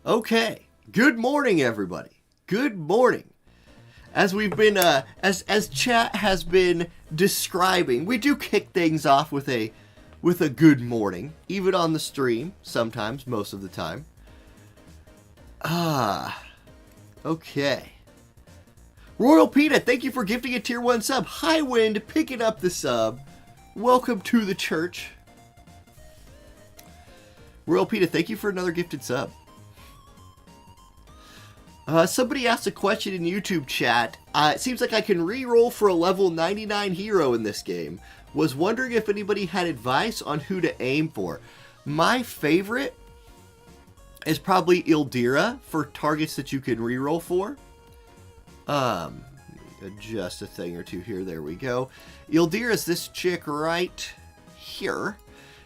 Okay, good morning, everybody. Good morning. As we've been, as chat has been describing, we do kick things off with a good morning, even on the stream. Sometimes, most of the time. Okay. Royal Peanut, thank you for gifting a tier 1 sub. High Wind picking up the sub. Welcome to the church. Royal Peanut, thank you for another gifted sub. Somebody asked a question in YouTube chat. It seems like I can re-roll for a level 99 hero in this game. Was wondering if anybody had advice on who to aim for. My favorite is probably Ildira for targets that you can re-roll for. Adjust a thing or two here. There we go. Ildira is this chick right here.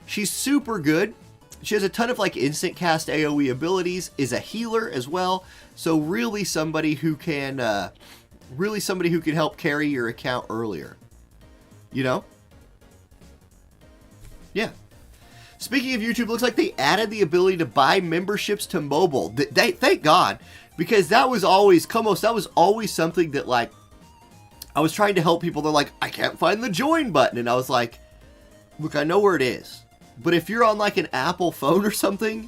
She's super good. She has a ton of like instant cast AoE abilities, is a healer as well, so really somebody who can help carry your account earlier. You know? Yeah. Speaking of YouTube, looks like they added the ability to buy memberships to mobile. Thank God, because that was always something that like I was trying to help people. They're like, I can't find the join button, and I was like, look, I know where it is. But if you're on like an Apple phone or something,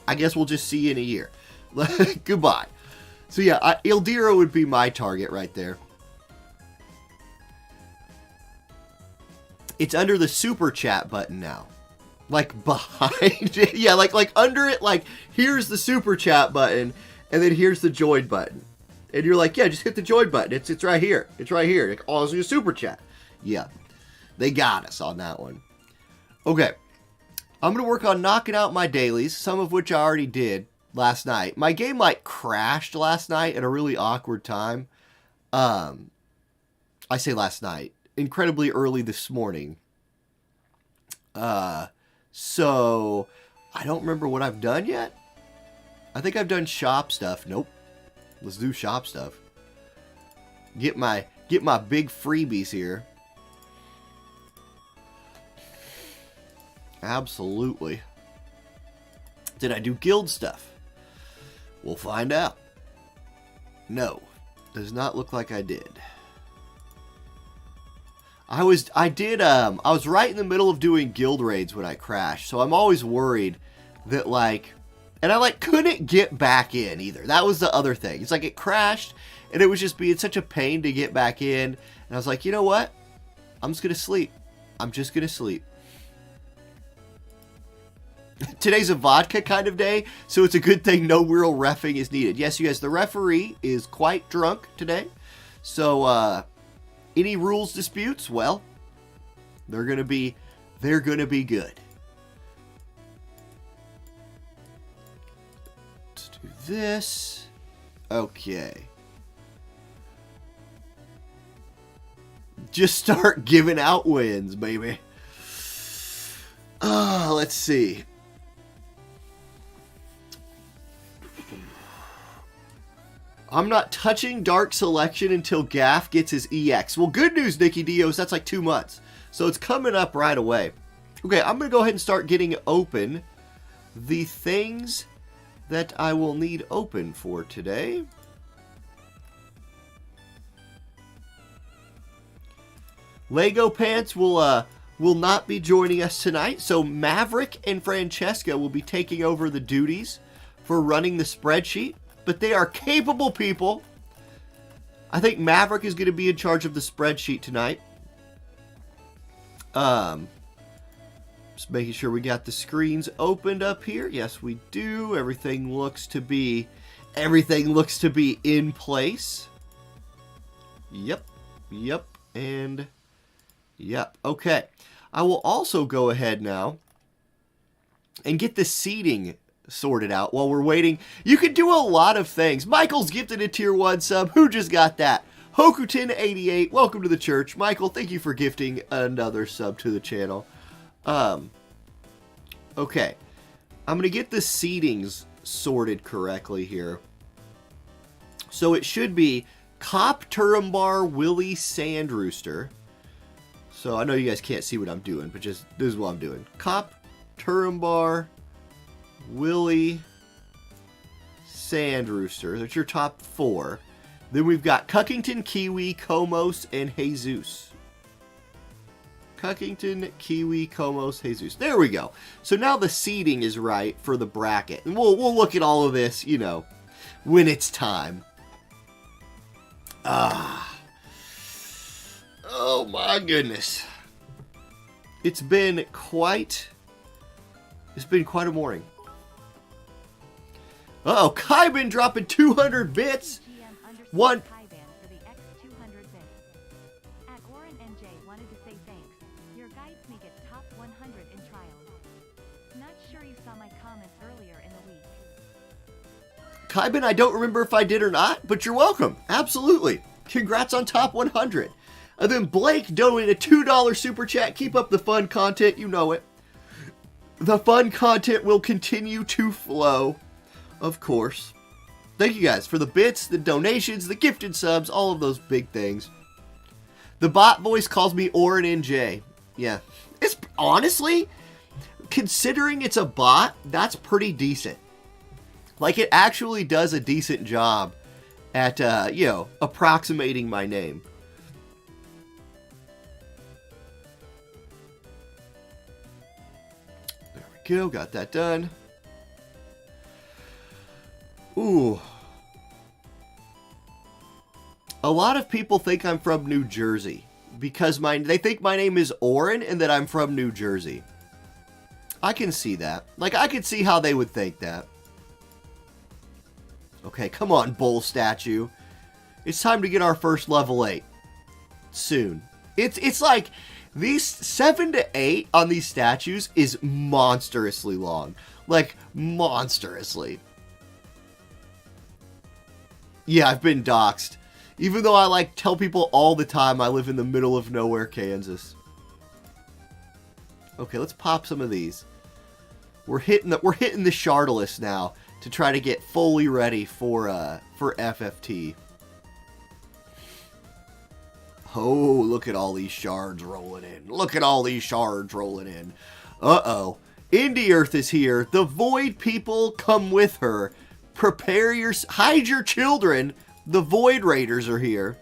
I guess we'll just see you in a year. Goodbye. So yeah, Ildira would be my target right there. It's under the super chat button now. Like behind it. Yeah, like under it, like here's the super chat button and then here's the join button. And you're like, yeah, just hit the join button. It's right here. It's right here. Like, oh, it's your super chat. Yeah. They got us on that one. Okay. I'm going to work on knocking out my dailies, some of which I already did last night. My game, like, crashed last night at a really awkward time. I say last night. Incredibly early this morning. So, I don't remember what I've done yet. I think I've done shop stuff. Nope. Let's do shop stuff. Get my big freebies here. Absolutely. Did I do guild stuff? We'll find out. No. Does not look like I did. I was right in the middle of doing guild raids when I crashed, so I'm always worried that like, and I like couldn't get back in either. That was the other thing. It's like it crashed and it was just being such a pain to get back in. And I was like, you know what? I'm just going to sleep. I'm just going to sleep. Today's a vodka kind of day, so it's a good thing no real reffing is needed. Yes, you guys, the referee is quite drunk today. So, any rules disputes, well, they're gonna be good. Let's do this. Okay. Just start giving out wins, baby. Let's see. I'm not touching Dark Selection until Gaff gets his EX. Well, good news, Nikki Dios. That's like 2 months. So it's coming up right away. Okay, I'm going to go ahead and start getting open the things that I will need open for today. Lego Pants will not be joining us tonight. So Maverick and Francesca will be taking over the duties for running the spreadsheet. But they are capable people. I think Maverick is going to be in charge of the spreadsheet tonight. Just making sure we got the screens opened up here. Yes, we do. Everything looks to be in place. Yep, and yep. Okay. I will also go ahead now and get the seating sorted out while we're waiting. You can do a lot of things. Michael's gifted a tier 1 sub. Who just got that? Hokutin88, welcome to the church. Michael, thank you for gifting another sub to the channel. Okay. I'm going to get the seatings sorted correctly here. So it should be Cop, Turambar, Willie, Sand Rooster. So I know you guys can't see what I'm doing, but just this is what I'm doing. Cop, Turambar, Willie, Sand Rooster. That's your top 4. Then we've got Cuckington, Kiwi, Comos, and Jesus. Cuckington, Kiwi, Comos, Jesus. There we go. So now the seating is right for the bracket. And we'll look at all of this, you know, when it's time. Oh my goodness. It's been quite a morning. Uh-oh, Kaiban dropping 200 bits. One. Kaiban, I don't remember if I did or not, but you're welcome. Absolutely. Congrats on top 100. And then Blake donated a $2 super chat. Keep up the fun content. You know it. The fun content will continue to flow, of course. Thank you guys for the bits, the donations, the gifted subs, all of those big things. The bot voice calls me Orin NJ. Yeah. It's honestly, considering it's a bot, that's pretty decent. Like, it actually does a decent job at, you know, approximating my name. There we go. Got that done. Ooh. A lot of people think I'm from New Jersey because they think my name is Orin and that I'm from New Jersey. I can see that. Like, I could see how they would think that. Okay, come on, bull statue. It's time to get our first level 8. Soon. It's like, these 7 to 8 on these statues is monstrously long. Like, monstrously. Yeah, I've been doxxed. Even though I, like, tell people all the time I live in the middle of nowhere, Kansas. Okay, let's pop some of these. We're hitting the Shardless now to try to get fully ready for FFT. Oh, look at all these shards rolling in. Look at all these shards rolling in. Uh-oh. Indie Earth is here. The Void people come with her. Hide your children. The Void Raiders are here.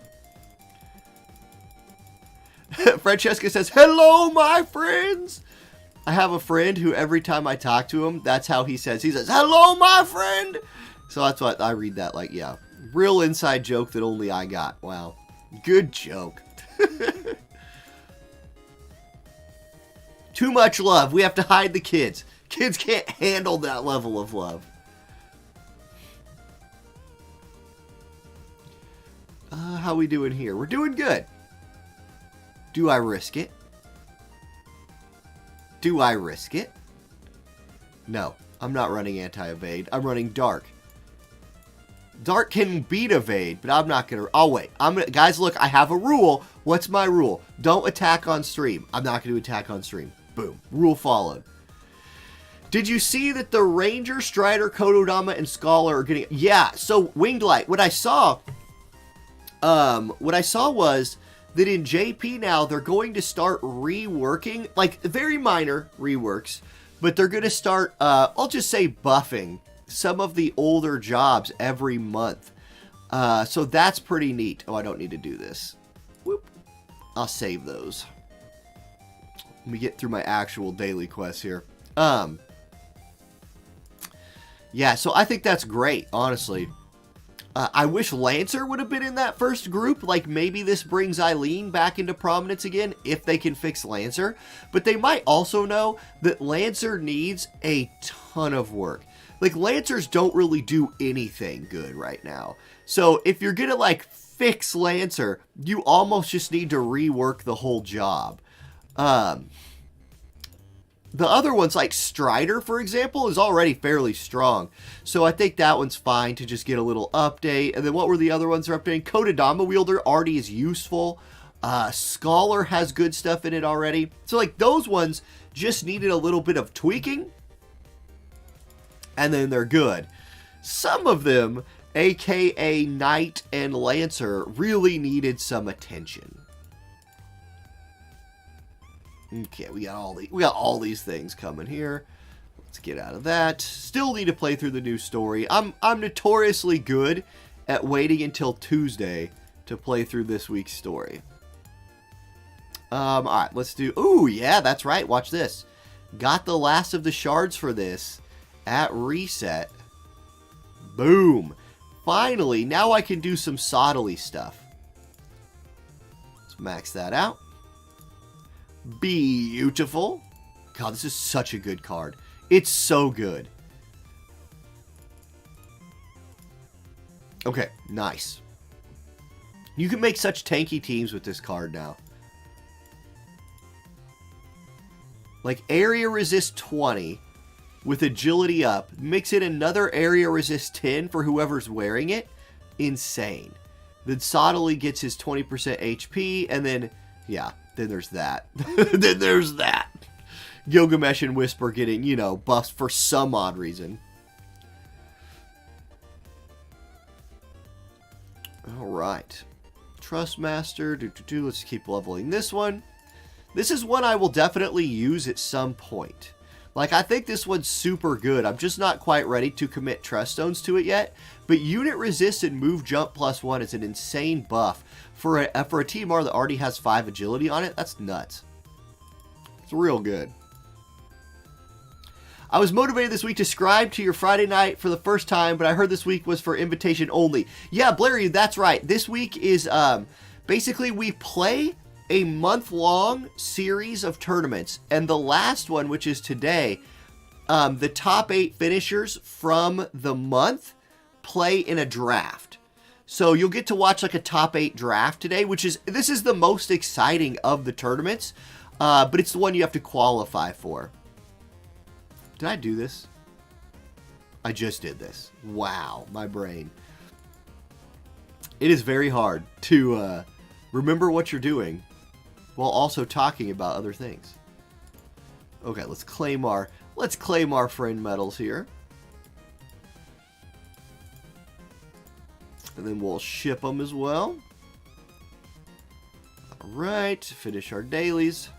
Francesca says, hello, my friends. I have a friend who every time I talk to him, that's how he says. He says, hello, my friend. So that's what I read that like, yeah. Real inside joke that only I got. Wow. Good joke. Too much love. We have to hide the kids. Kids can't handle that level of love. How we doing here? We're doing good. Do I risk it? Do I risk it? No, I'm not running anti-evade. I'm running dark. Dark can beat evade, but I'm not gonna. I'll wait. Guys, look, I have a rule. What's my rule? Don't attack on stream. I'm not gonna attack on stream. Boom. Rule followed. Did you see that the Ranger, Strider, Kododama, and Scholar are getting? Yeah. So Winged Light. What I saw was that in JP now they're going to start reworking, like very minor reworks, but they're going to start, I'll just say buffing some of the older jobs every month. So that's pretty neat. Oh, I don't need to do this. Whoop. I'll save those. Let me get through my actual daily quests here. Yeah, so I think that's great, honestly. I wish Lancer would have been in that first group. Like, maybe this brings Eileen back into prominence again, if they can fix Lancer. But they might also know that Lancer needs a ton of work. Like, Lancers don't really do anything good right now. So, if you're gonna, like, fix Lancer, you almost just need to rework the whole job. The other ones, like Strider, for example, is already fairly strong. So I think that one's fine to just get a little update. And then what were the other ones they're updating? Kododama Wielder already is useful. Scholar has good stuff in it already. So, like, those ones just needed a little bit of tweaking. And then they're good. Some of them, aka Knight and Lancer, really needed some attention. Okay, we got all these things coming here. Let's get out of that. Still need to play through the new story. I'm notoriously good at waiting until Tuesday to play through this week's story. Alright, let's do... Ooh, yeah, that's right. Watch this. Got the last of the shards for this at reset. Boom. Finally, now I can do some soddily stuff. Let's max that out. Beautiful. God, this is such a good card. It's so good. Okay, nice. You can make such tanky teams with this card now. Like area resist 20 with agility up. Mix in another area resist 10 for whoever's wearing it. Insane. Then Soddily gets his 20% HP. And then, yeah, then there's that. Then there's that. Gilgamesh and Whisper getting, you know, buffs for some odd reason. Alright. Trustmaster. Let's keep leveling this one. This is one I will definitely use at some point. Like, I think this one's super good. I'm just not quite ready to commit Trust Stones to it yet. But unit resist and move jump +1 is an insane buff. For a TMR that already has 5 agility on it, that's nuts. It's real good. I was motivated this week to subscribe to your Friday night for the first time, but I heard this week was for invitation only. Yeah, Blairy, that's right. This week is, basically we play a month-long series of tournaments, and the last one, which is today, the top 8 finishers from the month play in a draft. So you'll get to watch like a top 8 draft today, this is the most exciting of the tournaments, but it's the one you have to qualify for. Did I do this? I just did this. Wow, my brain. It is very hard to remember what you're doing while also talking about other things. Okay, let's claim our friend medals here. And then we'll ship them as well. Alright, finish our dailies.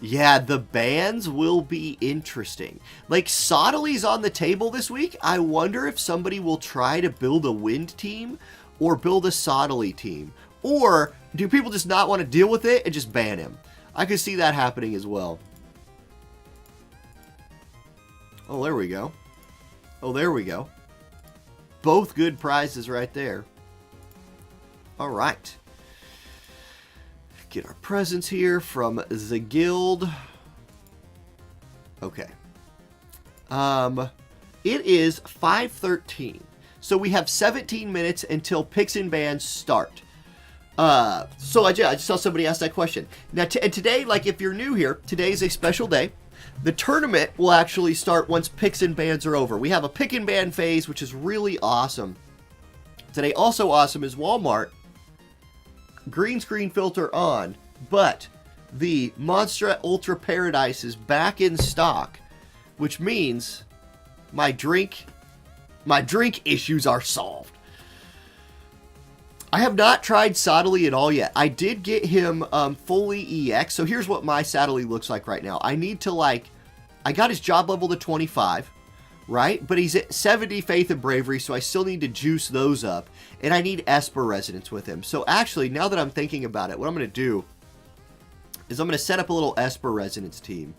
Yeah, the bans will be interesting. Like, Soddily's on the table this week. I wonder if somebody will try to build a wind team or build a Soddily team. Or do people just not want to deal with it and just ban him? I could see that happening as well. Oh, there we go. Oh, there we go. Both good prizes right there. All right. Get our presents here from the guild. Okay. It is 5:13. So we have 17 minutes until picks and bans start. So I just saw somebody ask that question. Now, and today, like if you're new here, today is a special day. The tournament will actually start once picks and bans are over. We have a pick and ban phase, which is really awesome. Today, also awesome is Walmart. Green screen filter on, but the Monster Ultra Paradise is back in stock, which means my drink issues are solved. I have not tried Soddily at all yet. I did get him fully EX, so here's what my Soddily looks like right now. I need to I got his job level to 25, right? But he's at 70 Faith and Bravery, so I still need to juice those up. And I need Esper Resonance with him. So actually, now that I'm thinking about it, what I'm going to do is I'm going to set up a little Esper Resonance team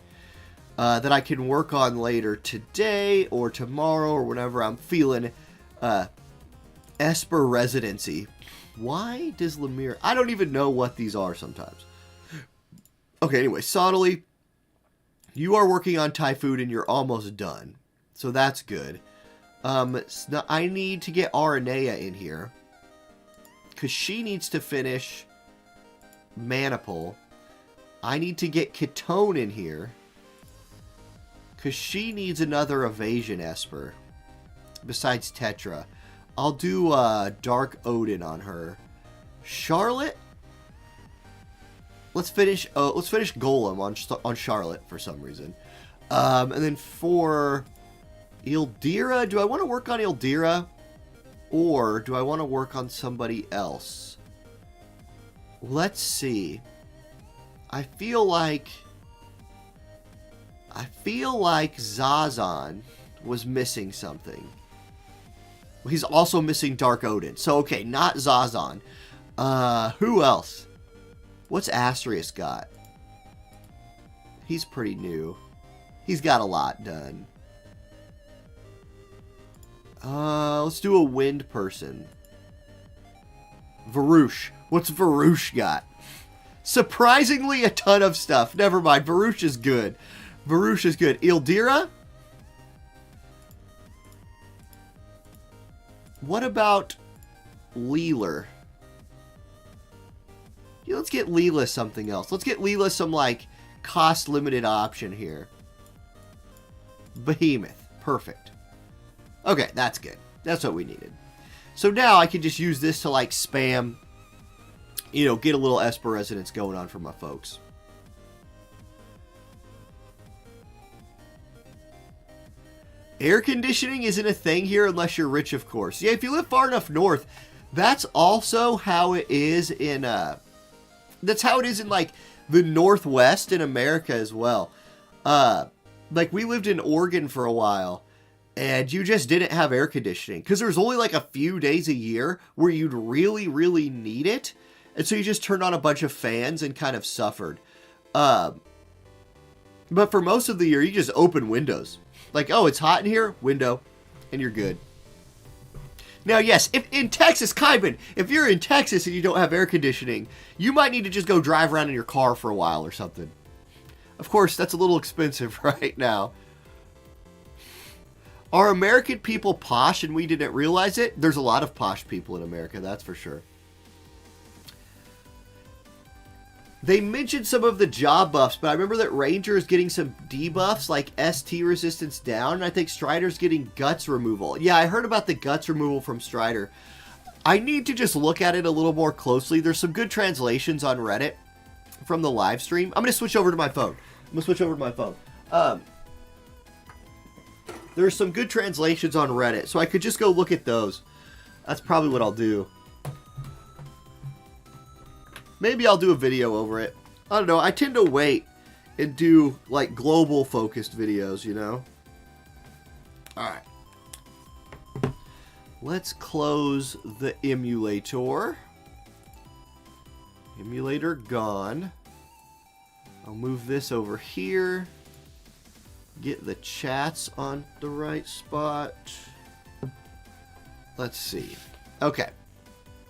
that I can work on later today or tomorrow or whenever I'm feeling Esper Residency. Why does Lemire... I don't even know what these are sometimes. Okay, anyway, Soddily, you are working on Typhoon and you're almost done. So that's good. I need to get Aranea in here. Because she needs to finish Manipul. I need to get Ketone in here. Because she needs another Evasion Esper. Besides Tetra. I'll do Dark Odin on her. Charlotte? Let's finish Golem on Charlotte for some reason. And then for Ildira, do I want to work on Ildira? Or do I want to work on somebody else? Let's see. I feel like I feel like Zazan was missing something. He's also missing Dark Odin. So, okay, not Zazan. Who else? What's Asterius got? He's pretty new. He's got a lot done. Let's do a wind person. Varouche. What's Varouche got? Surprisingly, a ton of stuff. Never mind. Varouche is good. Varouche is good. Ildira? What about Leela? Yeah, let's get Leela something else. Let's get Leela some, like, cost-limited option here. Behemoth. Perfect. Okay, that's good. That's what we needed. So now I can just use this to, like, spam, you know, get a little Esper resonance going on for my folks. Air conditioning isn't a thing here unless you're rich, of course. Yeah, if you live far enough north, that's also how it is in, that's how it is in, like, the Northwest in America as well. Like, we lived in Oregon for a while, and you just didn't have air conditioning, because there's only, like, a few days a year where you'd really, really need it, and so you just turned on a bunch of fans and kind of suffered. But for most of the year, you just open windows. Like, oh, it's hot in here? Window. And you're good. Now, yes, if in Texas, Kaiban, if you're in Texas and you don't have air conditioning, you might need to just go drive around in your car for a while or something. Of course, that's a little expensive right now. Are American people posh and we didn't realize it? There's a lot of posh people in America, that's for sure. They mentioned some of the job buffs, but I remember that Ranger is getting some debuffs, like ST resistance down, and I think Strider's getting guts removal. Yeah, I heard about the guts removal from Strider. I need to just look at it a little more closely. There's some good translations on Reddit from the live stream. I'm going to switch over to my phone. There's some good translations on Reddit, so I could just go look at those. That's probably what I'll do. Maybe I'll do a video over it. I don't know. I tend to wait and do, like, global-focused videos, you know? Alright. Let's close the emulator. Emulator gone. I'll move this over here. Get the chats on the right spot. Let's see. Okay.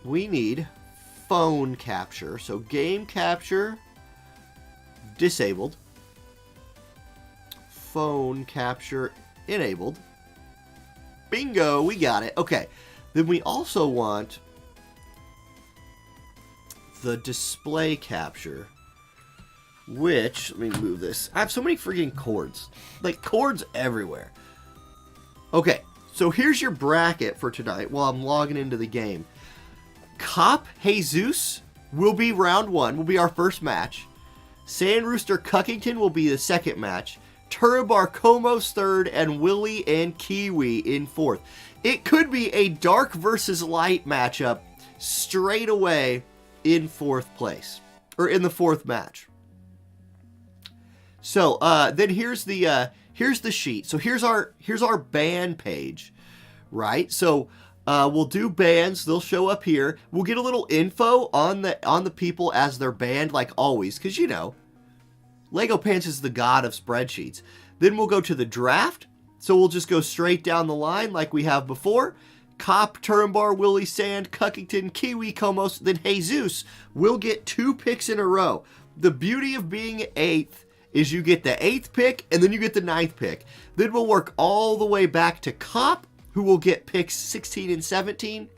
We need phone capture. So game capture disabled. Phone capture enabled. Bingo, we got it. Okay. Then we also want the display capture, which, let me move this. I have so many freaking cords. Like, cords everywhere. Okay, so here's your bracket for tonight while I'm logging into the game. Cop Jesus will be round one, will be our first match. Sand Rooster Cuckington will be the second match. Turambar Como's third, and Willie and Kiwi in fourth. It could be a dark versus light matchup straight away in fourth place, or in the fourth match. So then here's the sheet. So here's our band page, right? So we'll do bands. They'll show up here. We'll get a little info on the people as their band, like always, because you know, Lego Pants is the god of spreadsheets. Then we'll go to the draft. So we'll just go straight down the line like we have before. Cop, Turambar, Willie, Sand, Cuckington, Kiwi, Comos, then Jesus will get 2 picks in a row. The beauty of being 8th is you get the 8th pick and then you get the 9th pick. Then we'll work all the way back to Cop, who will get picks 16 and 17.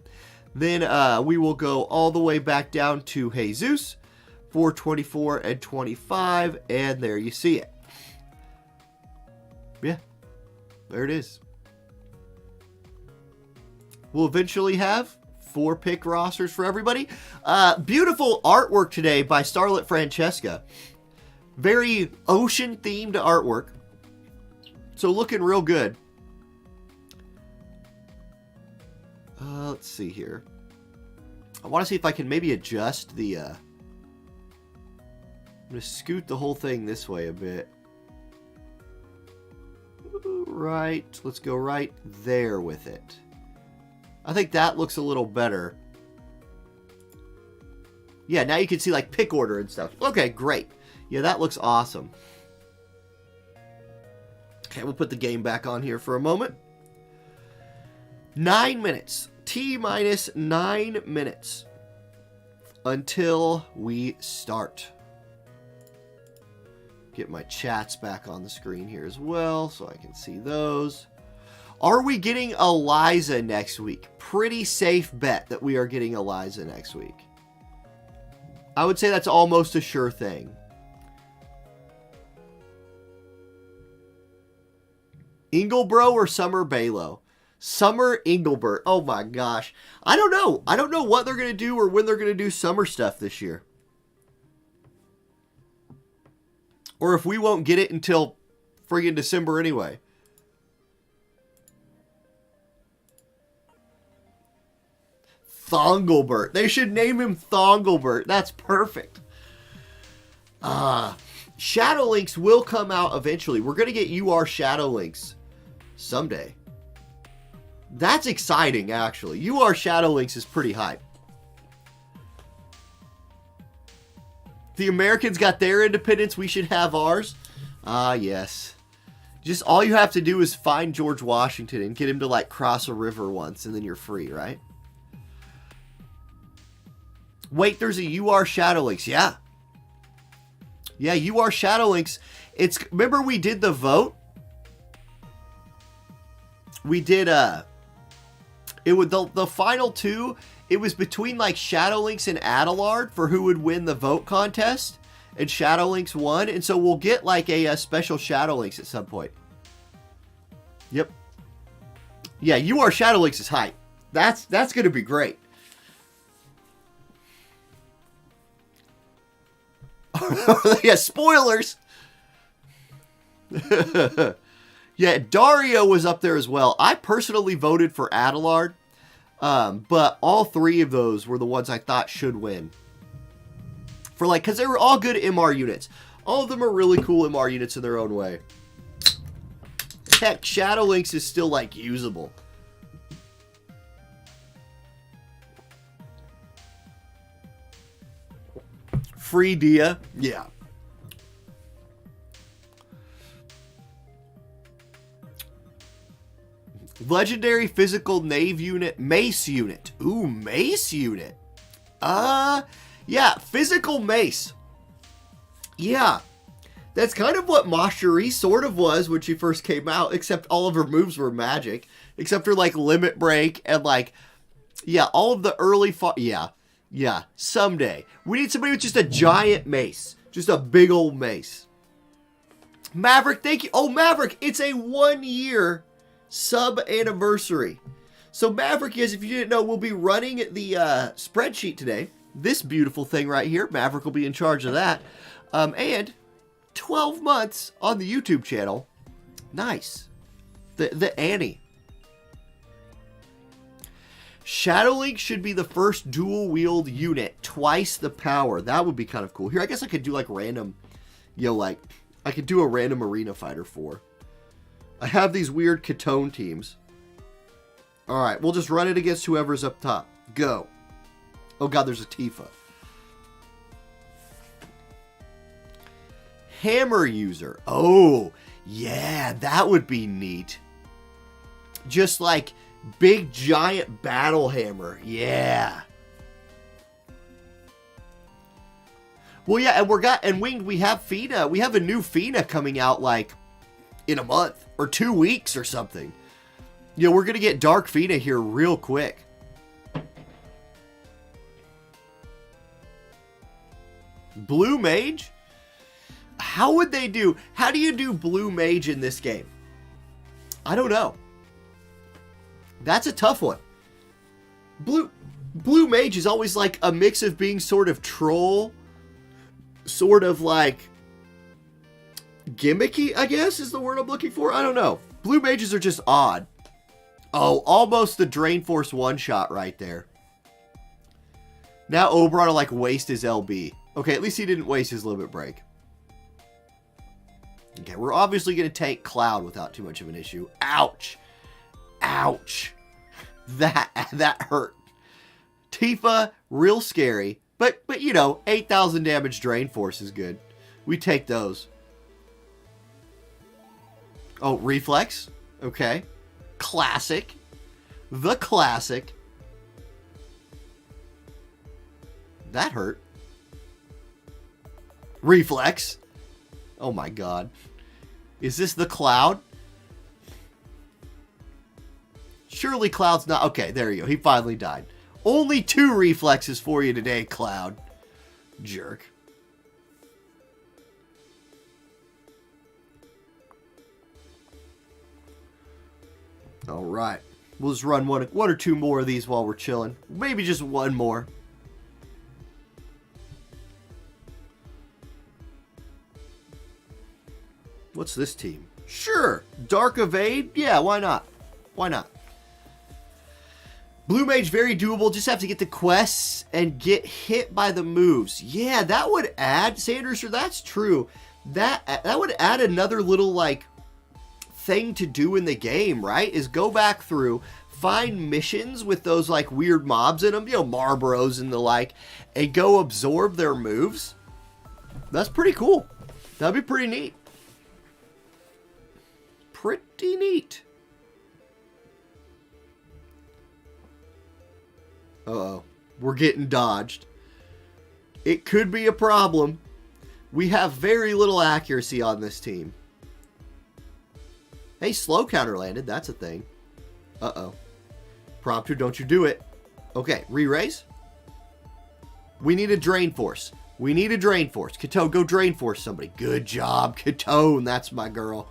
Then we will go all the way back down to Jesus for 24 and 25, and there you see it. Yeah, there it is. We'll eventually have 4 pick rosters for everybody. Beautiful artwork today by Starlet Francesca. Very ocean-themed artwork. So looking real good. Let's see here. I want to see if I can maybe adjust the... I'm going to scoot the whole thing this way a bit. right. Let's go right there with it. I think that looks a little better. Yeah, now you can see like pick order and stuff. Okay, great. Yeah, that looks awesome. Okay, we'll put the game back on here for a moment. 9 minutes. T-minus 9 minutes until we start. Get my chats back on the screen here as well so I can see those. Are we getting Eliza next week? Pretty safe bet that we are getting Eliza next week. I would say that's almost a sure thing. Inglebro or Summer Balo? Summer Engelbert. Oh my gosh. I don't know. I don't know what they're going to do or when they're going to do summer stuff this year. Or if we won't get it until friggin' December anyway. Thongelbert. They should name him Thongelbert. That's perfect. Shadowlinks will come out eventually. We're going to get UR Shadowlinks someday. That's exciting, actually. UR Shadowlinks is pretty hype. The Americans got their independence. We should have ours. Ah, yes. Just all you have to do is find George Washington and get him to, like, cross a river once, and then you're free, right? Wait, there's a UR Shadowlinks. Yeah. Yeah, UR Shadowlinks. It's, remember we did the vote? We did, it would, the final two, it was between like Shadowlinks and Adelard for who would win the vote contest, and Shadowlinks won, and so we'll get like a special Shadowlinks at some point. Yep. Yeah, UR Shadowlinks is hype. That's going to be great. Yeah, spoilers. Yeah, Dario was up there as well. I personally voted for Adelard, but all three of those were the ones I thought should win. For like, because they were all good MR units. All of them are really cool MR units in their own way. Heck, Shadowlinks is still like usable. Free Dia, yeah. Legendary physical Knave unit, Mace unit. Ooh, Mace unit. Yeah, physical Mace. Yeah. That's kind of what Macherie sort of was when she first came out, except all of her moves were magic. Except for, like, Limit Break and, like, yeah, all of the early... Yeah, someday. We need somebody with just a giant mace. Just a big old mace. Maverick, thank you. Oh, Maverick, it's a 1-year sub-anniversary. So, Maverick is, if you didn't know, we'll be running the spreadsheet today. This beautiful thing right here. Maverick will be in charge of that. And 12 months on the YouTube channel. Nice. The Annie. Shadowlink should be the first dual-wield unit. Twice the power. That would be kind of cool. Here, I guess I could do, like, random... You know, like... I could do a random Arena Fighter 4. I have these weird Ketone teams. Alright, we'll just run it against whoever's up top. Go. Oh, God, there's a Tifa. Hammer user. Oh, yeah, that would be neat. Just, like... Big giant battle hammer. Yeah. Well, yeah, and we have Fina. We have a new Fina coming out like in a month or 2 weeks or something. You know, we're gonna get Dark Fina here real quick. Blue Mage? How would they do? How do you do Blue Mage in this game? I don't know. That's a tough one. Blue Mage is always like a mix of being sort of troll, sort of like gimmicky, I guess is the word I'm looking for. I don't know. Blue Mages are just odd. Oh, almost the Drain Force one-shot right there. Now Oberon will like waste his LB. Okay, at least he didn't waste his Limit Break. Okay, we're obviously going to tank Cloud without too much of an issue. Ouch. Ouch. That hurt. Tifa, real scary. But you know, 8,000 damage Drain Force is good. We take those. Oh, Reflex. Okay. Classic. The classic. That hurt. Reflex. Oh my god. Is this the Cloud? Surely Cloud's not... Okay, there you go. He finally died. Only 2 reflexes for you today, Cloud. Jerk. Alright. We'll just run one or two more of these while we're chilling. Maybe just one more. What's this team? Sure. Dark Evade? Yeah, why not? Why not? Blue Mage, very doable. Just have to get the quests and get hit by the moves. Yeah, that would add... Sandrooster, that's true. That would add another little, like, thing to do in the game, right? Is go back through, find missions with those, like, weird mobs in them, you know, Marlboros and the like, and go absorb their moves. That's pretty cool. That'd be pretty neat. Pretty neat. Uh-oh. We're getting dodged. It could be a problem. We have very little accuracy on this team. Hey, slow counter landed. That's a thing. Uh-oh. Prompter, don't you do it. Okay, re-raise. We need a Drain Force. We need a Drain Force. Katone, go Drain Force somebody. Good job, Katone. That's my girl.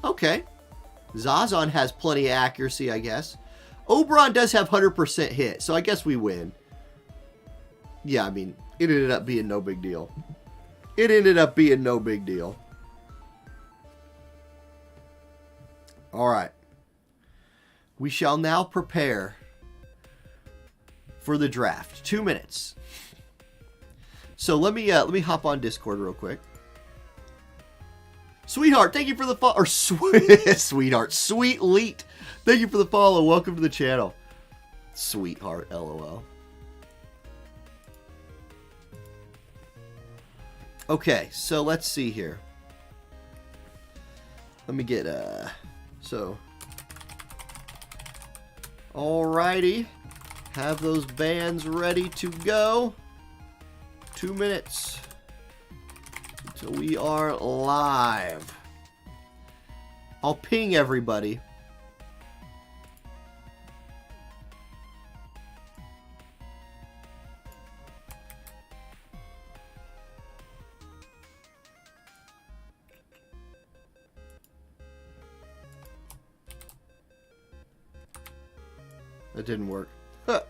Okay. Zazon has plenty of accuracy, I guess. Oberon does have 100% hit, so I guess we win. Yeah, I mean, it ended up being no big deal. It ended up being no big deal. Alright. We shall now prepare for the draft. 2 minutes. So let me hop on Discord real quick. Sweetheart, thank you for the follow. Or Sweetheart, Sweet Leet. Thank you for the follow. Welcome to the channel. Sweetheart, LOL. Okay, so let's see here. Let me get so alrighty. Have those bands ready to go. 2 minutes until we are live. I'll ping everybody. That didn't work. Huh.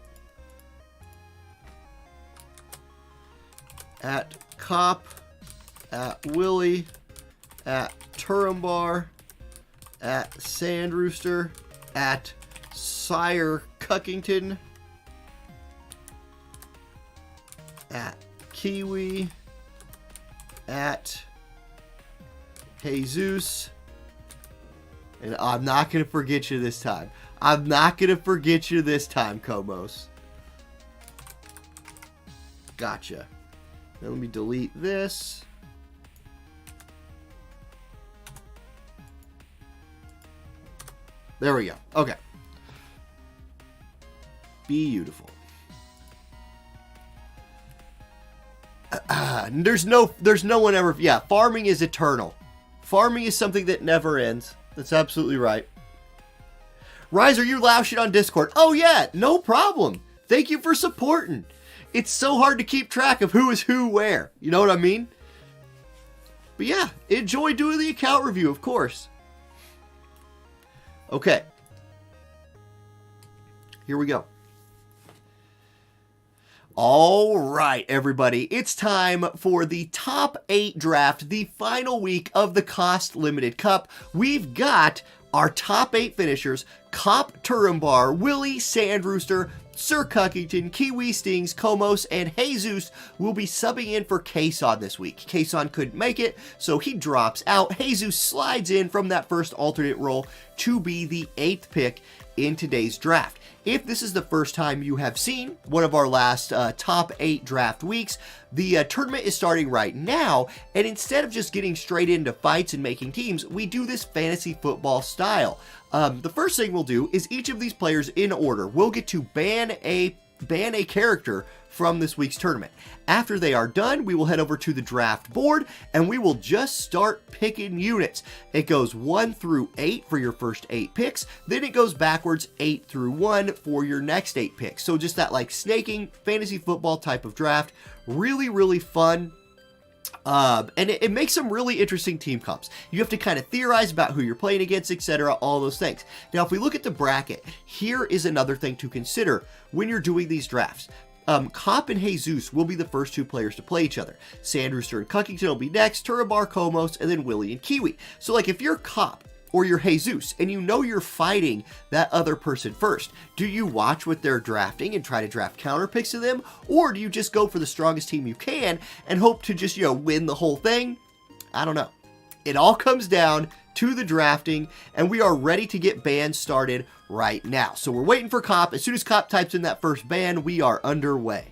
At Cop, at Willie, at Turambar, at Sandrooster, at Sire Cuckington, at Kiwi, at Jesus, and I'm not going to forget you this time. I'm not going to forget you this time, Komos. Gotcha. Now let me delete this. There we go. Okay. Beautiful. There's no one ever... Yeah, farming is eternal. Farming is something that never ends. That's absolutely right. Riser, you loud shit on Discord. Oh yeah, no problem. Thank you for supporting. It's so hard to keep track of who is who where. You know what I mean? But yeah, enjoy doing the account review, of course. Okay. Here we go. All right, everybody. It's time for the top 8 draft, the final week of the Cost Limited Cup. We've got our top 8 finishers: Cop, Turambar, Willie, Sandrooster, Sir Cuckington, Kiwi, Stings, Komos, and Jesus will be subbing in for Kason this week. Kason couldn't make it, so he drops out. Jesus slides in from that first alternate role to be the 8th pick in today's draft. If this is the first time you have seen one of our last top 8 draft weeks, the tournament is starting right now, and instead of just getting straight into fights and making teams, we do this fantasy football style. The first thing we'll do is each of these players in order will get to ban a character from this week's tournament. After they are done, we will head over to the draft board and we will just start picking units. It goes 1 through 8 for your first 8 picks, then it goes backwards 8 through 1 for your next 8 picks. So just that like snaking fantasy football type of draft. Really, really fun. And it makes some really interesting team comps. You have to kind of theorize about who you're playing against, etc., all those things. Now, if we look at the bracket, here is another thing to consider when you're doing these drafts. Cop and Jesus will be the first 2 players to play each other. Sand, Rooster, and Cuckington will be next, Turambar, Komos, and then Willie and Kiwi. So, like, if you're Cop or you're Jesus and you know you're fighting that other person first, do you watch what they're drafting and try to draft counter picks to them? Or do you just go for the strongest team you can and hope to just, win the whole thing? I don't know. It all comes down to the drafting, and we are ready to get bans started right now. So we're waiting for Cop. As soon as Cop types in that first ban, we are underway.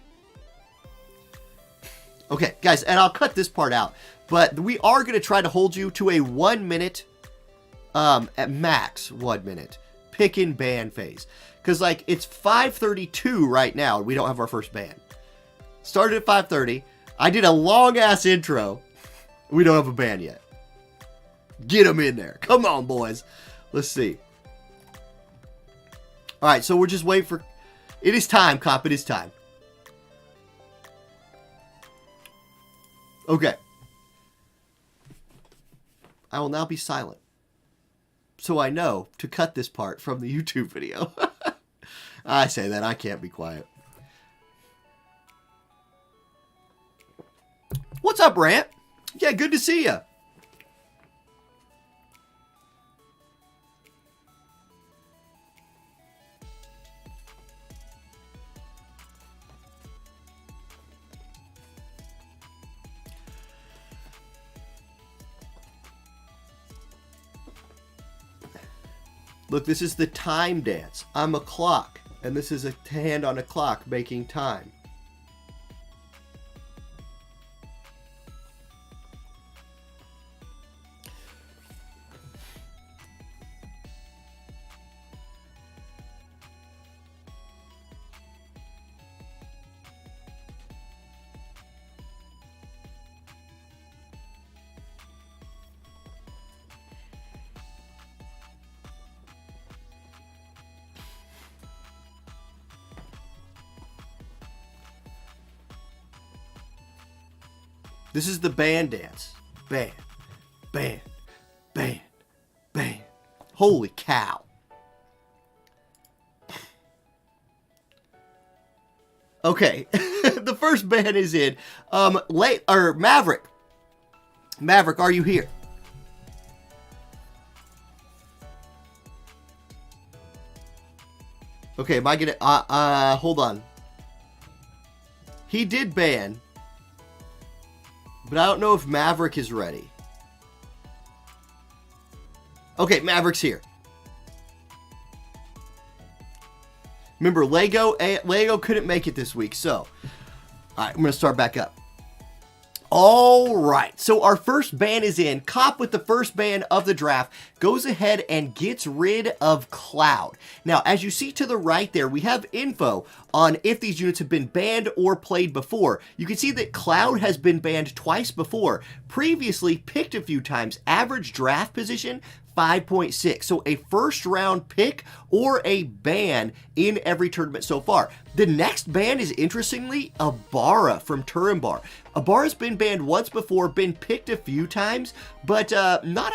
Okay, guys, and I'll cut this part out, but we are going to try to hold you to a 1 minute, at max 1 minute, pick and ban phase. Because, like, it's 5:32 right now, and we don't have our first ban. Started at 5:30. I did a long-ass intro. We don't have a ban yet. Get them in there. Come on, boys. Let's see. All right, so we're just waiting for... It is time, Cop. It is time. Okay. I will now be silent, so I know to cut this part from the YouTube video. I say that. I can't be quiet. What's up, Rant? Yeah, good to see you. Look, this is the time dance. I'm a clock, and this is a hand on a clock making time. This is the band dance. Band, band, band, band. Holy cow. Okay, the first band is in. Maverick. Maverick, are you here? Okay, am I gonna... hold on. He did ban... But I don't know if Maverick is ready. Okay, Maverick's here. Remember, Lego couldn't make it this week, so... Alright, I'm going to start back up. Alright, so our first ban is in. Cop with the first ban of the draft goes ahead and gets rid of Cloud. Now, as you see to the right there, we have info on if these units have been banned or played before. You can see that Cloud has been banned twice before. Previously picked a few times. Average draft position, 5.6. So a first round pick or a ban in every tournament so far. The next ban is, interestingly, Abara from Turambar. Abara's been banned once before, been picked a few times, but not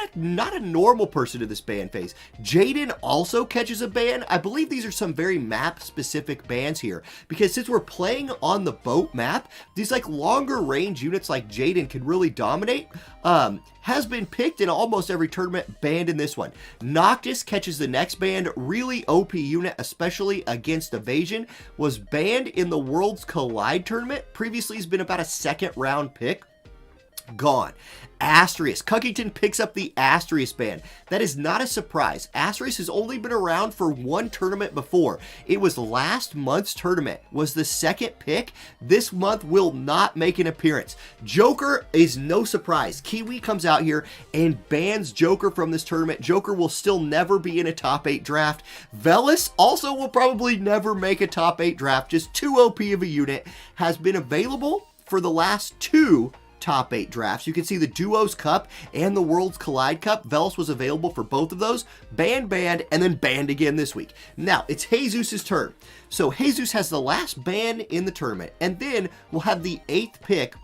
a normal person to this ban phase. Jaden also catches a ban. I believe these are some very map-specific bans here. here, because since we're playing on the boat map, these like longer range units like Jaden can really dominate. Has been picked in almost every tournament, banned in this one. Noctis catches the next banned, really OP unit, especially against evasion, was banned in the Worlds Collide tournament. Previously, he's been about a second round pick. Gone. Asterius. Cuckington picks up the Asterius ban. That is not a surprise. Asterius has only been around for one tournament before. It was last month's tournament, was the second pick. This month will not make an appearance. Joker is no surprise. Kiwi comes out here and bans Joker from this tournament. Joker will still never be in a top 8 draft. Velis also will probably never make a top 8 draft. Just too OP of a unit. Has been available for the last 2 top 8 drafts. You can see the Duos Cup and the Worlds Collide Cup. Velis was available for both of those. Banned, and then banned again this week. Now, it's Jesus' turn. So Jesus has the last ban in the tournament, and then we'll have the 8th pick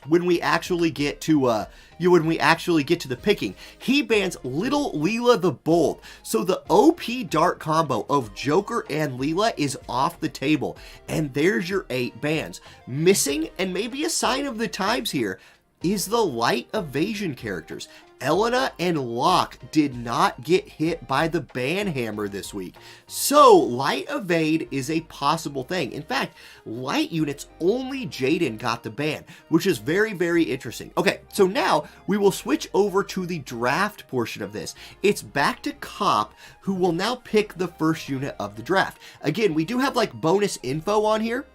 when we actually get to the picking. He bans Little Leela the Bold. So the OP dart combo of Joker and Leela is off the table. And there's your 8 bans. Missing, and maybe a sign of the times here, is the light evasion characters. Elena and Locke did not get hit by the ban hammer this week. So light evade is a possible thing. In fact, light units, only Jaden got the ban, which is very, very interesting. Okay, so now we will switch over to the draft portion of this. It's back to Cop, who will now pick the first unit of the draft. Again, we do have like bonus info on here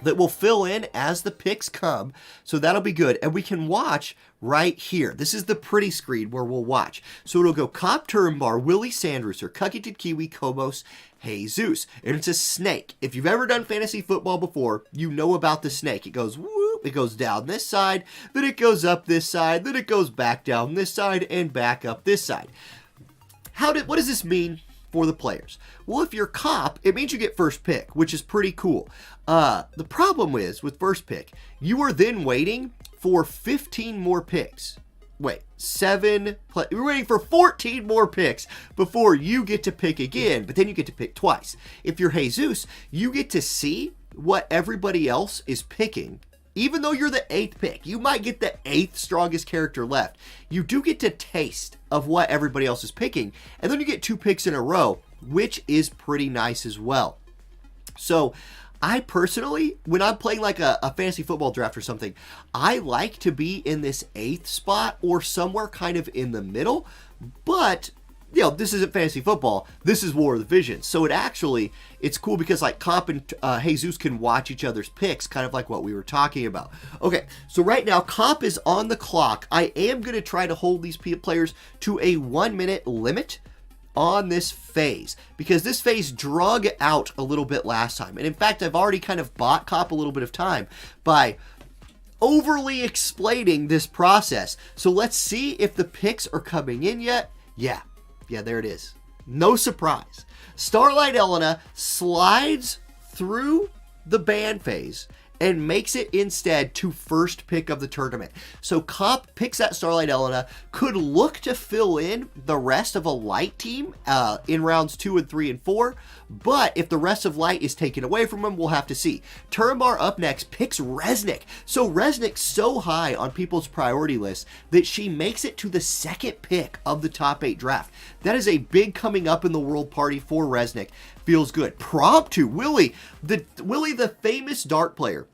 that will fill in as the picks come, so that'll be good. And we can watch right here. This is the pretty screen where we'll watch. So it'll go Cop, Turambar, Willie, Rooster, Cuckington, Kiwi, Kobos, Jesus. And it's a snake. If you've ever done fantasy football before, you know about the snake. It goes whoop, it goes down this side, then it goes up this side, then it goes back down this side, and back up this side. What does this mean for the players? Well, if you're Cop, it means you get first pick, which is pretty cool. The problem is, with first pick, you are then waiting for 15 more picks. Wait, you're waiting for 14 more picks before you get to pick again, but then you get to pick twice. If you're Jesus, you get to see what everybody else is picking. Even though you're the 8th pick, you might get the 8th strongest character left. You do get to taste of what everybody else is picking, and then you get 2 picks in a row, which is pretty nice as well. So I personally, when I'm playing like a fantasy football draft or something, I like to be in this 8th spot or somewhere kind of in the middle. But, you know, this isn't fantasy football. This is War of the Visions. So it's cool because like Cop and Jesus can watch each other's picks, kind of like what we were talking about. Okay, so right now Cop is on the clock. I am going to try to hold these players to a 1-minute limit on this phase, because this phase drug out a little bit last time. And in fact, I've already kind of bought Cop a little bit of time by overly explaining this process. So let's see if the picks are coming in yet. Yeah, there it is. No surprise. Starlight Elena slides through the ban phase and makes it instead to first pick of the tournament. So Cop picks that Starlight Elena, could look to fill in the rest of a light team in rounds 2 and 3 and 4, but if the rest of light is taken away from him, we'll have to see. Turambar up next picks Resnick. So Resnick's so high on people's priority list that she makes it to the 2nd pick of the top 8 draft. That is a big coming up in the world party for Resnick. Feels good. Prompt to Willie, the famous dart player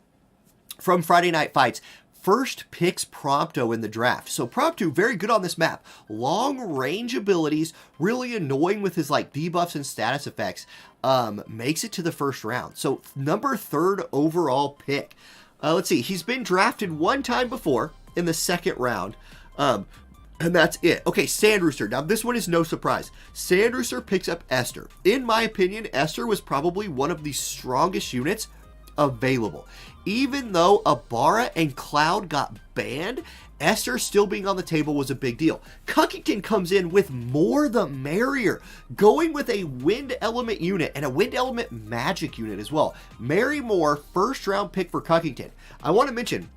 from Friday Night Fights, first picks Prompto in the draft. So Prompto, very good on this map. Long range abilities, really annoying with his like debuffs and status effects. Makes it to the first round. So number 3rd overall pick. Let's see, he's been drafted one time before in the 2nd round. And that's it. Okay, Rooster. Now, this one is no surprise. Rooster picks up Esper. In my opinion, Esper was probably one of the strongest units available. Even though Abara and Cloud got banned, Esper still being on the table was a big deal. Cuckington comes in with more the merrier, going with a wind element unit and a wind element magic unit as well. Mary Moore, first round pick for Cuckington. I want to mention,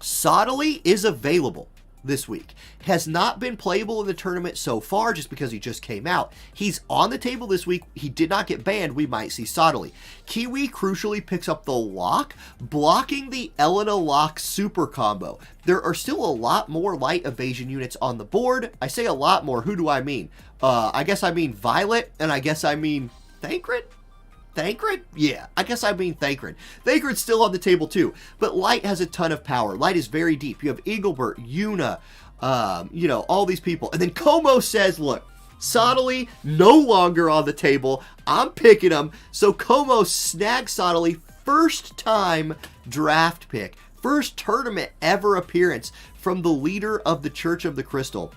Sottily is available this week. Has not been playable in the tournament so far just because he just came out. He's on the table this week. He did not get banned. We might see Sottily. Kiwi crucially picks up the lock, blocking the Elena lock super combo. There are still a lot more light evasion units on the board. I say a lot more. Who do I mean? I guess I mean Violet, and I guess I mean Thancred? Thancred? Yeah, I guess I mean Thancred. Thancred's still on the table too, but Light has a ton of power. Light is very deep. You have Engelbert, Yuna, all these people. And then Como says, look, Sottily no longer on the table. I'm picking him. So Como snags Sottily, first time draft pick. First tournament ever appearance from the leader of the Church of the Crystal.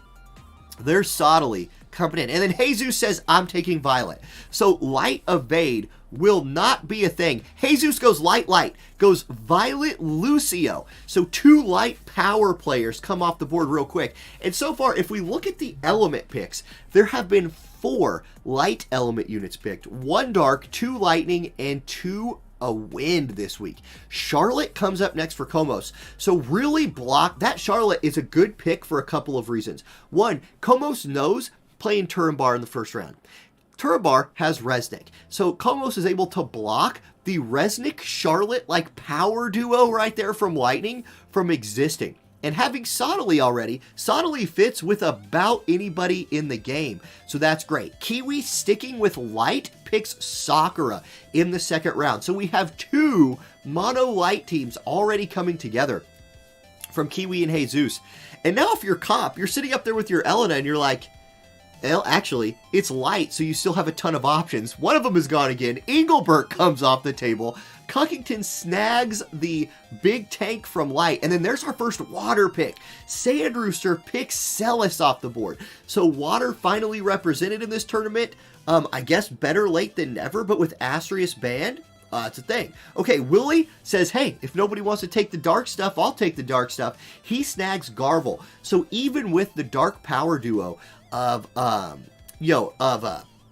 There's Sottily coming in. And then Jesus says, I'm taking Violet. So Light Evade will not be a thing. Jesus goes Light, goes Violet, Lucio. So 2 light power players come off the board real quick. And so far, if we look at the element picks, there have been 4 light element units picked. 1 dark, 2 lightning, and 2 a wind this week. Charlotte comes up next for Komos. So really block. That Charlotte is a good pick for a couple of reasons. 1, Komos knows playing Turambar in the first round. Turambar has Resnick. So Komos is able to block the Resnick-Charlotte like power duo right there from Lightning from existing. And having Sottily already, Sottily fits with about anybody in the game. So that's great. Kiwi sticking with Light picks Sakura in the second round. So we have 2 mono Light teams already coming together from Kiwi and Jesus. And now if you're Comp, you're sitting up there with your Elena and you're like, well, actually, it's Light, so you still have a ton of options. One of them is gone again. Engelbert comes off the table. Cuckington snags the big tank from Light. And then there's our first water pick. Sand Rooster picks Celis off the board. So water finally represented in this tournament. I guess better late than never, but with Asterius banned, it's a thing. Okay, Willie says, hey, if nobody wants to take the dark stuff, I'll take the dark stuff. He snags Garvel. So even with the dark power duo of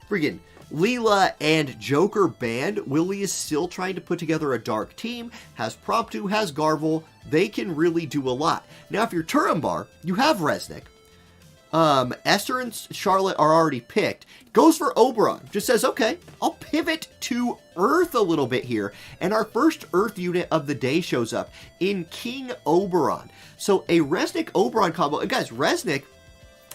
friggin' Leela and Joker banned, Willie is still trying to put together a dark team, has Promptu, has Garvel. They can really do a lot. Now, if you're Turambar, you have Resnick. Esther and Charlotte are already picked. Goes for Oberon. Just says, okay, I'll pivot to Earth a little bit here. And our first Earth unit of the day shows up in King Oberon. So a Resnick-Oberon combo. And guys, Resnick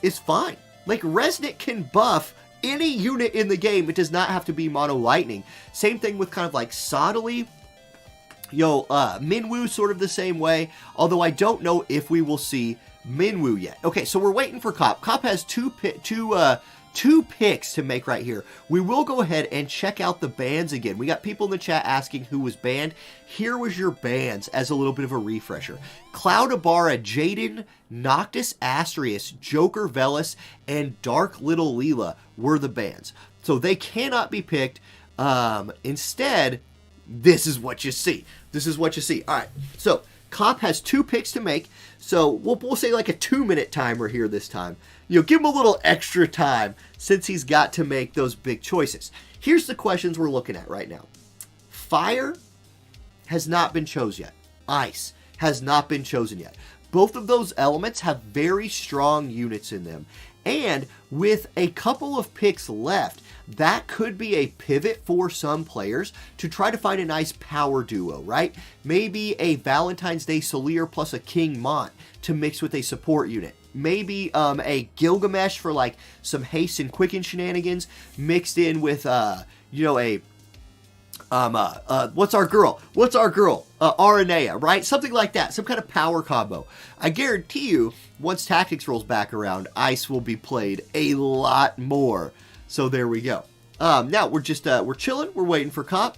is fine. Like, Resnick can buff any unit in the game. It does not have to be mono lightning. Same thing with kind of like Sottily. Minwoo sort of the same way. Although I don't know if we will see Minwoo yet. Okay, so we're waiting for Cop. Cop has two picks to make right here. We will go ahead and check out the bans again. We got people in the chat asking who was banned. Here was your bans as a little bit of a refresher. Cloud Abara, Jaden, Noctis Asterius, Joker Velis, and Dark Little Leela were the bans. So they cannot be picked. Instead, this is what you see. This is what you see. All right, so Cop has 2 picks to make. So we'll say like a 2-minute timer here this time. Give him a little extra time since he's got to make those big choices. Here's the questions we're looking at right now. Fire has not been chosen yet. Ice has not been chosen yet. Both of those elements have very strong units in them. And with a couple of picks left, that could be a pivot for some players to try to find a nice power duo, right? Maybe a Valentine's Day Solier plus a King Mont to mix with a support unit. Maybe a Gilgamesh for like some haste and quicken shenanigans mixed in with what's our girl? Aranea, right? Something like that. Some kind of power combo. I guarantee you, once Tactics rolls back around, Ice will be played a lot more. So there we go. Now we're just, we're chilling. We're waiting for Cop.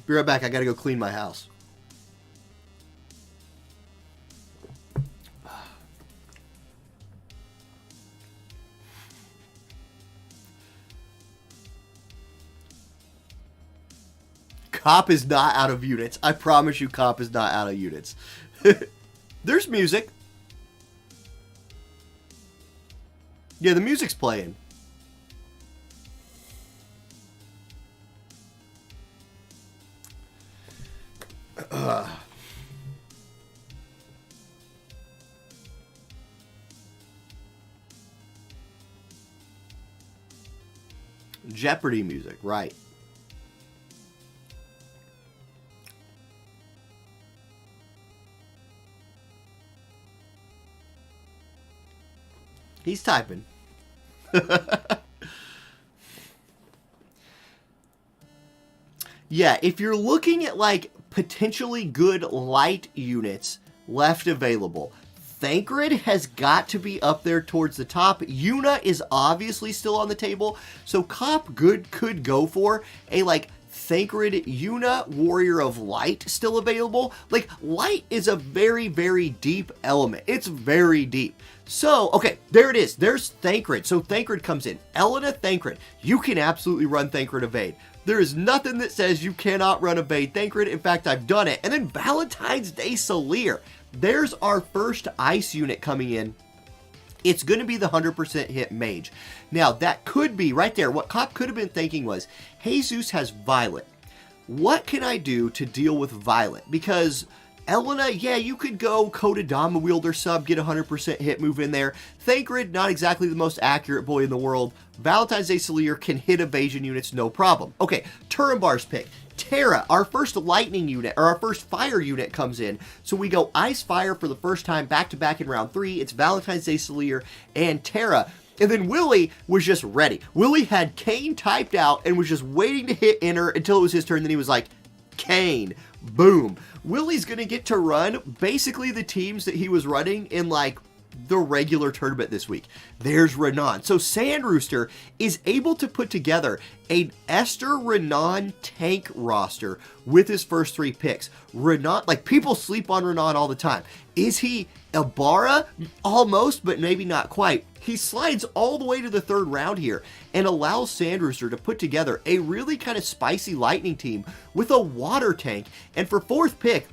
Be right back. I gotta go clean my house. Cop is not out of units. I promise you, Cop is not out of units. There's music. Yeah, the music's playing. Jeopardy music, right. He's typing. Yeah, if you're looking at like potentially good light units left available, Thancred has got to be up there towards the top. Yuna is obviously still on the table, so Cop could go for a like Thancred Yuna Warrior of Light still available. Like, light is a very, very deep element. It's very deep. So, okay, there it is. There's Thancred. So Thancred comes in. Elena Thancred. You can absolutely run Thancred Evade. There is nothing that says you cannot run Evade Thancred. In fact, I've done it. And then Valentine's Day Salier. There's our first ice unit coming in. It's going to be the 100% hit mage. Now, that could be, right there, what Cop could have been thinking was, Jesus has Violet. What can I do to deal with Violet? Because Elena, yeah, you could go Kodadama Wielder sub, get 100% hit move in there. Thancred, not exactly the most accurate boy in the world. Valentine's Day Salier can hit evasion units, no problem. Okay, Turambar's pick. Terra, our first lightning unit, or our first fire unit comes in. So we go Ice Fire for the first time back-to-back in round 3. It's Valentine's Day Salier and Terra. And then Willie was just ready. Willie had Kane typed out and was just waiting to hit enter until it was his turn. Then he was like, Kane, boom. Willie's going to get to run basically the teams that he was running in like the regular tournament this week. There's Renan. So Sand Rooster is able to put together an Esper Renan tank roster with his first 3 picks. Renan, like people sleep on Renan all the time. Is he Ibarra? Almost, but maybe not quite. He slides all the way to the 3rd round here and allows Sand Rooster to put together a really kind of spicy lightning team with a water tank. And for 4th pick,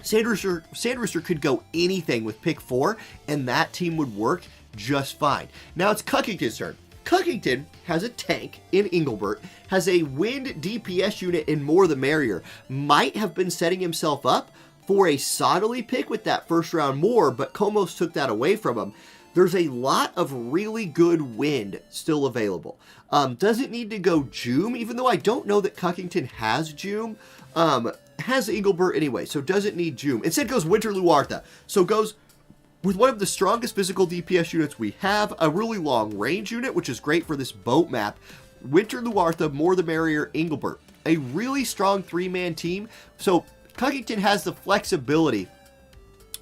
Sand Rooster could go anything with pick 4, and that team would work just fine. Now it's Cuckington's turn. Cuckington has a tank in Engelbert, has a wind DPS unit in More the Merrier, might have been setting himself up for a Sottily pick with that first round more, but Komos took that away from him. There's a lot of really good wind still available. Doesn't need to go Joom, even though I don't know that Cuckington has Joom. Has Engelbert anyway, so doesn't need Joom. Instead goes Winter Luartha. So goes with one of the strongest physical DPS units we have, a really long range unit, which is great for this boat map. Winter Luartha, More the Merrier, Engelbert. A really strong 3-man team. So Cuckington has the flexibility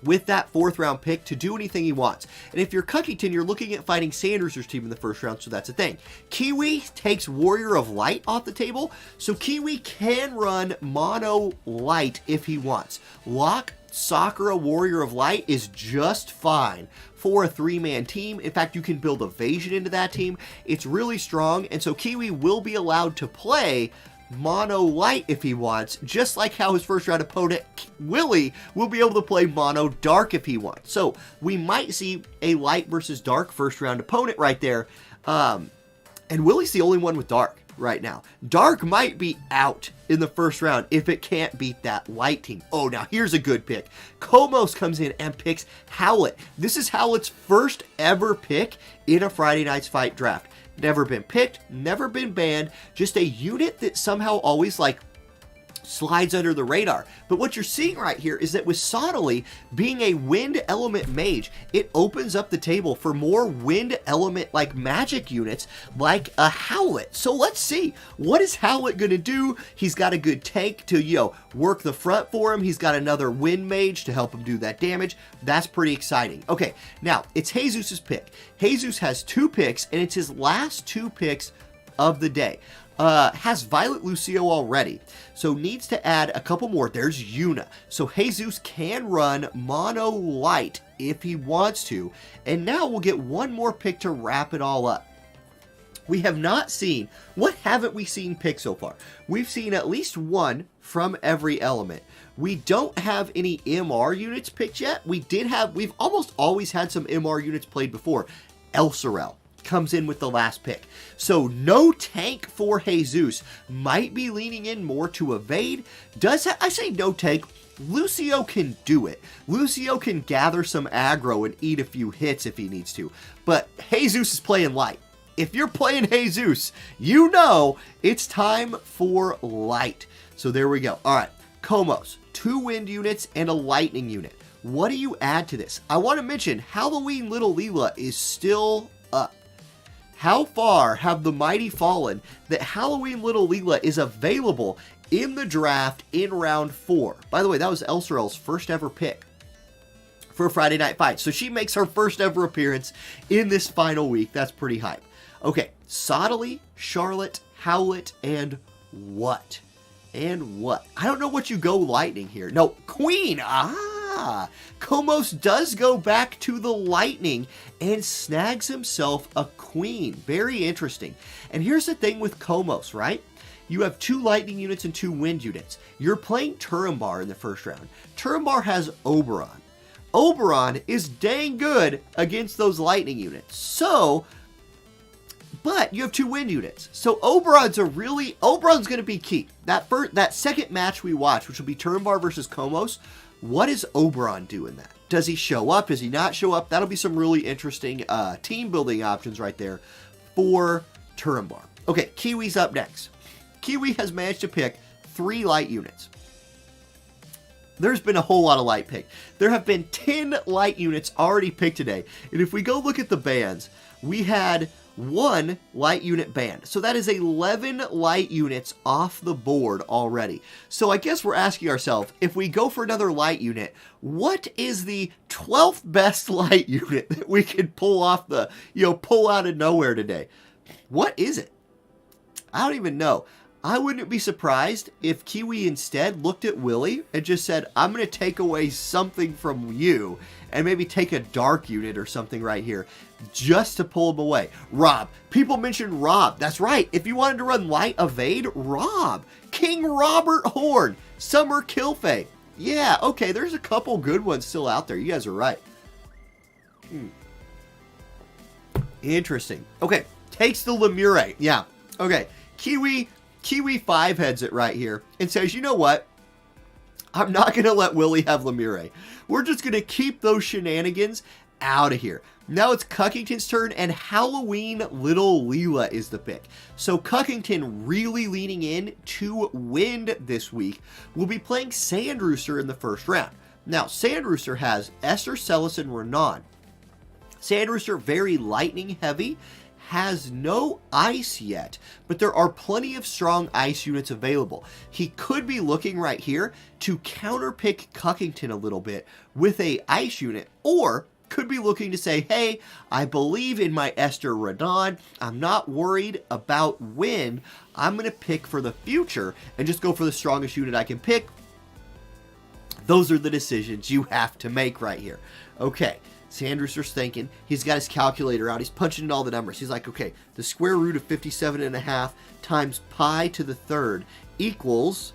with that 4th round pick to do anything he wants. And if you're Cuckington, you're looking at fighting Sand Rooster's team in the 1st round, so that's a thing. Kiwi takes Warrior of Light off the table, so Kiwi can run Mono Light if he wants. Locke, Sakura, Warrior of Light is just fine for a 3-man team. In fact, you can build Evasion into that team. It's really strong, and so Kiwi will be allowed to play Mono Light if he wants, just like how his 1st round opponent Willie will be able to play Mono Dark if he wants. So we might see a light versus dark 1st round opponent right there, and Willie's the only one with dark right now. Dark might be out in the 1st round if it can't beat that light team. Oh, now here's a good pick. Komos comes in and picks Howlet. This is Howlet's first ever pick in a Friday Night's Fight draft. Never been picked, never been banned, just a unit that somehow always like slides under the radar. But what you're seeing right here is that with Sottily being a wind element mage, it opens up the table for more wind element like magic units like a Howlet. So let's see, what is Howlet going to do? He's got a good tank to, work the front for him. He's got another wind mage to help him do that damage. That's pretty exciting. Okay, now it's Jesus's pick. Jesus has 2 picks, and it's his last 2 picks of the day. Has Violet Lucio already, so needs to add a couple more. There's Yuna. So Jesus can run Mono Light if he wants to. And now we'll get one more pick to wrap it all up. We have not seen, what haven't we seen pick so far? We've seen at least one from every element. We don't have any MR units picked yet. We've almost always had some MR units played before. Elsorel comes in with the last pick. So no tank for Jesus. Might be leaning in more to evade. I say no tank. Lucio can do it. Lucio can gather some aggro and eat a few hits if he needs to. But Jesus is playing light. If you're playing Jesus, you know it's time for light. So there we go. All right, Komos, 2 wind units and a lightning unit. What do you add to this? I want to mention Halloween Little Leela is still up. How far have the mighty fallen that Halloween Little Leela is available in the draft in round 4? By the way, that was Elsorel's first ever pick for Friday Night Fight. So she makes her first ever appearance in this final week. That's pretty hype. Okay, Sottily, Charlotte, Howlet, and what? And what? I don't know what you go lightning here. No, Queen. Komos does go back to the lightning and snags himself a queen. Very interesting. And here's the thing with Komos, right? You have 2 lightning units and 2 wind units. You're playing Turambar in the first round. Turambar has Oberon. Oberon is dang good against those lightning units. But you have 2 wind units. So Oberon's going to be key. That second match we watch, which will be Turambar versus Komos, what does Oberon do in that? Does he show up? Does he not show up? That'll be some really interesting team building options right there for Turambar. Okay, Kiwi's up next. Kiwi has managed to pick 3 light units. There's been a whole lot of light picked. There have been 10 light units already picked today. And if we go look at the bands, we had 1 light unit banned. So that is 11 light units off the board already. So I guess we're asking ourselves, if we go for another light unit, what is the 12th best light unit that we could pull off pull out of nowhere today? What is it? I don't even know. I wouldn't be surprised if Kiwi instead looked at Willie and just said, I'm going to take away something from you and maybe take a dark unit or something right here just to pull him away. Rob. People mentioned Rob. That's right. If you wanted to run light evade, Rob. King Robert Horn. Summer Kilfay. Yeah, okay, there's a couple good ones still out there. You guys are right. Interesting. Okay, takes the Lemure. Yeah, okay. Kiwi 5 heads it right here and says, you know what? I'm not going to let Willie have Lemure. We're just going to keep those shenanigans out of here. Now it's Cuckington's turn, and Halloween Little Leela is the pick. So Cuckington really leaning in to wind this week. We'll be playing Sand Rooster in the first round. Now, Sand Rooster has Esther, Celis, and Renan. Sand Rooster, very lightning heavy, has no ice yet, but there are plenty of strong ice units available. He could be looking right here to counterpick Cuckington a little bit with a ice unit, or could be looking to say, hey, I believe in my Esther Renan. I'm not worried about wind. I'm going to pick for the future and just go for the strongest unit I can pick. Those are the decisions you have to make right here. Okay. Sand Rooster's thinking. He's got his calculator out. He's punching in all the numbers. He's like, okay, the square root of 57.5 times pi to the third equals...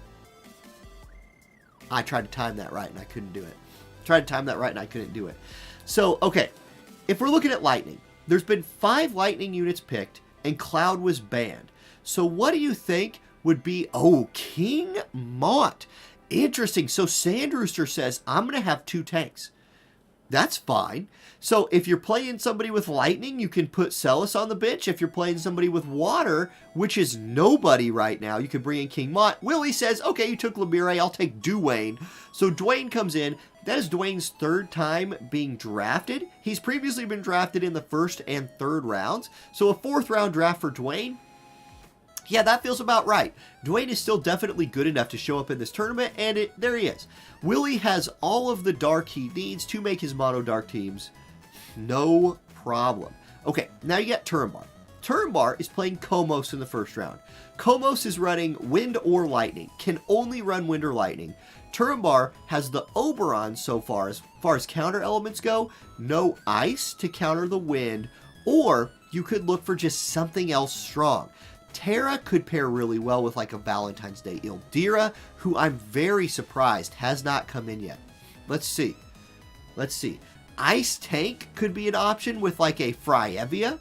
I tried to time that right and I couldn't do it. So, okay, if we're looking at lightning, there's been 5 lightning units picked and Cloud was banned. So what do you think would be... Oh, King Mont. Interesting. So Sand Rooster says, I'm going to have 2 tanks. That's fine. So if you're playing somebody with lightning, you can put Celis on the bench. If you're playing somebody with water, which is nobody right now, you can bring in King Mont. Willie says, okay, you took Lemure, I'll take Dwayne. So Dwayne comes in. That is Dwayne's 3rd time being drafted. He's previously been drafted in the 1st and 3rd rounds. So a 4th round draft for Dwayne. Yeah, that feels about right. Dwayne is still definitely good enough to show up in this tournament, and there he is. Willie has all of the dark he needs to make his mono dark teams. No problem. Okay, now you got Turambar. Turambar is playing Komos in the first round. Komos is running wind or lightning. Can only run wind or lightning. Turambar has the Oberon so far as counter elements go. No ice to counter the wind, or you could look for just something else strong. Terra could pair really well with like a Valentine's Day Ildira, who I'm very surprised has not come in yet. Let's see. Let's see. Ice Tank could be an option with like a Fryevia.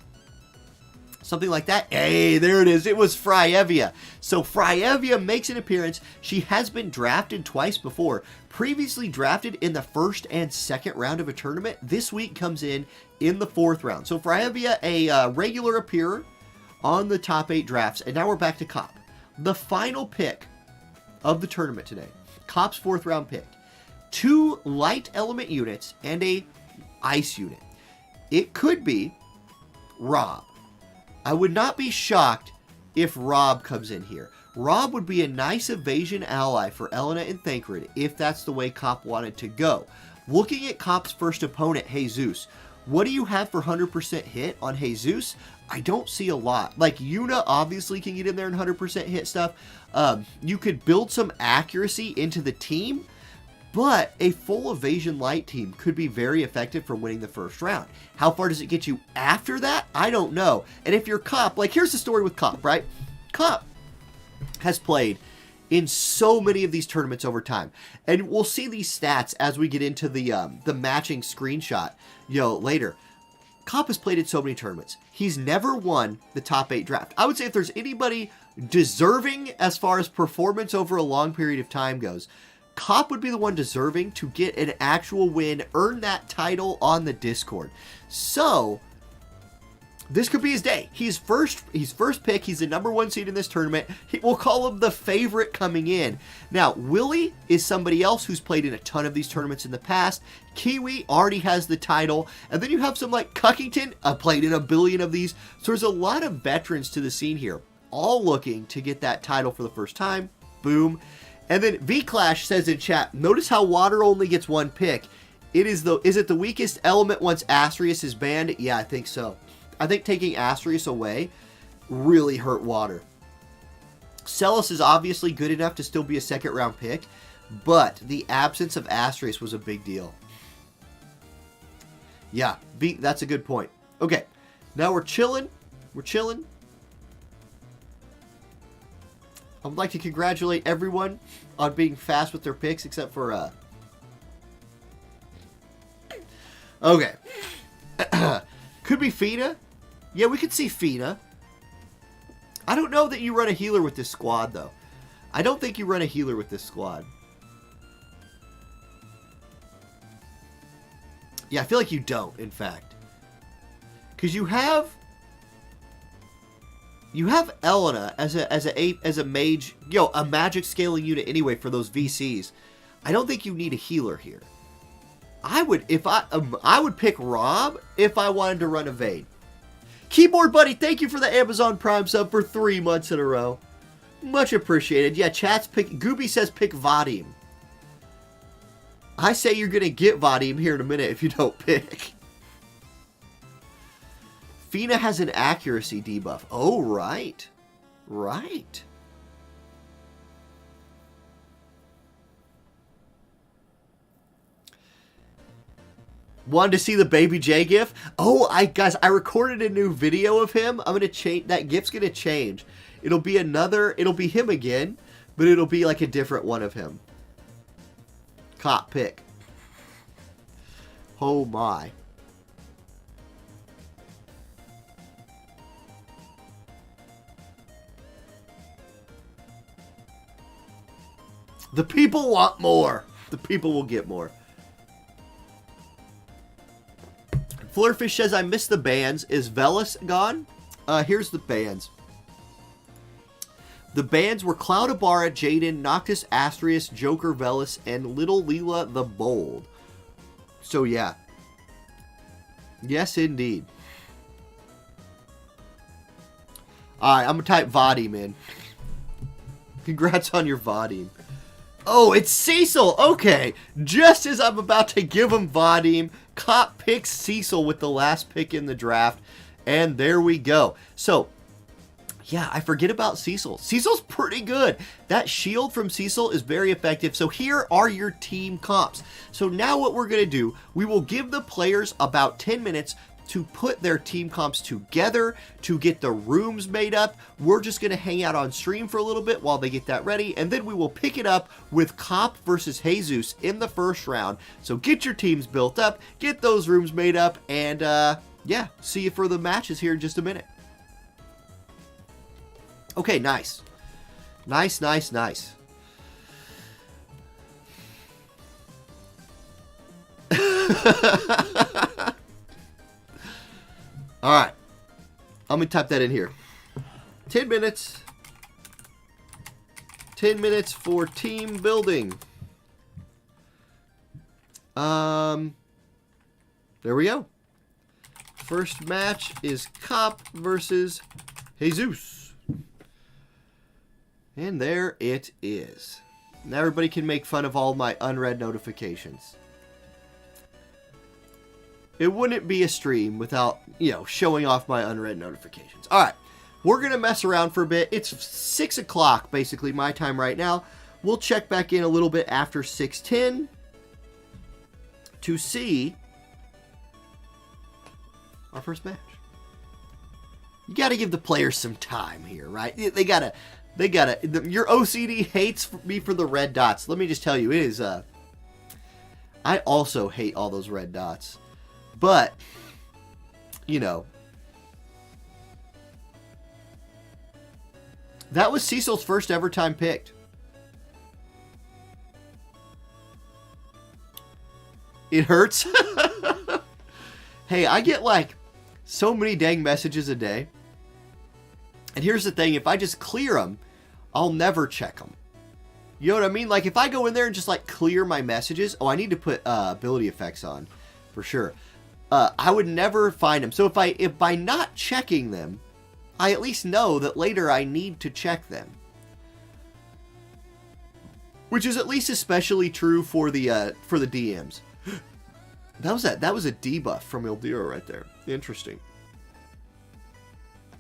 Something like that. Hey, there it is. It was Fryevia. So Fryevia makes an appearance. She has been drafted twice before. Previously drafted in the first and second round of a tournament. This week comes in the fourth round. So Fryevia, a regular appearer on the top 8 drafts. And now we're back to Cop. The final pick of the tournament today. Cop's 4th round pick. 2 light element units and a ice unit. It could be Rob. I would not be shocked if Rob comes in here. Rob would be a nice evasion ally for Elena and Thancred if that's the way Cop wanted to go. Looking at Cop's first opponent, Jesus, what do you have for 100% hit on Jesus? I don't see a lot. Like, Yuna obviously can get in there and 100% hit stuff. You could build some accuracy into the team, but a full evasion light team could be very effective for winning the first round. How far does it get you after that? I don't know. And if you're Cop, like, here's the story with Cop, right? Cop has played in so many of these tournaments over time. And we'll see these stats as we get into the matching screenshot, later. Cop has played in so many tournaments. He's never won the top 8 draft. I would say if there's anybody deserving as far as performance over a long period of time goes, Cop would be the one deserving to get an actual win, earn that title on the Discord. So, this could be his day. He's first pick. He's the number 1 seed in this tournament. We'll call him the favorite coming in. Now, Willie is somebody else who's played in a ton of these tournaments in the past. Kiwi already has the title. And then you have some like Cuckington, played in a billion of these. So there's a lot of veterans to the scene here, all looking to get that title for the first time. Boom. And then V-Clash says in chat, notice how water only gets 1 pick. Is it the weakest element once Asterius is banned? Yeah, I think so. I think taking Asterius away really hurt water. Celis is obviously good enough to still be a 2nd round pick, but the absence of Asterius was a big deal. Yeah, that's a good point. Okay, now we're chilling. We're chilling. I would like to congratulate everyone on being fast with their picks, except for, okay. Could be Fina. Yeah, we could see Fina. I don't know that you run a healer with this squad, though. I don't think you run a healer with this squad. Yeah, I feel like you don't, in fact. Because you have Elena as a mage, a magic scaling unit anyway for those VCs. I don't think you need a healer here. I would pick Rob if I wanted to run evade. Keyboard Buddy, thank you for the Amazon Prime sub for 3 months in a row. Much appreciated. Yeah, chat's pick. Gooby says pick Vadim. I say you're gonna get Vadim here in a minute if you don't pick. Fina has an accuracy debuff. Oh, right. Right. Wanted to see the Baby J gif? Oh, guys, I recorded a new video of him. I'm gonna change that gif's gonna change. It'll be him again, but it'll be like a different one of him. Cop pick. Oh my. The people want more. The people will get more. Flurfish says, I missed the bands. Is Velis gone? Here's the bands. The bands were Cloudabara, Jaden, Noctis, Asterius, Joker, Velis, and Little Leela the Bold. So, yeah. Yes, indeed. Alright, I'm going to type Vadim in. Congrats on your Vadim. Oh, it's Cecil. Okay. Just as I'm about to give him Vadim, Cop picks Cecil with the last pick in the draft. And there we go. So, yeah, I forget about Cecil. Cecil's pretty good. That shield from Cecil is very effective. So here are your team comps. So now what we're going to do, we will give the players about 10 minutes to put their team comps together, to get the rooms made up. We're just going to hang out on stream for a little bit while they get that ready, and then we will pick it up with Cop versus Jesus in the first round. So get your teams built up, get those rooms made up, and yeah, see you for the matches here in just a minute. Okay, nice. Nice, nice, nice. Alright. Let me type that in here. 10 minutes. 10 minutes for team building. There we go. First match is Cop versus Jesus. And there it is. Now everybody can make fun of all my unread notifications. It wouldn't be a stream without, you know, showing off my unread notifications. All right, we're going to mess around for a bit. It's 6 o'clock, basically, my time right now. We'll check back in a little bit after 6:10 to see our first match. You got to give the players some time here, right? They gotta, your OCD hates me for the red dots. Let me just tell you, it is, I also hate all those red dots. But, you know, that was Cecil's first ever time picked. It hurts. Hey, I get like so many dang messages a day. And here's the thing, if I just clear them, I'll never check them. You know what I mean? Like if I go in there and just like clear my messages, oh, I need to put ability effects on for sure. I would never find them. So if by not checking them, I at least know that later I need to check them. Which is at least especially true for the DMs. That was a debuff from Ildira right there. Interesting.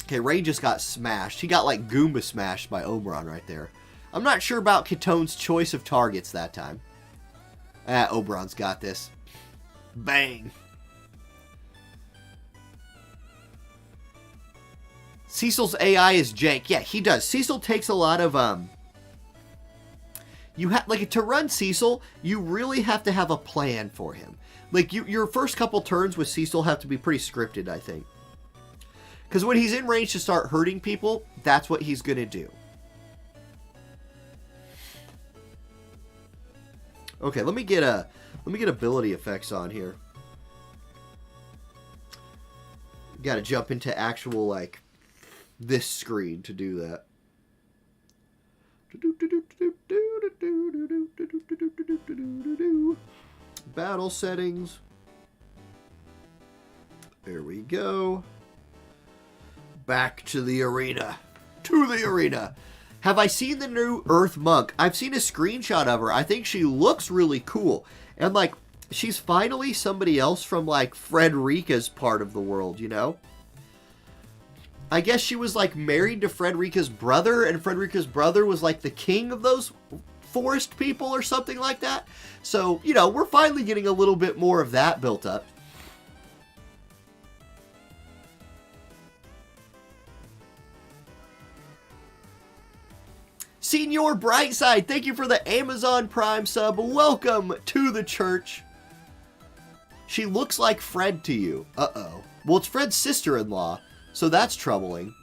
Okay, Ray just got smashed. He got like Goomba smashed by Oberon right there. I'm not sure about Katone's choice of targets that time. Oberon's got this. Bang. Cecil's AI is jank. Yeah, he does. Cecil takes a lot of you have like to run Cecil, you really have to have a plan for him. Like your first couple turns with Cecil have to be pretty scripted, I think. Because when he's in range to start hurting people, that's what he's gonna do. Okay, let me get ability effects on here. Got to jump into actual like this screen to do that. Battle settings. There we go. Back to the arena. To the arena. Have I seen the new Earth Monk? I've seen a screenshot of her. I think she looks really cool. And like, she's finally somebody else from like Frederica's part of the world, you know? I guess she was like married to Frederica's brother, and Frederica's brother was like the king of those forest people or something like that. So, you know, we're finally getting a little bit more of that built up. Senior Brightside, thank you for the Amazon Prime sub. Welcome to the church. She looks like Fred to you. Uh-oh. Well, it's Fred's sister-in-law. So that's troubling.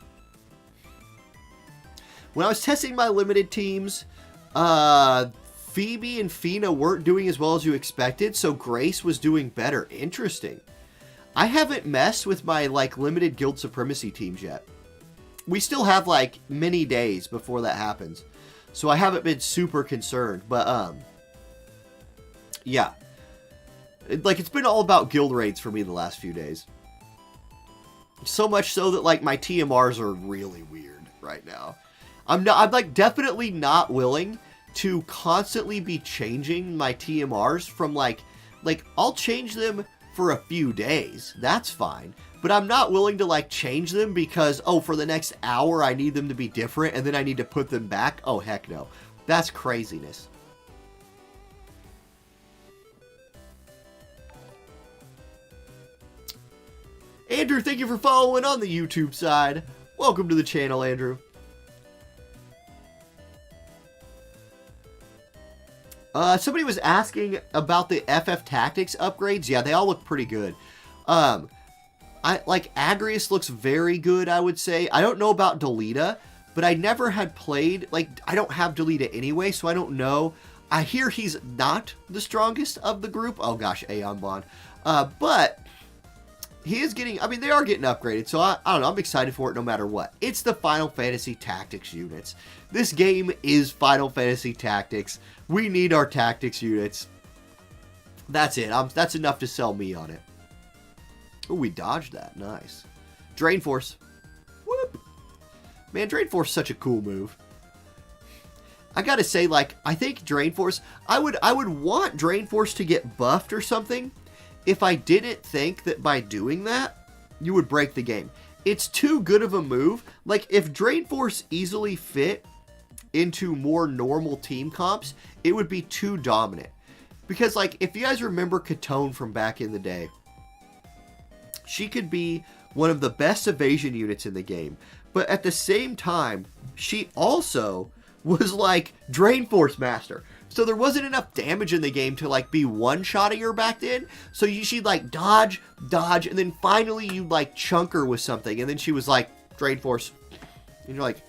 When I was testing my limited teams, Phoebe and Fina weren't doing as well as you expected, so Grace was doing better. Interesting. I haven't messed with my like limited Guild Supremacy teams yet. We still have like many days before that happens, so I haven't been super concerned. But yeah, it's been all about guild raids for me the last few days. So much so that like my TMRs are really weird right now. I'm like definitely not willing to constantly be changing my TMRs from like I'll change them for a few days. That's fine. But I'm not willing to like change them because, oh, for the next hour I need them to be different and then I need to put them back. Oh, heck no. That's craziness. Andrew, thank you for following on the YouTube side. Welcome to the channel, Andrew. Somebody was asking about the FF Tactics upgrades. Yeah, they all look pretty good. Agrius looks very good, I would say. I don't know about Delita, but I never had played, I don't have Delita anyway, so I don't know. I hear he's not the strongest of the group. Oh gosh, Aeon Bond. But he is getting, I mean, they are getting upgraded, so I don't know, I'm excited for it no matter what. It's the Final Fantasy Tactics units. This game is Final Fantasy Tactics. We need our Tactics units. That's it. That's enough to sell me on it. Oh, we dodged that. Nice. Drain Force. Whoop. Man, Drain Force is such a cool move. I gotta say, I think Drain Force, I would want Drain Force to get buffed or something if I didn't think that by doing that, you would break the game. It's too good of a move. If Drain Force easily fit into more normal team comps, it would be too dominant. Because, if you guys remember Cuckington from back in the day, she could be one of the best evasion units in the game. But at the same time, she also was, Drain Force Master. So there wasn't enough damage in the game to, be one-shotting her back then. So she'd, dodge, and then finally you'd, chunk her with something. And then she was, Drain Force. And you're like...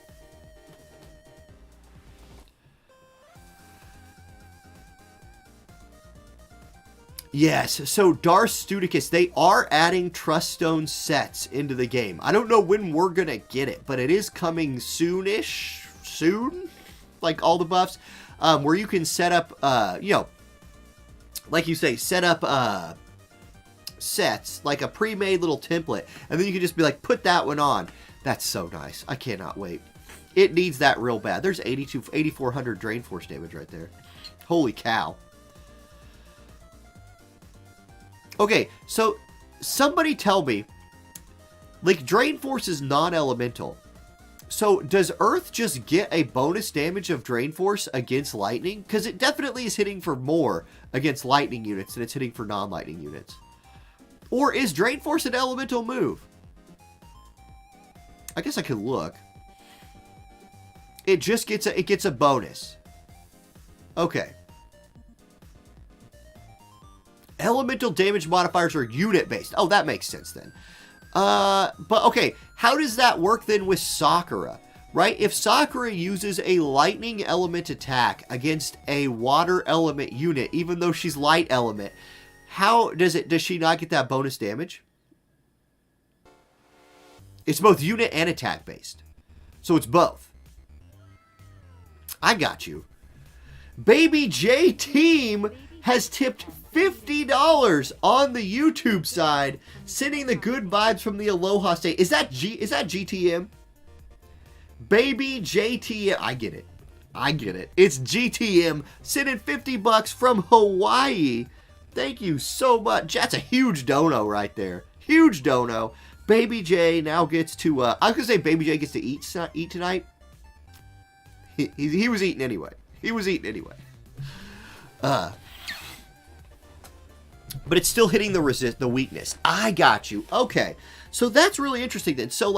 Yes, so Darth Studicus, they are adding Trust Stone sets into the game. I don't know when we're going to get it, but it is coming soonish. Soon? All the buffs. Where you can set up, like you say, set up sets, a pre-made little template, and then you can just be put that one on. That's so nice. I cannot wait. It needs that real bad. There's 8,400 Drain Force damage right there. Holy cow. Okay, so somebody tell me, Drain Force is non-elemental. So, does Earth just get a bonus damage of Drain Force against Lightning? Because it definitely is hitting for more against Lightning units than it's hitting for non-Lightning units. Or is Drain Force an elemental move? I guess I could look. It just gets a bonus. Okay. Elemental damage modifiers are unit-based. Oh, that makes sense then. But okay, how does that work then with Sakura, right? If Sakura uses a lightning element attack against a water element unit, even though she's light element, how does she not get that bonus damage? It's both unit and attack based. So it's both. I got you. Baby J Team has tipped $50 on the YouTube side, sending the good vibes from the Aloha State. Is that GTM? Baby JTM. I get it. It's GTM sending $50 from Hawaii. Thank you so much. That's a huge dono right there. Huge dono. Baby J now gets to, I was going to say Baby J gets to eat tonight. He was eating anyway. But it's still hitting the weakness. I got you. Okay. So that's really interesting then. So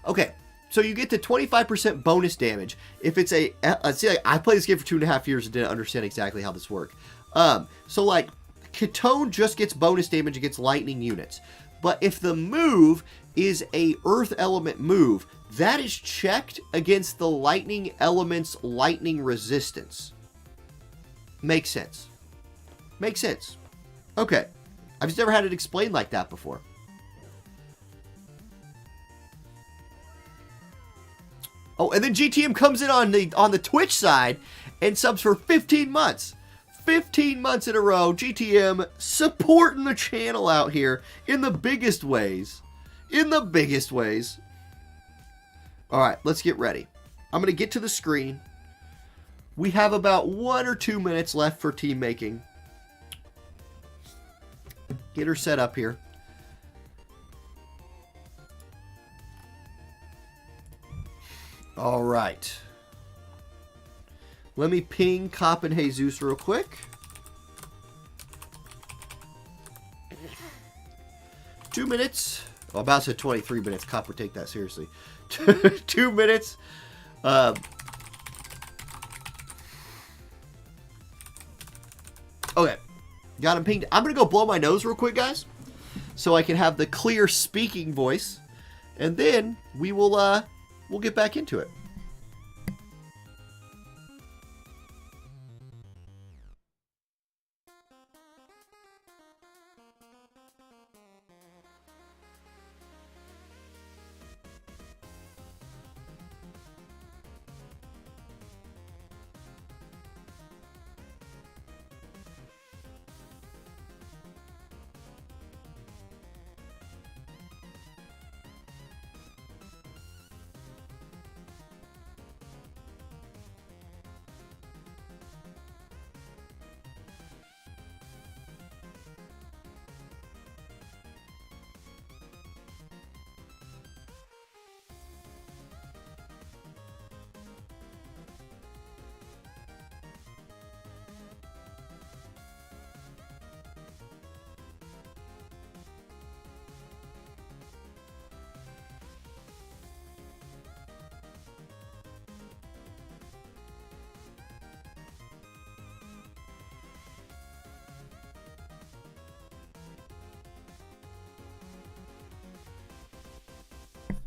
okay. So you get the 25% bonus damage. If it's see, I played this game for 2.5 years and didn't understand exactly how this worked. So Cuckington just gets bonus damage against lightning units. But if the move is a earth element move, that is checked against the lightning element's lightning resistance. Makes sense. Okay. I've just never had it explained like that before. Oh, and then GTM comes in on the Twitch side and subs for 15 months. 15 months in a row, GTM supporting the channel out here in the biggest ways. Alright, let's get ready. I'm going to get to the screen. We have about 1 or 2 minutes left for team making. Get her set up here. All right. Let me ping Cop and Jesus real quick. 2 minutes. Well, about to 23 minutes. Cop would take that seriously. 2 minutes. Okay. Got him pinged. I'm going to go blow my nose real quick, guys. So I can have the clear speaking voice. And then we'll get back into it.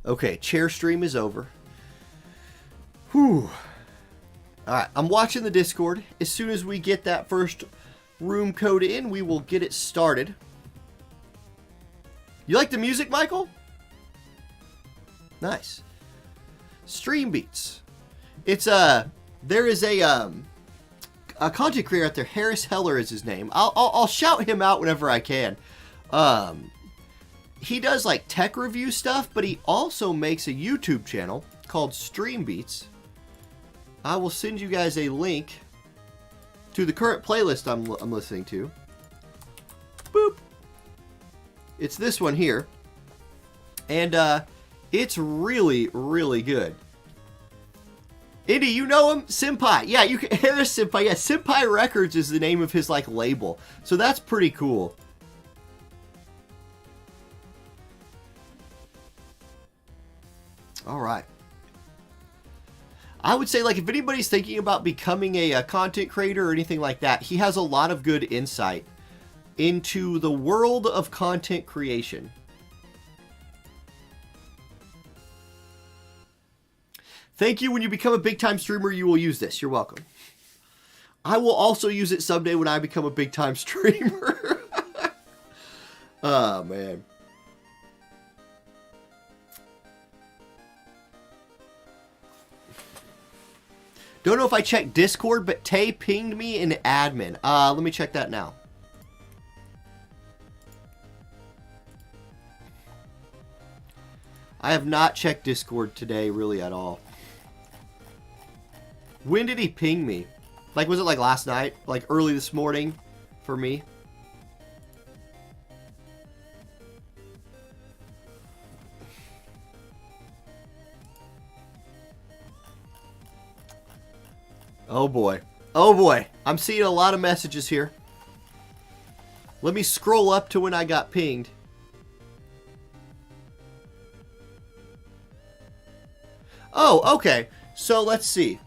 Okay, chair stream is over. Whew. Alright, I'm watching the Discord. As soon as we get that first room code in, we will get it started. You like the music, Michael? Nice. Stream Beats. It's there is a content creator out there. Harris Heller is his name. I'll shout him out whenever I can. He does like tech review stuff, but he also makes a YouTube channel called Stream Beats. I will send you guys a link to the current playlist I'm listening to. Boop. It's this one here. And it's really, really good. Indy, you know him? Senpai. Yeah, you can. There's Senpai. Yeah, Senpai Records is the name of his like label. So that's pretty cool. All right. I would say, like, if anybody's thinking about becoming a content creator or anything like that, he has a lot of good insight into the world of content creation. Thank you. When you become a big-time streamer, you will use this. You're welcome. I will also use it someday when I become a big-time streamer. Oh, man. Don't know if I checked Discord, but Tay pinged me in admin. Let me check that now. I have not checked Discord today, really, at all. When did he ping me? Like, was it like last night? Like early this morning for me? Oh boy. Oh boy. I'm seeing a lot of messages here. Let me scroll up to when I got pinged. Oh, okay. So let's see.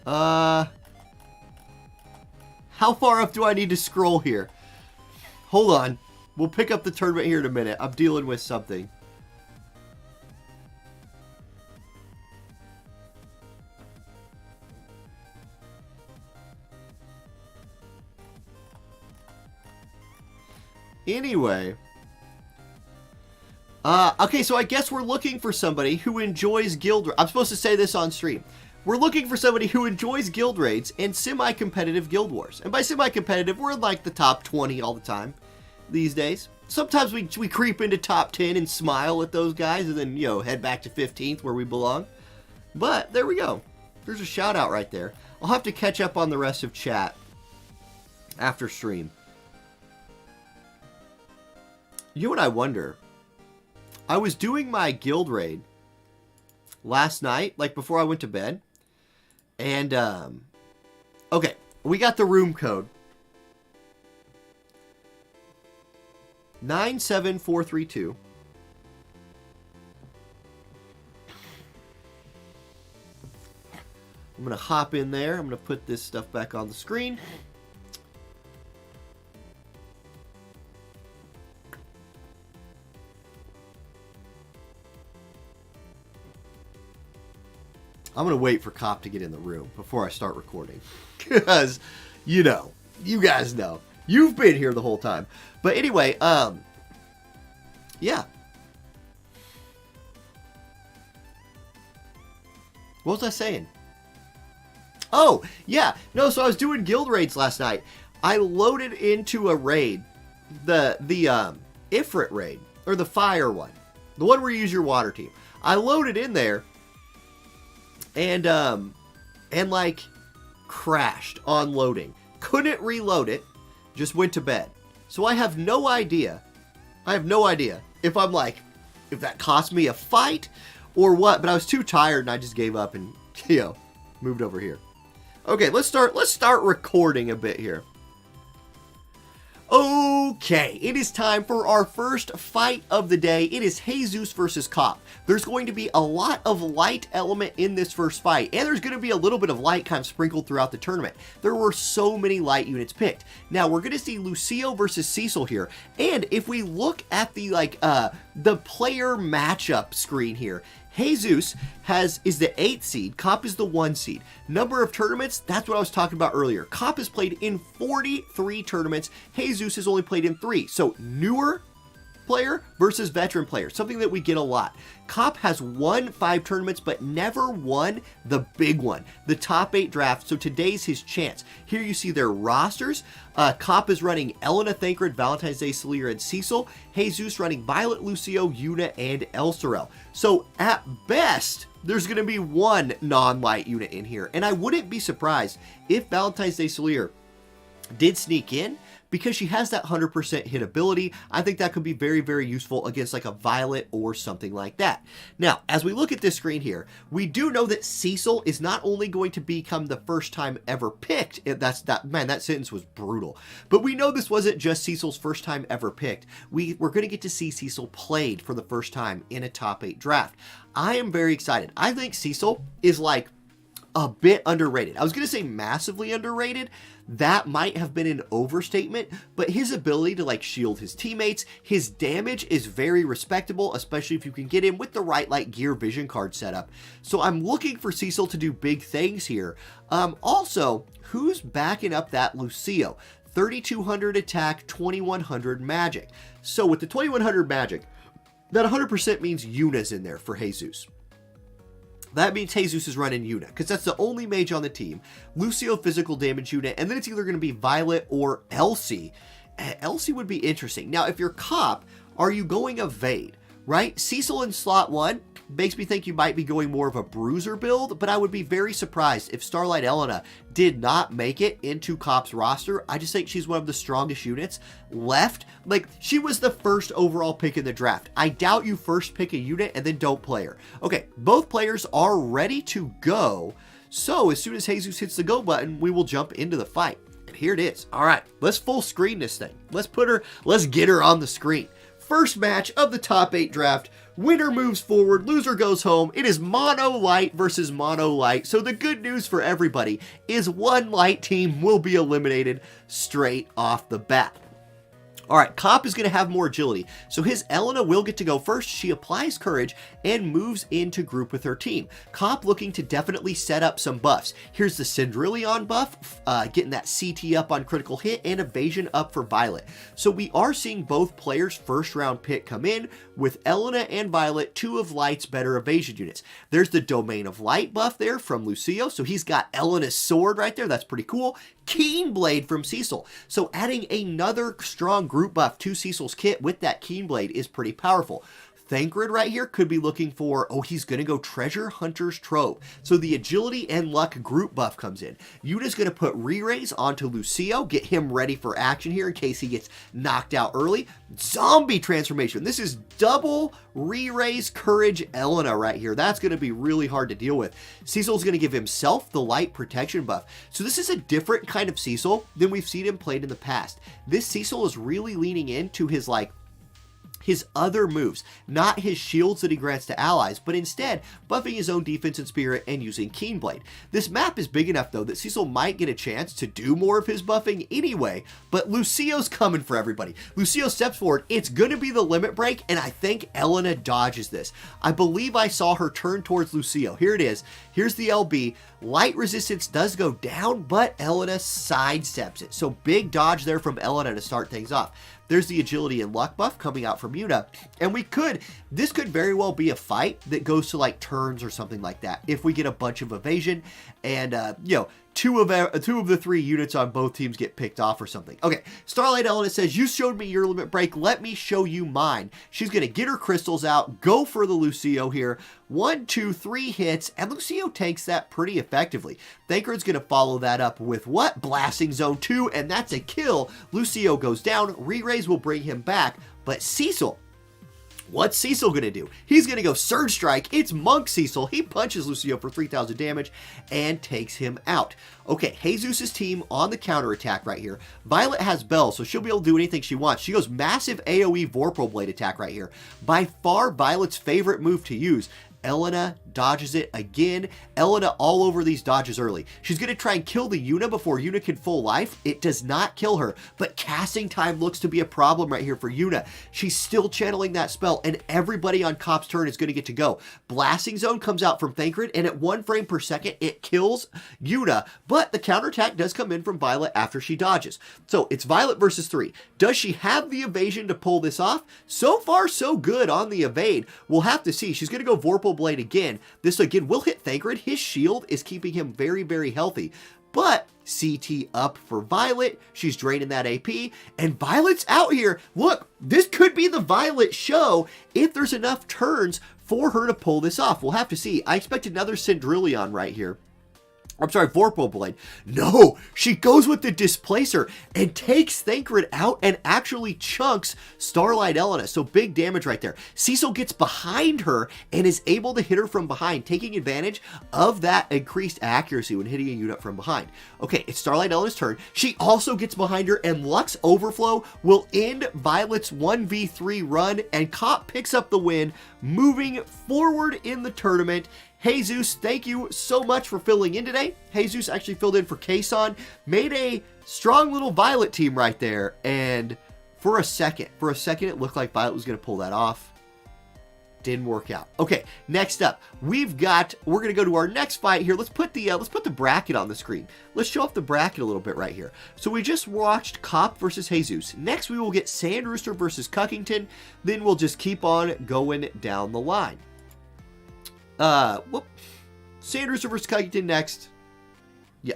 How far up do I need to scroll here? Hold on. We'll pick up the tournament here in a minute. I'm dealing with something. Anyway. Okay, so I guess we're looking for somebody who enjoys guild... I'm supposed to say this on stream. We're looking for somebody who enjoys guild raids and semi-competitive guild wars. And by semi-competitive, we're in like the top 20 all the time these days. Sometimes we creep into top 10 and smile at those guys and then, you know, head back to 15th where we belong. But there we go. There's a shout out right there. I'll have to catch up on the rest of chat after stream. You know what I wonder? I was doing my guild raid last night, like before I went to bed. And, okay, We got the room code. 97432. I'm going to hop in there. I'm going to put this stuff back on the screen. I'm going to wait for Cop to get in the room before I start recording. Because, you know, you guys know. You've been here the whole time. But anyway, yeah. What was I saying? Oh, yeah. No, so I was doing guild raids last night. I loaded into a raid, the Ifrit raid, or the fire one. The one where you use your water team. I loaded in there and like crashed on loading. Couldn't reload it. Just went to bed. So I have no idea. If I'm like, if that cost me a fight or what, but I was too tired and I just gave up and, you know, moved over here. Okay, let's start recording a bit here. Okay, it is time for our first fight of the day. It is Jesus versus Cop. There's going to be a lot of light element in this first fight, and there's going to be a little bit of light kind of sprinkled throughout the tournament. There were so many light units picked. Now, we're going to see Lucio versus Cecil here, and if we look at the, the player matchup screen here, Jesus is the 8th seed. Cop is the 1 seed. Number of tournaments, that's what I was talking about earlier. Cop has played in 43 tournaments. Jesus has only played in 3. So newer player versus veteran player, something that we get a lot. Cop has won 5 tournaments, but never won the big one, the top 8 draft. So today's his chance. Here you see their rosters. Cop is running Elena, Thancred, Valentine's Day, Celia, and Cecil. Jesus running Violet, Lucio, Yuna, and Elsorel. So at best, there's going to be one non-light unit in here. And I wouldn't be surprised if Valentine's Day, Celia did sneak in, because she has that 100% hit ability. I think that could be very, very useful against like a Violet or something like that. Now, as we look at this screen here, we do know that Cecil is not only going to become the first time ever picked. That sentence was brutal. But we know this wasn't just Cecil's first time ever picked. We're going to get to see Cecil played for the first time in a top 8 draft. I am very excited. I think Cecil is like a bit underrated. I was going to say massively underrated. That might have been an overstatement, but his ability to like shield his teammates, his damage is very respectable, especially if you can get him with the right like gear vision card setup. So I'm looking for Cecil to do big things here. Also, who's backing up that Lucio? 3,200 attack, 2,100 magic. So with the 2,100 magic, that 100% means Yuna's in there for Jesus. That means Jesus is running Yuna, because that's the only mage on the team. Lucio, physical damage unit, and then it's either going to be Violet or Elsie. Elsie would be interesting. Now, if you're Cop, are you going Evade, right? Cecil in slot 1 makes me think you might be going more of a bruiser build, but I would be very surprised if Starlight Elena did not make it into Cop's roster. I just think she's one of the strongest units left. Like, she was the first overall pick in the draft. I doubt you first pick a unit and then don't play her. Okay, both players are ready to go. So as soon as Jesus hits the go button, we will jump into the fight. And here it is. All right, let's full screen this thing. Let's get her on the screen. First match of the top 8 draft. Winner moves forward, loser goes home. It is mono light versus mono light. So the good news for everybody is one light team will be eliminated straight off the bat. All right, Cop is going to have more agility, so his Elena will get to go first. She applies courage and moves into group with her team. Cop looking to definitely set up some buffs. Here's the Cendrillon buff, getting that CT up on critical hit and evasion up for Violet. So we are seeing both players' first round pick come in with Elena and Violet, 2 of Light's better evasion units. There's the Domain of Light buff there from Lucio, so he's got Elena's sword right there. That's pretty cool. Keen Blade from Cecil. So adding another strong group buff to Cecil's kit with that Keen Blade is pretty powerful. Thancred right here could be looking for, oh, he's going to go Treasure Hunter's Trove. So the agility and luck group buff comes in. Yuna's going to put re-raise onto Lucio, get him ready for action here in case he gets knocked out early. Zombie transformation. This is double re-raise courage Elena right here. That's going to be really hard to deal with. Cecil's going to give himself the light protection buff. So this is a different kind of Cecil than we've seen him played in the past. This Cecil is really leaning into his his other moves, not his shields that he grants to allies, but instead buffing his own defense and spirit and using Keenblade. This map is big enough though that Cecil might get a chance to do more of his buffing anyway, but Lucio's coming for everybody. Lucio steps forward, it's going to be the limit break, and I think Elena dodges this. I believe I saw her turn towards Lucio. Here it is. Here's the LB. Light resistance does go down, but Elena sidesteps it. So big dodge there from Elena to start things off. There's the agility and luck buff coming out from Yuna. And this could very well be a fight that goes to like turns or something like that. If we get a bunch of evasion and, two of the 3 units on both teams get picked off or something. Okay, Starlight Elena says, you showed me your limit break, let me show you mine. She's going to get her crystals out, go for the Lucio here. 1, 2, 3 hits, and Lucio takes that pretty effectively. Thancred's going to follow that up with what? Blasting Zone 2, and that's a kill. Lucio goes down, re-raise will bring him back, but Cecil, what's Cecil going to do? He's going to go Surge Strike. It's Monk Cecil. He punches Lucio for 3,000 damage and takes him out. Okay, Jesus' team on the counterattack right here. Violet has Bell, so she'll be able to do anything she wants. She goes massive AoE Vorpal Blade attack right here. By far, Violet's favorite move to use. Elena dodges it again. Elena all over these dodges early. She's going to try and kill the Yuna before Yuna can full life. It does not kill her, but casting time looks to be a problem right here for Yuna. She's still channeling that spell, and everybody on Cop's turn is going to get to go. Blasting Zone comes out from Thancred, and at 1 frame per second, it kills Yuna, but the counterattack does come in from Violet after she dodges. So it's Violet versus 3. Does she have the evasion to pull this off? So far, so good on the evade. We'll have to see. She's going to go Vorpal Blade again. This again will hit Thancred. His shield is keeping him very, very healthy. But CT up for Violet. She's draining that AP. And Violet's out here. Look, this could be the Violet show if there's enough turns for her to pull this off. We'll have to see. I expect another Cendrillon right here. I'm sorry, Vorpal Blade. No, she goes with the Displacer and takes Thancred out and actually chunks Starlight Elena. So big damage right there. Cecil gets behind her and is able to hit her from behind, taking advantage of that increased accuracy when hitting a unit from behind. Okay, it's Starlight Elena's turn. She also gets behind her, and Lux Overflow will end Violet's 1v3 run, and Cop picks up the win, moving forward in the tournament. Jesus, thank you so much for filling in today. Jesus actually filled in for Kason, made a strong little Violet team right there, and for a second it looked like Violet was going to pull that off. Didn't work out. Okay, next up, we're going to go to our next fight here. Let's put the bracket on the screen. Let's show off the bracket a little bit right here. So we just watched Cop versus Jesus. Next, we will get Sand Rooster versus Cuckington. Then we'll just keep on going down the line. Sand Rooster versus Cuckington next. Yeah.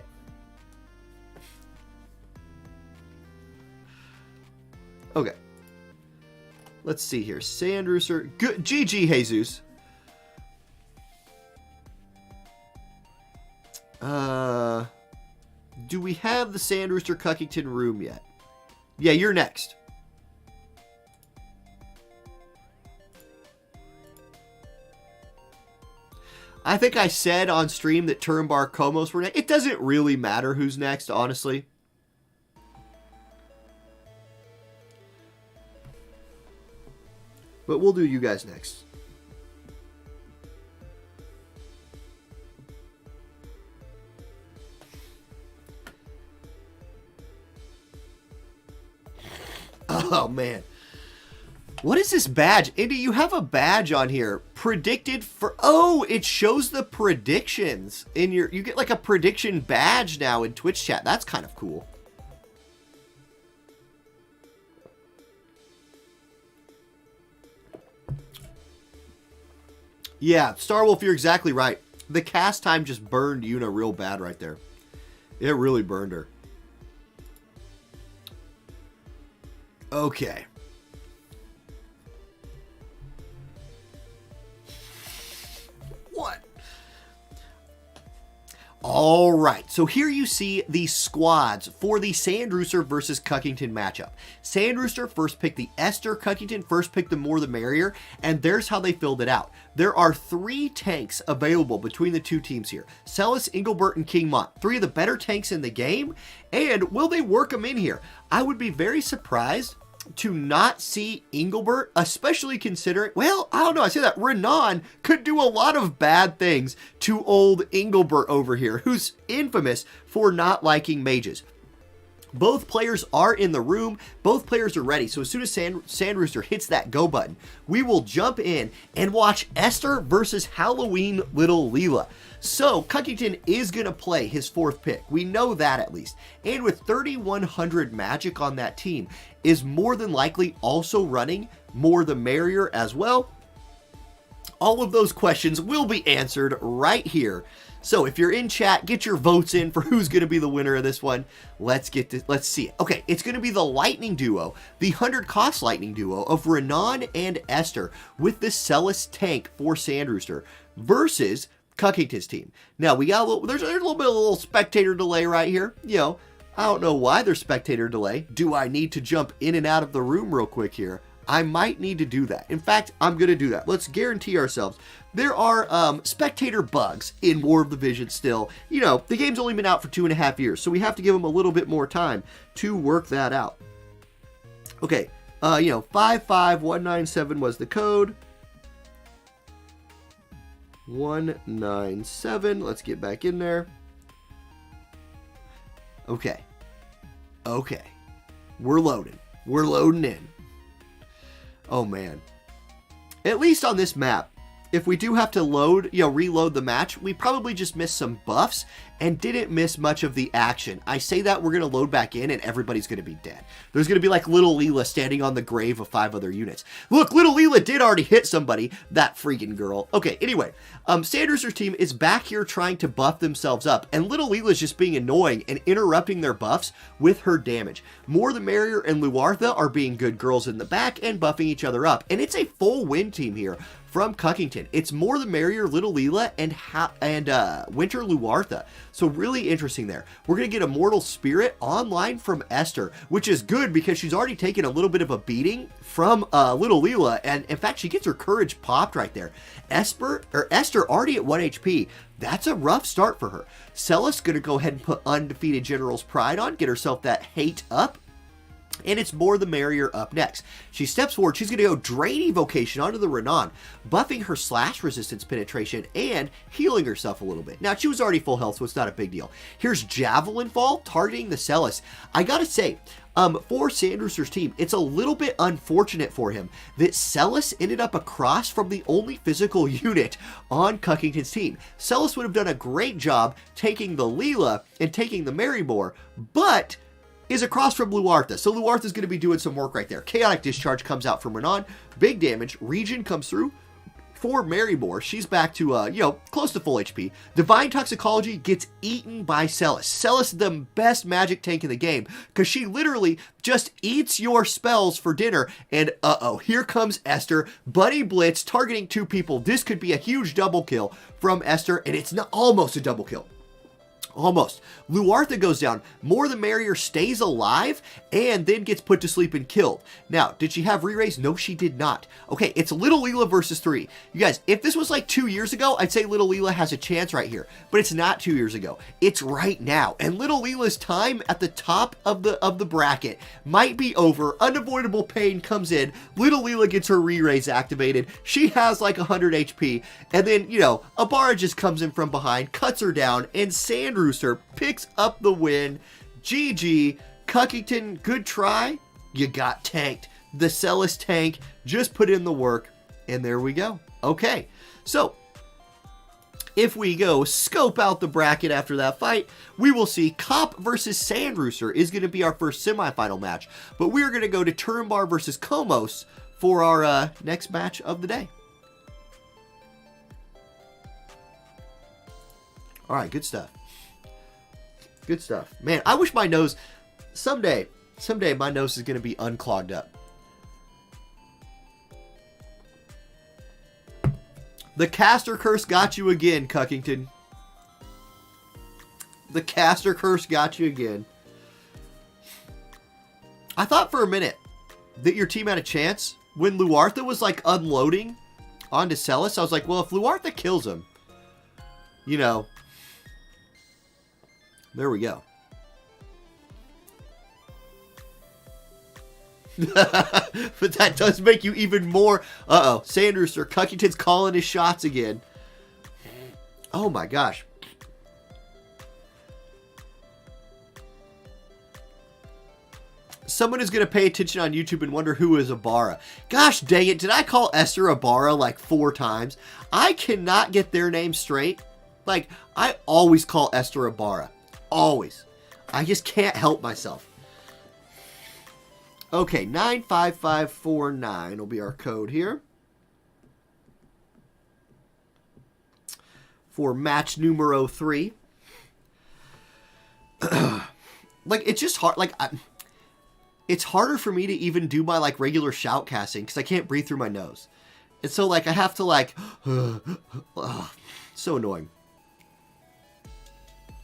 Okay. Let's see here. Sand Rooster. Good. GG, Jesus. Do we have the Sand Rooster Cuckington room yet? Yeah, you're next. I think I said on stream that Turambar Komos were next. It doesn't really matter who's next, honestly. But we'll do you guys next. Oh, man. What is this badge? Indy, you have a badge on here. Predicted for... Oh, it shows the predictions in your... You get like a prediction badge now in Twitch chat. That's kind of cool. Yeah, Starwolf, you're exactly right. The cast time just burned Yuna real bad right there. It really burned her. Okay. All right, so here you see the squads for the Sand Rooster versus Cuckington matchup. Sand Rooster first picked the Esper, Cuckington first picked the more the merrier, and there's how they filled it out. There are 3 tanks available between the 2 teams here. Celis, Engelbert, and Kingmont, 3 of the better tanks in the game, and will they work them in here? I would be very surprised to not see Engelbert, especially considering, well, I don't know, I say that, Renan could do a lot of bad things to old Engelbert over here, who's infamous for not liking mages. Both players are in the room. Both players are ready. So as soon as Sand Rooster hits that go button, we will jump in and watch Esper versus Halloween Little Leela. So Cuckington is going to play his 4th pick. We know that at least. And with 3,100 magic on that team, is more than likely also running more the merrier as well. All of those questions will be answered right here. So if you're in chat, get your votes in for who's going to be the winner of this one. Let's see it. Okay, it's going to be the lightning duo, the 100 cost lightning duo of Renan and Esper with the Celis tank for Sand Rooster versus Cuckington's team. Now we got there's a little bit of a little spectator delay right here. You know, I don't know why there's spectator delay. Do I need to jump in and out of the room real quick here? I might need to do that. In fact, I'm going to do that. Let's guarantee ourselves. There are spectator bugs in War of the Vision still. You know, the game's only been out for 2.5 years, so we have to give them a little bit more time to work that out. Okay, 55197 was the code. 197. Let's get back in there. Okay. We're loading. We're loading in. Oh man. At least on this map, if we do have to reload the match, we probably just missed some buffs and didn't miss much of the action. I say that we're going to load back in and everybody's going to be dead. There's going to be like Little Leela standing on the grave of 5 other units. Look, Little Leela did already hit somebody. That freaking girl. Okay, anyway, Sand Rooster's team is back here trying to buff themselves up, and Little Leela's just being annoying and interrupting their buffs with her damage. More the Merrier and Luartha are being good girls in the back and buffing each other up, and it's a full win team here from Cuckington. It's More the Merrier, Little Leela, and Winter Luartha. So really interesting there. We're going to get Immortal Spirit online from Esper, which is good because she's already taken a little bit of a beating from Little Leela, and in fact, she gets her courage popped right there. Esper already at 1 HP. That's a rough start for her. Celis going to go ahead and put Undefeated General's Pride on, get herself that hate up. And it's More the Merrier up next. She steps forward. She's going to go Drain Evocation onto the Renan, buffing her slash resistance penetration and healing herself a little bit. Now, she was already full health, so it's not a big deal. Here's Javelin Fall, targeting the Celis. I gotta say, for Sand Rooster's team, it's a little bit unfortunate for him that Celis ended up across from the only physical unit on Cuckington's team. Celis would have done a great job taking the Leela and taking the Marymore, but is across from Luartha. So Luartha's going to be doing some work right there. Chaotic Discharge comes out from Renan. Big damage. Regen comes through for Marymore. She's back to, close to full HP. Divine Toxicology gets eaten by Celis. Celis, the best magic tank in the game, because she literally just eats your spells for dinner. And here comes Esper. Buddy Blitz targeting 2 people. This could be a huge double kill from Esper, and it's not almost a double kill. Almost. Luartha goes down. More the Merrier stays alive and then gets put to sleep and killed. Now, did she have re-raise? No, she did not. Okay, it's Little Leela versus 3. You guys, if this was like 2 years ago, I'd say Little Leela has a chance right here. But it's not 2 years ago. It's right now. And Little Leela's time at the top of the bracket might be over. Unavoidable pain comes in. Little Leela gets her re-raise activated. She has like 100 HP. And then, Abara just comes in from behind, cuts her down, and Sand Rooster picks up the win. GG. Cuckington, good try. You got tanked. The Celis tank just put in the work, and there we go. Okay, so if we go scope out the bracket after that fight, we will see Cop versus Sand Rooster is going to be our first semifinal match, but we are going to go to Turambar versus Komos for our next match of the day. All right, good stuff. Good stuff. Man, I wish my nose, someday my nose is going to be unclogged up. The caster curse got you again, Cuckington. The caster curse got you again. I thought for a minute that your team had a chance. When Luartha was, like, unloading onto Celis, I was like, well, if Luartha kills him, you know, there we go. But that does make you even more... Uh-oh. Sand Rooster. Cuckington's calling his shots again. Oh, my gosh. Someone is going to pay attention on YouTube and wonder who is Ibarra. Gosh dang it. Did I call Esther Ibarra like 4 times? I cannot get their name straight. Like, I always call Esther Ibarra. Always. I just can't help myself. Okay, 95549 will be our code here. For match numero 3. Like, it's just hard. Like, it's harder for me to even do my, like, regular shoutcasting because I can't breathe through my nose. And so, like, I have to, like, so annoying.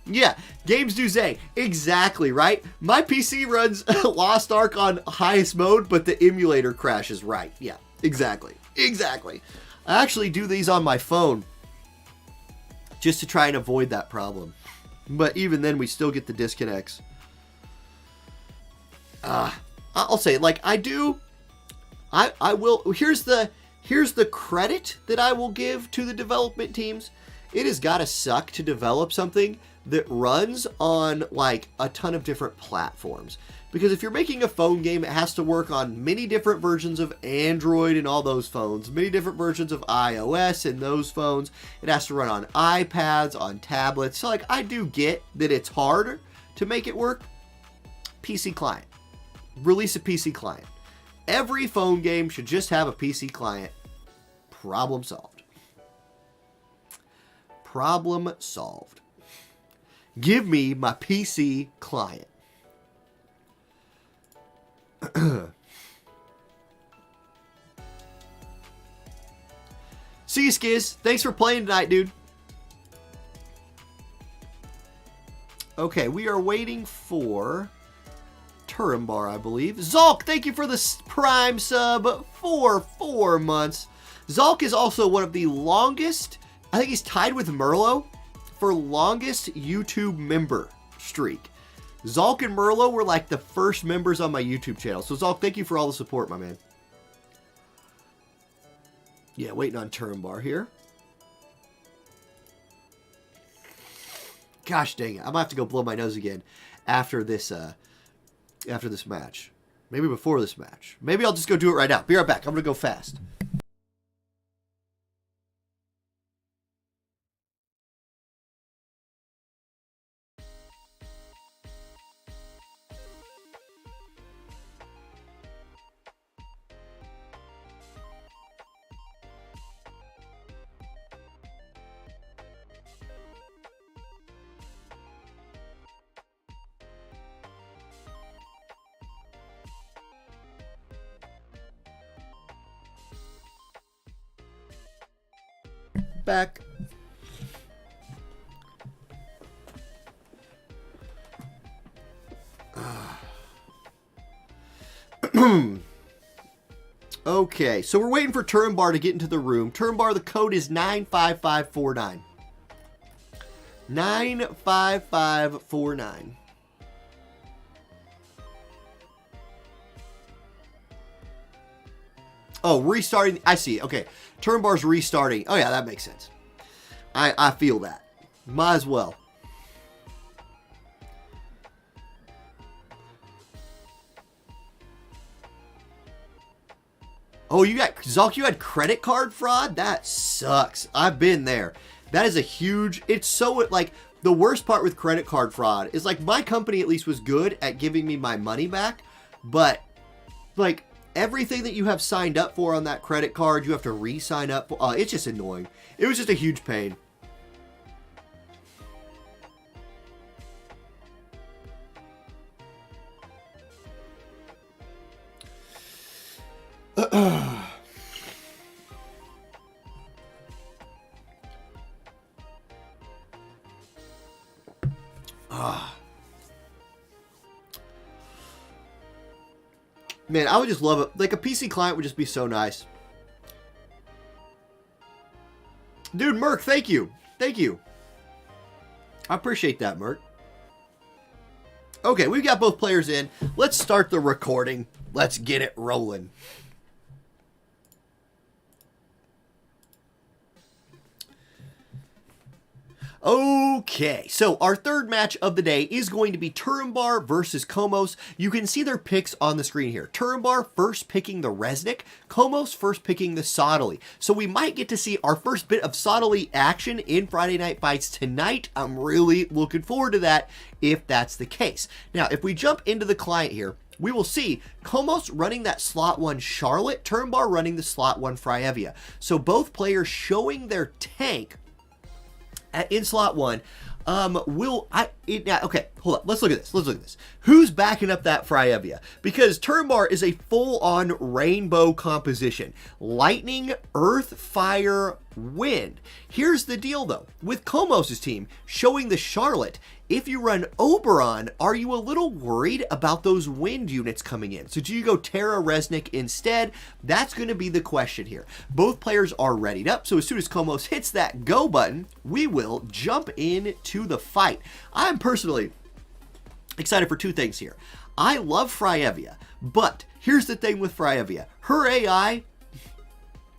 Yeah, Games do say. Exactly, right? My PC runs Lost Ark on highest mode, but the emulator crashes, right? Yeah, exactly. Exactly. I actually do these on my phone just to try and avoid that problem. But even then, we still get the disconnects. I'll say, like, I will, here's the credit that I will give to the development teams. It has got to suck to develop something that runs on, like, a ton of different platforms. Because if you're making a phone game, it has to work on many different versions of Android and all those phones, many different versions of iOS and those phones. It has to run on iPads, on tablets. So, like, I do get that it's hard to make it work. PC client. Release a PC client. Every phone game should just have a PC client. Problem solved. Problem solved. Give me my PC client. See you, Skiz. Thanks for playing tonight, dude. Okay, we are waiting for Turambar, I believe. Zalk, thank you for the Prime sub for 4 months. Zalk is also one of the longest, I think he's tied with Merlo for longest YouTube member streak. Zalk and Merlo were like the first members on my YouTube channel. So Zalk, thank you for all the support, my man. Yeah, waiting on Turambar here. Gosh dang it. I'm going to have to go blow my nose again after this match. Maybe before this match. Maybe I'll just go do it right now. Be right back. I'm going to go fast. Back. Okay, so we're waiting for Turambar to get into the room. Turambar, the code is 95549. 95549. Oh, restarting. I see. Okay. Turambar's restarting. Oh, yeah, that makes sense. I feel that. Might as well. Oh, Zalk, you had credit card fraud? That sucks. I've been there. That is a huge, it's so, like, the worst part with credit card fraud is, like, my company at least was good at giving me my money back, but, like, everything that you have signed up for on that credit card, you have to re-sign up for. It's just annoying. It was just a huge pain. Man, I would just love it. Like, a PC client would just be so nice. Dude, Merc, thank you. Thank you. I appreciate that, Merc. Okay, we've got both players in. Let's start the recording. Let's get it rolling. Okay, so our third match of the day is going to be Turambar versus Komos. You can see their picks on the screen here. Turambar first picking the Resnick, Komos first picking the Sottily. So we might get to see our first bit of Sottily action in Friday Night Fights tonight. I'm really looking forward to that if that's the case. Now, if we jump into the client here, we will see Komos running that slot 1 Charlotte, Turambar running the slot 1 Fryevia. So both players showing their tank in slot 1. Okay, hold up. Let's look at this. Who's backing up that Fryevia? Because Turambar is a full-on rainbow composition. Lightning, earth, fire, wind. Here's the deal, though. With Komos' team showing the Charlotte, if you run Oberon, are you a little worried about those wind units coming in? So do you go Terra Resnick instead? That's going to be the question here. Both players are readied up, so as soon as Komos hits that go button, we will jump into the fight. I'm personally excited for two things here. I love Fryevia, but here's the thing with Fryevia. Her AI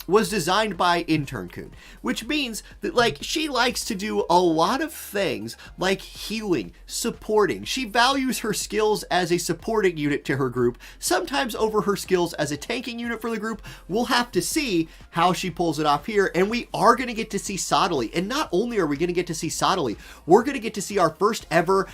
was designed by Intern Kun, which means that, like, she likes to do a lot of things like healing, supporting. She values her skills as a supporting unit to her group, sometimes over her skills as a tanking unit for the group. We'll have to see how she pulls it off here, and we are going to get to see Sottily. And not only are we going to get to see Sottily, we're going to get to see our first ever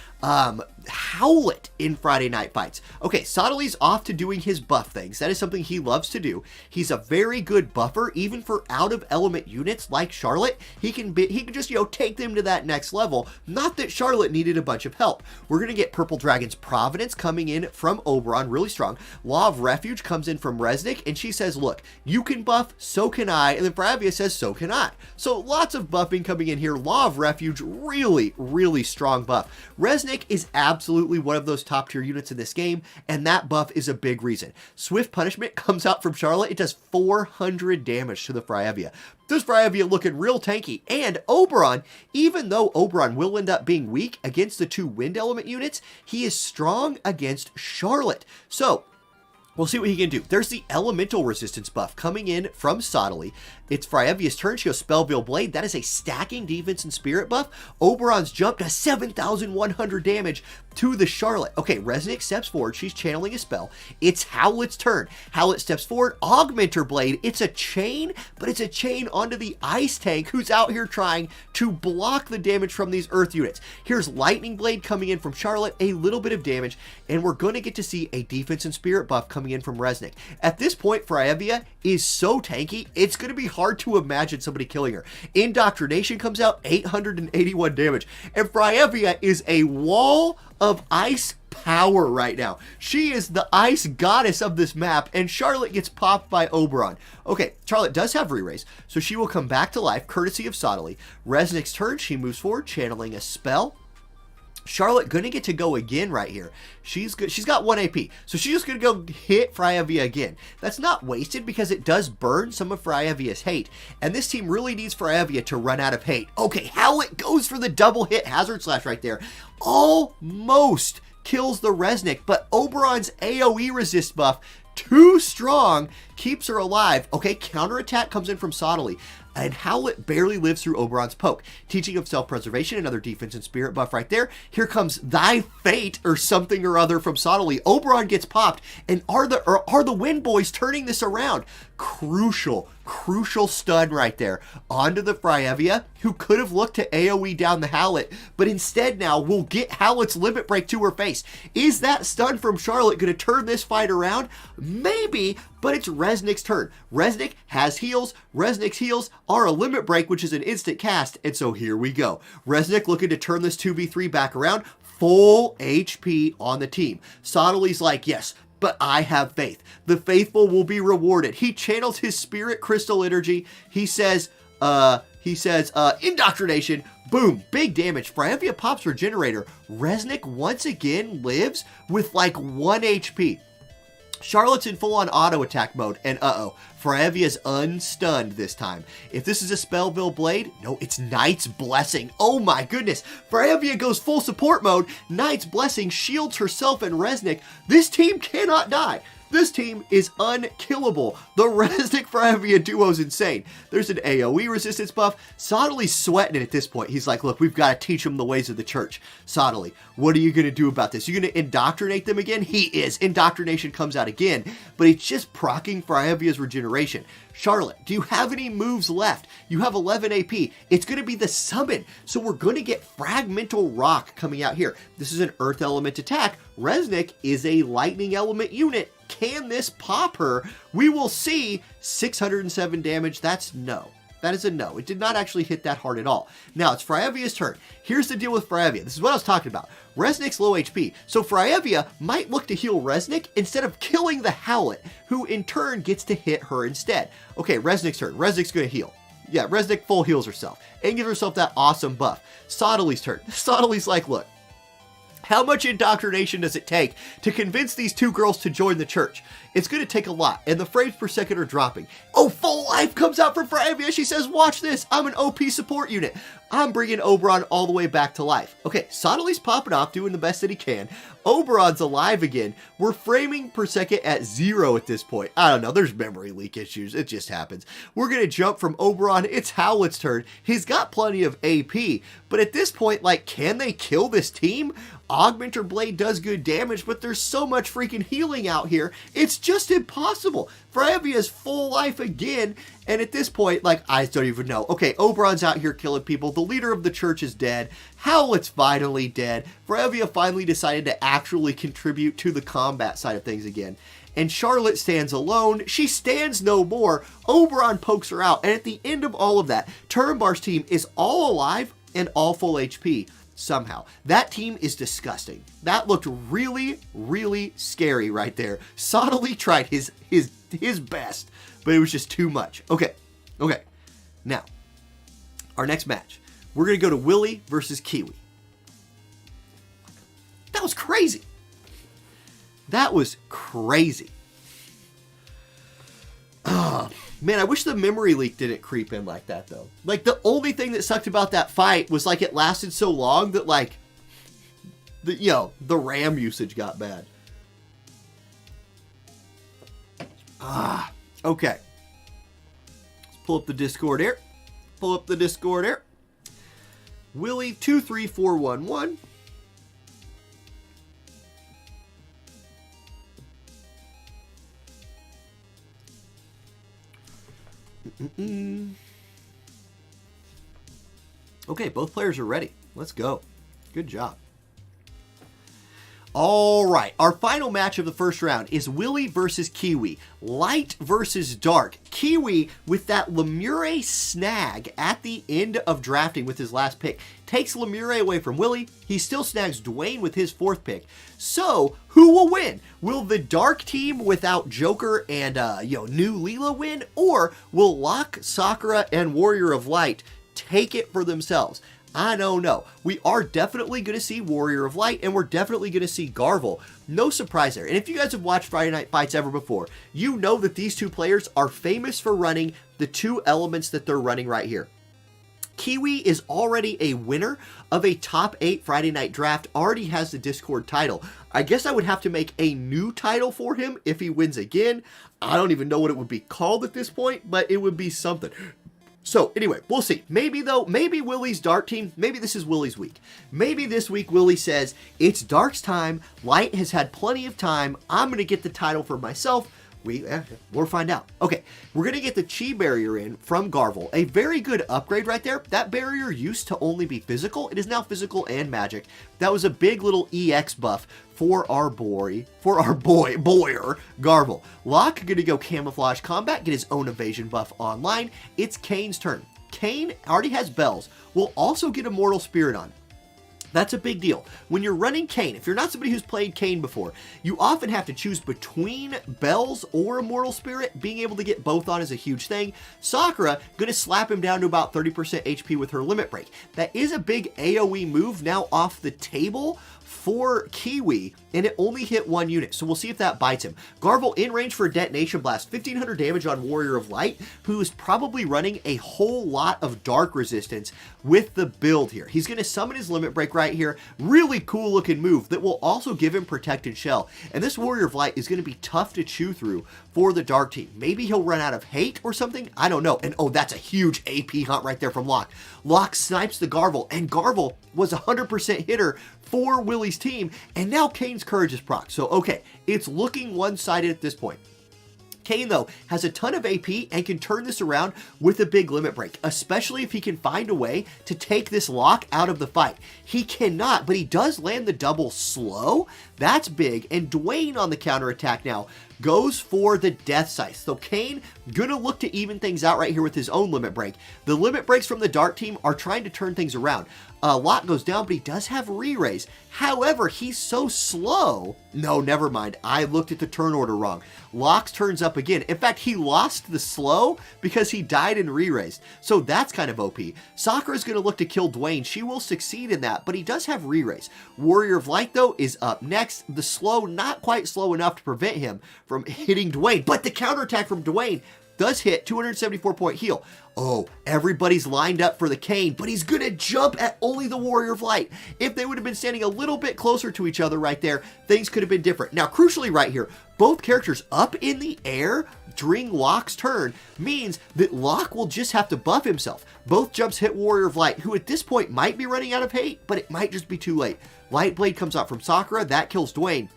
Howlet in Friday Night Fights. Okay, Sottily's off to doing his buff things. That is something he loves to do. He's a very good buffer, even for out-of-element units like Charlotte. He can just, take them to that next level. Not that Charlotte needed a bunch of help. We're going to get Purple Dragon's Providence coming in from Oberon, really strong. Law of Refuge comes in from Resnick, and she says, look, you can buff, so can I. And then Fryevia says, so can I. So lots of buffing coming in here. Law of Refuge, really, really strong buff. Resnick is absolutely one of those top tier units in this game, and that buff is a big reason. Swift Punishment comes out from Charlotte. It does 400 damage to the Fryevia. This Fryevia looking real tanky. And Oberon, even though Oberon will end up being weak against the two wind element units, he is strong against Charlotte. So we'll see what he can do. There's the elemental resistance buff coming in from Sottily. It's Fryevia's turn. She goes Spellveil Blade. That is a stacking defense and spirit buff. Oberon's jump to 7,100 damage to the Charlotte. Okay, Resnick steps forward. She's channeling a spell. It's Howlet's turn. Howlet steps forward. Augmenter Blade. It's a chain, but it's a chain onto the ice tank who's out here trying to block the damage from these earth units. Here's Lightning Blade coming in from Charlotte. A little bit of damage, and we're going to get to see a defense and spirit buff coming in from Resnick. At this point, Fryevia is so tanky, it's going to be hard to imagine somebody killing her. Indoctrination comes out, 881 damage. And Fryevia is a wall of ice power right now. She is the ice goddess of this map, and Charlotte gets popped by Oberon. Okay, Charlotte does have re-raise, so she will come back to life, courtesy of Sottily. Resnick's turn, she moves forward, channeling a spell. Charlotte gonna get to go again right here. She's good. She's got 1 AP, so she's just gonna go hit Fryevia again. That's not wasted because it does burn some of Fryevia's hate, and this team really needs Fryevia to run out of hate. Okay, Howlet goes for the double hit Hazard Slash right there. Almost kills the Resnick, but Oberon's AoE resist buff, too strong, keeps her alive. Okay, counterattack comes in from Sottily, and Howlet barely lives through Oberon's poke. Teaching of self-preservation, another defense and spirit buff right there. Here comes Thy Fate or something or other from Sottily. Oberon gets popped, and are the Wind Boys turning this around? Crucial stun right there onto the Fryevia, who could have looked to AoE down the Howlet, but instead now will get Howlet's limit break to her face. Is that stun from Charlotte going to turn this fight around? Maybe, but it's Resnick's turn. Resnick has heals. Resnick's heals are a limit break, which is an instant cast, and so here we go. Resnick looking to turn this 2v3 back around. Full HP on the team. Sottily's like, yes, but I have faith. The faithful will be rewarded. He channels his spirit crystal energy. He says, He says, indoctrination, boom, big damage. Fravia pops Regenerator. Resnick once again lives with like 1 HP. Charlotte's in full-on auto-attack mode, and Fravia's unstunned this time. If this is a Spellville Blade, no, it's Knight's Blessing. Oh my goodness, Fravia goes full support mode. Knight's Blessing shields herself and Resnick. This team cannot die. This team is unkillable. The Resnick Fravia duo is insane. There's an AoE resistance buff. Sottely's sweating it at this point. He's like, look, we've got to teach them the ways of the church. Sottely, what are you going to do about this? You going to indoctrinate them again? He is. Indoctrination comes out again, but it's just proccing Fravia's regeneration. Charlotte, do you have any moves left? You have 11 AP. It's going to be the summon. So we're going to get Fragmental Rock coming out here. This is an Earth Element attack. Resnick is a Lightning Element unit. Can this pop her? We will see. 607 damage. That's no. That is a no. It did not actually hit that hard at all. Now, it's Fravia's turn. Here's the deal with Fravia. This is what I was talking about. Resnick's low HP. So Fravia might look to heal Resnick instead of killing the Howlet, who in turn gets to hit her instead. Okay, Resnick's turn. Resnick's going to heal. Yeah, Resnick full heals herself and gives herself that awesome buff. Sottely's turn. Sottely's like, look, how much indoctrination does it take to convince these two girls to join the church? It's going to take a lot, and the frames per second are dropping. Oh, full life comes out for Fravia. She says, watch this. I'm an OP support unit. I'm bringing Oberon all the way back to life. Okay, Sottely's popping off, doing the best that he can. Oberon's alive again. We're framing per second at 0 at this point. I don't know. There's memory leak issues. It just happens. We're going to jump from Oberon. It's Howlet's turn. He's got plenty of AP, but at this point, like, can they kill this team? Augmenter Blade does good damage, but there's so much freaking healing out here. It's just impossible. Fravia's full life again, and at this point, like, I don't even know. Okay, Oberon's out here killing people. The leader of the church is dead. Howlet's finally dead. Fravia finally decided to actually contribute to the combat side of things again. And Charlotte stands alone. She stands no more. Oberon pokes her out, and at the end of all of that, Turambar's team is all alive and all full HP. Somehow. That team is disgusting. That looked really, really scary right there. Sottely tried his best, but it was just too much. Okay. Now, our next match. We're going to go to Willie versus Kiwi. That was crazy. That was crazy. Man, I wish the memory leak didn't creep in like that, though. Like, the only thing that sucked about that fight was, like, it lasted so long that, like, the RAM usage got bad. Okay. Let's pull up the Discord here. Willie 23411. Okay, both players are ready. Let's go. Good job. All right, our final match of the first round is Willie versus Kiwi. Light versus dark. Kiwi, with that Lemure snag at the end of drafting with his last pick, takes Lemure away from Willie. He still snags Dwayne with his 4th pick. So, who will win? Will the dark team without Joker and, new Leela win? Or will Locke, Sakura, and Warrior of Light take it for themselves? I don't know. We are definitely going to see Warrior of Light, and we're definitely going to see Garvel. No surprise there. And if you guys have watched Friday Night Fights ever before, you know that these two players are famous for running the 2 elements that they're running right here. Kiwi is already a winner of a top 8 Friday Night Draft, already has the Discord title. I guess I would have to make a new title for him if he wins again. I don't even know what it would be called at this point, but it would be something. So, anyway, we'll see. Maybe Willie's Dark team, maybe this is Willie's week. Maybe this week Willie says, it's Dark's time, Light has had plenty of time, I'm going to get the title for myself. We'll find out. Okay, we're going to get the Chi barrier in from Garvel. A very good upgrade right there. That barrier used to only be physical. It is now physical and magic. That was a big little EX buff for our boy, Boyer, Garvel. Locke going to go Camouflage Combat, get his own evasion buff online. It's Kane's turn. Kane already has bells. We'll also get Immortal Spirit on. That's a big deal. When you're running Kain, if you're not somebody who's played Kain before, you often have to choose between Bells or Immortal Spirit. Being able to get both on is a huge thing. Sakura going to slap him down to about 30% HP with her Limit Break. That is a big AoE move now off the table for Kiwi, and it only hit one unit, so we'll see if that bites him. Garvel in range for a Detonation Blast, 1500 damage on Warrior of Light, who is probably running a whole lot of Dark Resistance with the build here. He's going to summon his Limit Break right here. Really cool looking move that will also give him Protected Shell, and this Warrior of Light is going to be tough to chew through for the Dark team. Maybe he'll run out of hate or something, I don't know. And oh, that's a huge AP hunt right there from Locke. Locke snipes the Garvel, and Garvel was a 100% hitter for Willie's team, and now Kain's Courage is proc. So, okay, it's looking one-sided at this point. Kain, though, has a ton of AP and can turn this around with a big Limit Break, especially if he can find a way to take this Locke out of the fight. He cannot, but he does land the double slow. That's big, and Dwayne on the counterattack now goes for the Death Scythe. So Kain gonna look to even things out right here with his own Limit Break. The Limit Breaks from the Dark team are trying to turn things around. Locke goes down, but he does have re-raise. However, he's so slow. No, never mind. I looked at the turn order wrong. Locke's turns up again. In fact, he lost the slow because he died and re-raised. So that's kind of OP. Sakura's going to look to kill Dwayne. She will succeed in that, but he does have re-raise. Warrior of Light, though, is up next. The slow, not quite slow enough to prevent him from hitting Dwayne, but the counterattack from Dwayne does hit, 274 point heal. Oh, everybody's lined up for the Kain, but he's gonna jump at only the Warrior of Light. If they would have been standing a little bit closer to each other right there, things could have been different. Now, crucially right here, both characters up in the air during Locke's turn means that Locke will just have to buff himself. Both jumps hit Warrior of Light, who at this point might be running out of hate, but it might just be too late. Light Blade comes out from Sakura, that kills Dwayne.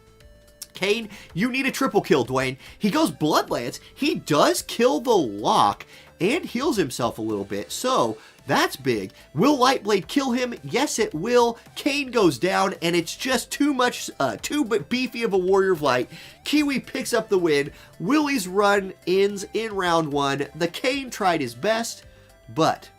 Kain, you need a triple kill, Dwayne. He goes Blood Lance. He does kill the Locke and heals himself a little bit. So that's big. Will Lightblade kill him? Yes, it will. Kain goes down, and it's just too much, too beefy of a Warrior of Light. Kiwi picks up the win. Willie's run ends in round one. The Kain tried his best, but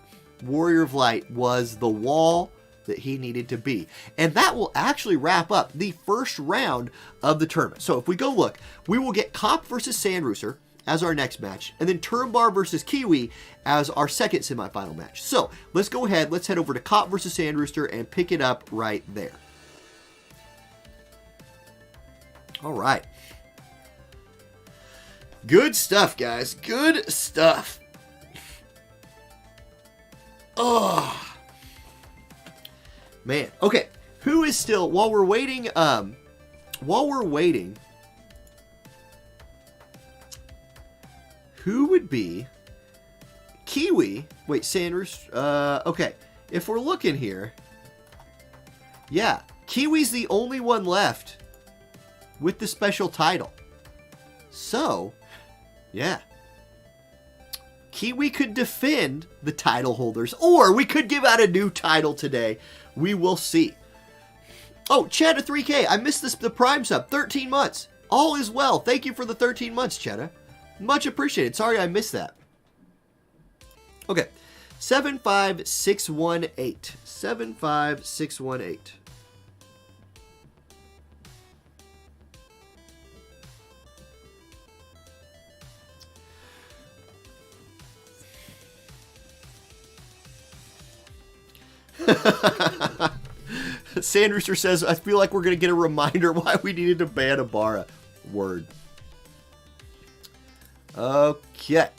Warrior of Light was the wall that he needed to be. And that will actually wrap up the first round of the tournament. So if we go look, we will get Cop versus Sand Rooster as our next match, and then Turambar versus Kiwi as our second semifinal match. So let's go ahead, let's head over to Cop versus Sand Rooster and pick it up right there. All right. Good stuff, guys. Good stuff. Oh, man. Okay, who is still, while we're waiting, who would be Kiwi? Wait, Sanders. Okay, if we're looking here, yeah, Kiwi's the only one left with the special title. So, yeah. Kiwi could defend the title holders, or we could give out a new title today. We will see. Oh, Chetta 3K, I missed the Prime sub, 13 months. All is well. Thank you for the 13 months, Chetta. Much appreciated. Sorry I missed that. Okay, 75618. 75618. Sand Rooster says, I feel like we're going to get a reminder why we needed to ban Ibarra. Word. Okay.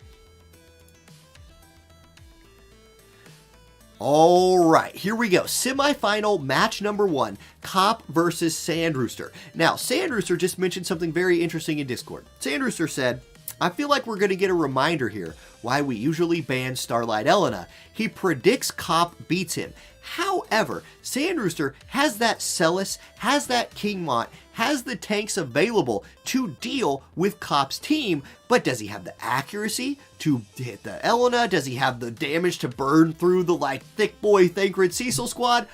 All right, here we go. Semifinal match number 1, Cop versus Sand Rooster. Now, Sand Rooster just mentioned something very interesting in Discord. Sand Rooster said, I feel like we're going to get a reminder here why we usually ban Starlight Elena. He predicts Cop beats him. However, Sand Rooster has that Celis, has that Kingmont, has the tanks available to deal with Cop's team, but does he have the accuracy to hit the Elena? Does he have the damage to burn through the, like, Thick Boy Thancred Cecil squad?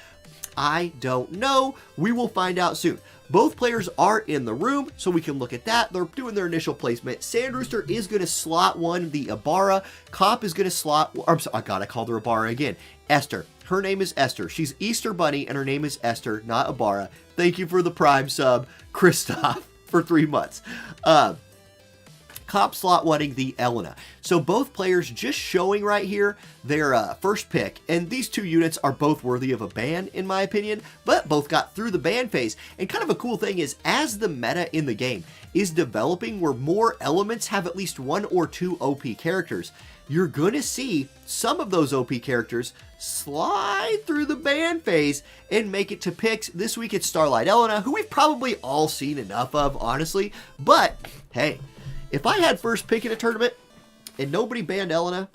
I don't know. We will find out soon. Both players are in the room, so we can look at that. They're doing their initial placement. Sand Rooster is going to slot one, the Ibarra. Cop is going to slot, I called her Ibarra again. Esther. Her name is Esther. She's Easter Bunny, and her name is Esther, not Abara. Thank you for the Prime sub, Christoph, for 3 months. Cop slot wanting the Elena. So both players just showing right here their first pick, and these two units are both worthy of a ban in my opinion, but both got through the ban phase. And kind of a cool thing is, as the meta in the game is developing where more elements have at least 1 or 2 OP characters, you're going to see some of those OP characters slide through the ban phase and make it to picks. This week it's Starlight Elena, who we've probably all seen enough of, honestly, but hey, if I had first pick in a tournament and nobody banned Elena,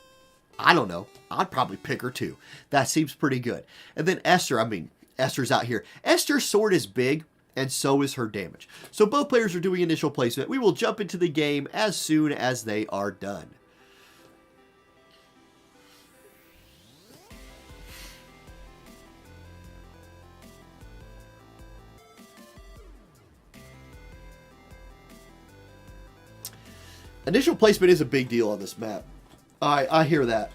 I don't know, I'd probably pick her too. That seems pretty good. And then Esther, Esther's out here. Esther's sword is big, and so is her damage. So both players are doing initial placement. We will jump into the game as soon as they are done. Initial placement is a big deal on this map. I hear that.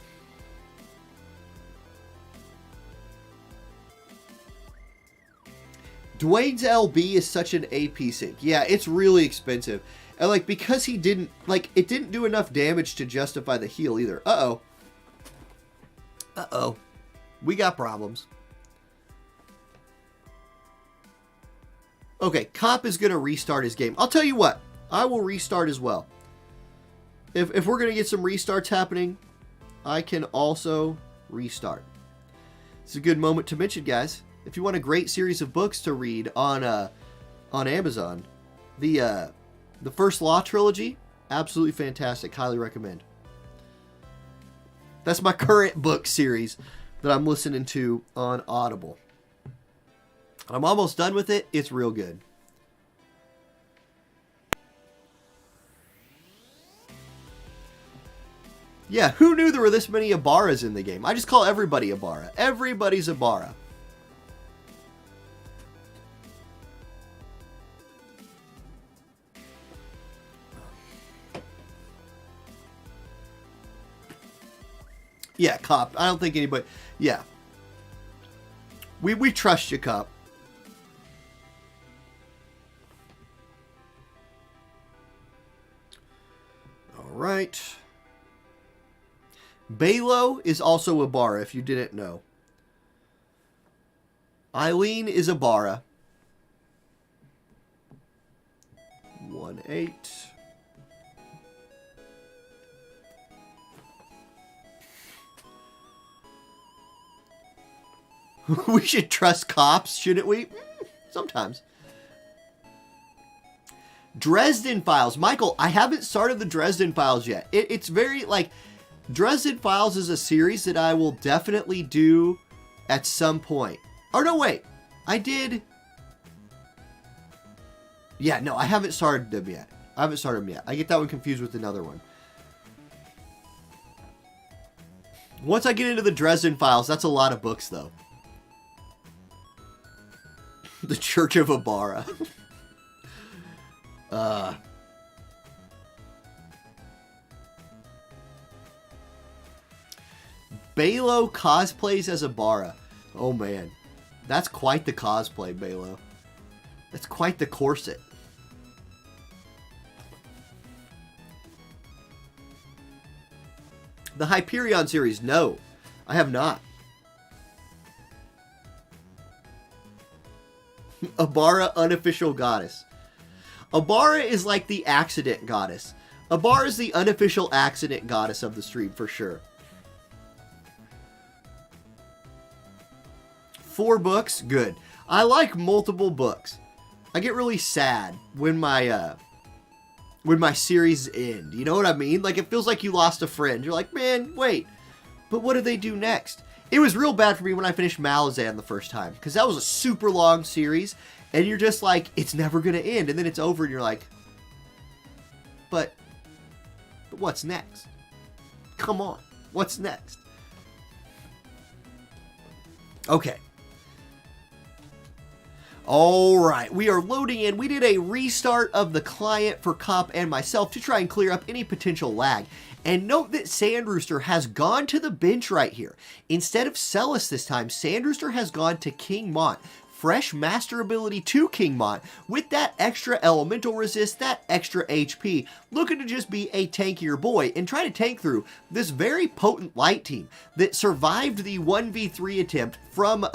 Dwayne's LB is such an AP sync. Yeah, it's really expensive. And like, because he didn't, like, it didn't do enough damage to justify the heal either. Uh-oh. Uh-oh. We got problems. Okay, Cop is going to restart his game. I'll tell you what. I will restart as well. If we're going to get some restarts happening, I can also restart. It's a good moment to mention, guys. If you want a great series of books to read on Amazon, the First Law trilogy, absolutely fantastic. Highly recommend. That's my current book series that I'm listening to on Audible. I'm almost done with it. It's real good. Yeah, who knew there were this many Abaras in the game? I just call everybody Abara. Everybody's Abara. Yeah, Cop. I don't think anybody... Yeah. We trust you, Cop. All right. Balo is also Abara, if you didn't know. Eileen is Abara. 1-8. We should trust cops, shouldn't we? Sometimes. Dresden Files. Michael, I haven't started the Dresden Files yet. It's very, like... Dresden Files is a series that I will definitely do at some point. Oh, no, wait. I did... Yeah, no, I haven't started them yet. I get that one confused with another one. Once I get into the Dresden Files, that's a lot of books, though. The Church of Abara. Balo cosplays as Abara. Oh, man. That's quite the cosplay, Balo. That's quite the corset. The Hyperion series. No, I have not. Abara unofficial goddess. Abara is like the accident goddess. Abara is the unofficial accident goddess of the stream for sure. 4 books, good. I like multiple books. I get really sad when my series end. You know what I mean? Like, it feels like you lost a friend. You're like, man, wait, but what do they do next? It was real bad for me when I finished Malazan the first time, because that was a super long series, and you're just like, it's never going to end, and then it's over, and you're like, but what's next? Come on, what's next? Okay. All right, we are loading in. We did a restart of the client for Cop and myself to try and clear up any potential lag. And note that Sand Rooster has gone to the bench right here. Instead of Celis this time, Sand Rooster has gone to King Mont. Fresh master ability to King Mont with that extra elemental resist, that extra HP, looking to just be a tankier boy and try to tank through this very potent light team that survived the 1v3 attempt from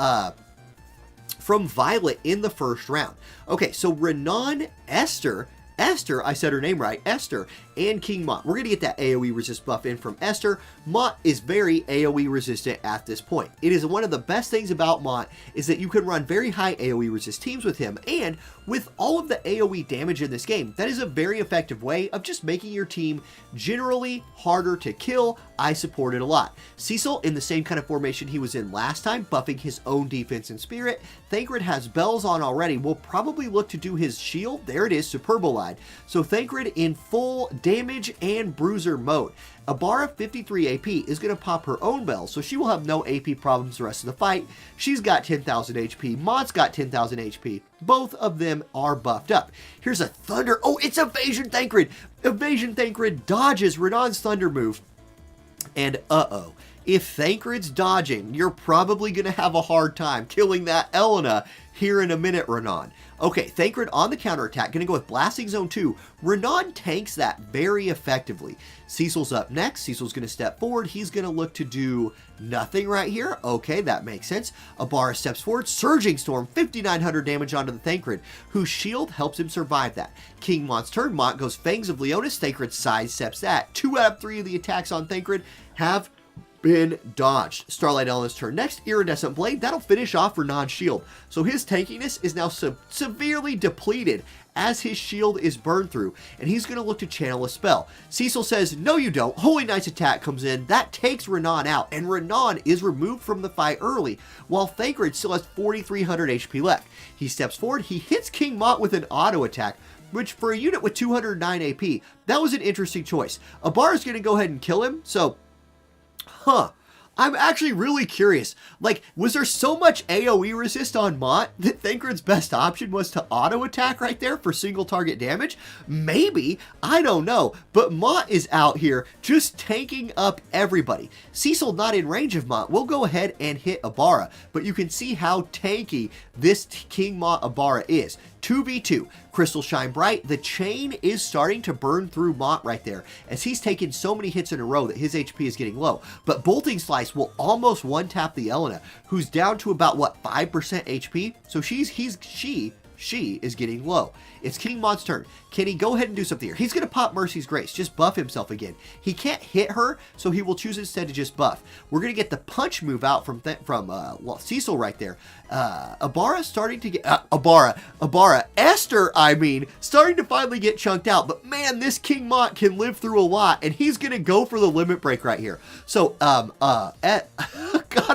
Violet in the first round. Okay, so Renan, Esther, I said her name right, Esther, and King Mont. We're going to get that AoE resist buff in from Esther. Mont is very AoE resistant at this point. It is one of the best things about Mont is that you can run very high AoE resist teams with him, and with all of the AoE damage in this game, that is a very effective way of just making your team generally harder to kill. I support it a lot. Cecil, in the same kind of formation he was in last time, buffing his own defense and spirit. Thancred has bells on already. We'll probably look to do his shield. There it is, Superbolide. So Thancred in full damage and bruiser mode. Abara, 53 AP, is going to pop her own bell, so she will have no AP problems the rest of the fight. She's got 10,000 HP. Mont's got 10,000 HP. Both of them are buffed up. Here's a Thunder. Oh, it's Evasion Thancred. Evasion Thancred dodges Renan's Thunder move. And uh-oh. If Thancred's dodging, you're probably going to have a hard time killing that Elena here in a minute, Renan. Okay, Thancred on the counterattack, going to go with Blasting Zone 2. Renan tanks that very effectively. Cecil's up next. Cecil's going to step forward. He's going to look to do nothing right here. Okay, that makes sense. Abara steps forward. Surging Storm, 5,900 damage onto the Thancred, whose shield helps him survive that. King Mont's turn. Mont goes Fangs of Leonis. Thancred sidesteps that. 2 out of 3 of the attacks on Thancred have been dodged. Starlight Elena's turn next. Iridescent Blade. That'll finish off Renan's shield. So his tankiness is now severely depleted as his shield is burned through, and he's going to look to channel a spell. Cecil says, no you don't. Holy Knight's attack comes in. That takes Renan out, and Renan is removed from the fight early, while Thancred still has 4,300 HP left. He steps forward. He hits King Mont with an auto attack, which for a unit with 209 AP, that was an interesting choice. Abara's going to go ahead and kill him, so I'm actually really curious. Like, was there so much AoE resist on Mont that Thancred's best option was to auto attack right there for single target damage? Maybe. I don't know. But Mont is out here just tanking up everybody. Cecil not in range of Mont. We'll go ahead and hit Abara. But you can see how tanky this King Mont Abara is. 2v2. Crystal Shine Bright. The chain is starting to burn through Mont right there, as he's taken so many hits in a row that his HP is getting low. But Bolting Slice will almost one-tap the Elena, who's down to about, what, 5% HP? So she is getting low. It's King Mont's turn. Can he go ahead and do something here? He's going to pop Mercy's Grace. Just buff himself again. He can't hit her, so he will choose instead to just buff. We're going to get the punch move out from Cecil right there. Abara starting to get... Esther, starting to finally get chunked out. But man, this King Mont can live through a lot, and he's going to go for the limit break right here. So, God,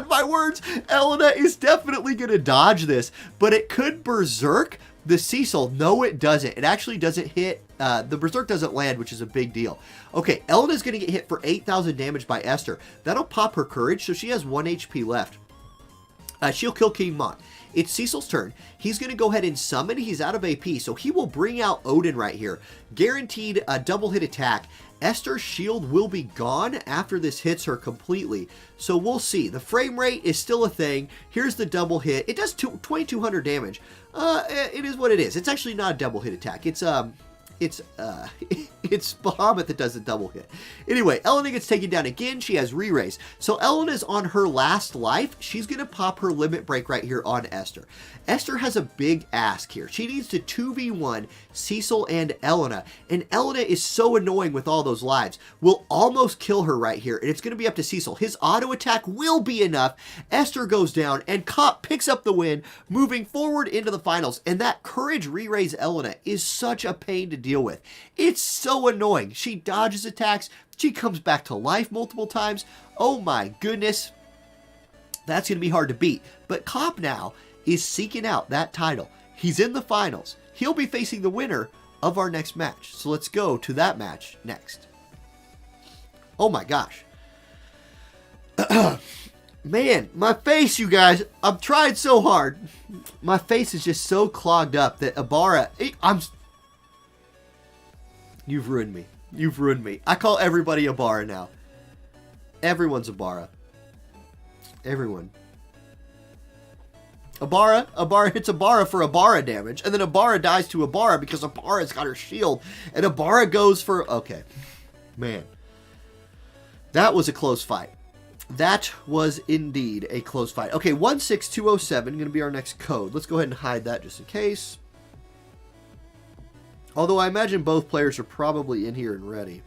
my words, Elena is definitely going to dodge this, but it could berserk the Cecil. No, it doesn't. It actually doesn't hit. The berserk doesn't land, which is a big deal. Okay, Elena's going to get hit for 8,000 damage by Esther. That'll pop her courage, so she has 1 HP left. She'll kill King Mont. It's Cecil's turn. He's going to go ahead and summon. He's out of AP, so he will bring out Odin right here. Guaranteed a double hit attack. Esther's shield will be gone after this hits her completely. So we'll see. The frame rate is still a thing. Here's the double hit. It does 2,200 damage. It is what it is. It's actually not a double hit attack. It's Bahamut that does the double hit. Anyway, Elena gets taken down again. She has re-raise. So Elena's on her last life. She's going to pop her limit break right here on Esther. Esther has a big ask here. She needs to 2v1 Cecil and Elena. And Elena is so annoying with all those lives. We'll almost kill her right here. And it's going to be up to Cecil. His auto attack will be enough. Esther goes down and Cop picks up the win, moving forward into the finals. And that courage re-raise Elena is such a pain to deal with. It's so annoying. She dodges attacks. She comes back to life multiple times. Oh my goodness. That's going to be hard to beat. But Cop now is seeking out that title. He's in the finals. He'll be facing the winner of our next match. So let's go to that match next. Oh my gosh. Man, my face, you guys. I'm trying so hard. My face is just so clogged up that Abara... You've ruined me. You've ruined me. I call everybody Abara now. Everyone's Abara. Everyone. Abara hits Abara for Abara damage, and then Abara dies to Abara because Abara's got her shield, and Abara goes for... Okay. Man. That was a close fight. That was indeed a close fight. Okay, 16207 going to be our next code. Let's go ahead and hide that just in case. Although I imagine both players are probably in here and ready.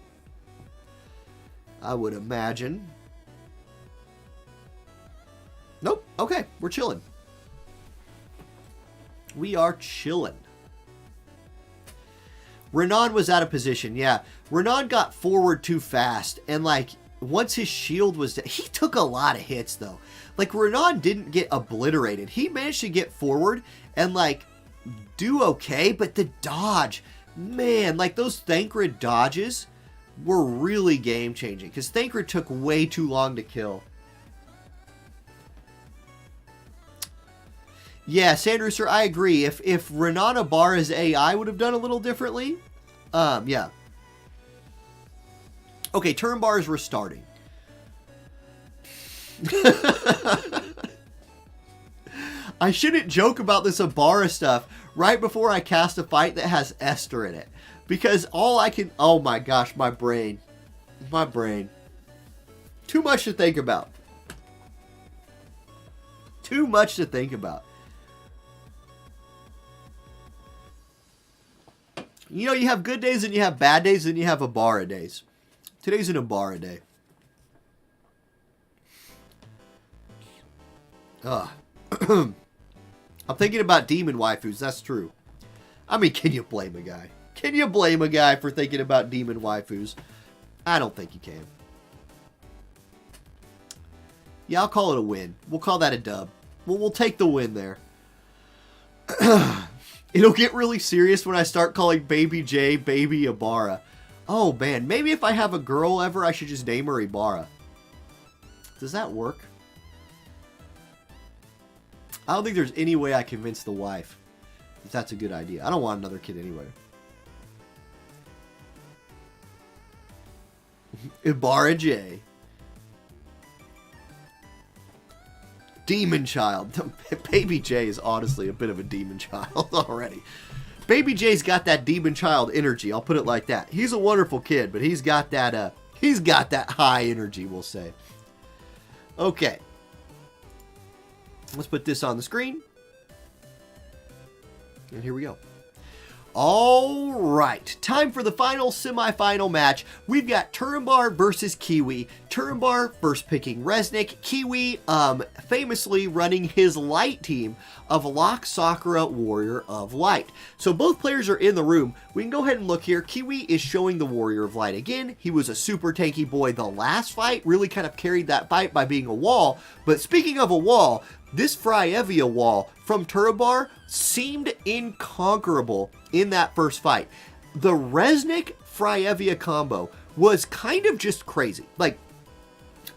I would imagine. Nope. Okay, we're chilling. We are chilling. Renan was out of position. Yeah, Renan got forward too fast. And, like, once his shield was... He took a lot of hits, though. Like, Renan didn't get obliterated. He managed to get forward and, like, do okay. But the dodge... Man, like, those Thancred dodges were really game-changing. Because Thancred took way too long to kill. Yeah, Sandrooster, I agree. If Renan Abara's AI would have done a little differently, yeah. Okay, Turambar is restarting. I shouldn't joke about this Abara stuff right before I cast a fight that has Esper in it. Because all I can... Oh my gosh, my brain. My brain. Too much to think about. Too much to think about. You know, you have good days and you have bad days and you have Abara days. Today's an Abara day. Ugh. I'm thinking about demon waifus, that's true. I mean, can you blame a guy? Can you blame a guy for thinking about demon waifus? I don't think you can. Yeah, I'll call it a win. We'll call that a dub. We'll take the win there. It'll get really serious when I start calling Baby J Baby Abara. Oh man, maybe if I have a girl ever, I should just name her Abara. Does that work? I don't think there's any way I convince the wife if that's a good idea. I don't want another kid anyway. Abara J. Demon child. Baby J is honestly a bit of a demon child already. Baby J's got that demon child energy. I'll put it like that. He's a wonderful kid, but he's got that high energy, we'll say. Okay. Let's put this on the screen. And here we go. All right, time for the final semi-final match. We've got Turambar versus Kiwi. Turambar first picking Resnick. Kiwi famously running his light team of Locke, Sakura, Warrior of Light. So both players are in the room. We can go ahead and look here. Kiwi is showing the Warrior of Light again. He was a super tanky boy the last fight. Really kind of carried that fight by being a wall. But speaking of a wall, this Fryevia wall from Turambar seemed inconquerable in that first fight. The Resnick Fryevia combo was kind of just crazy. Like,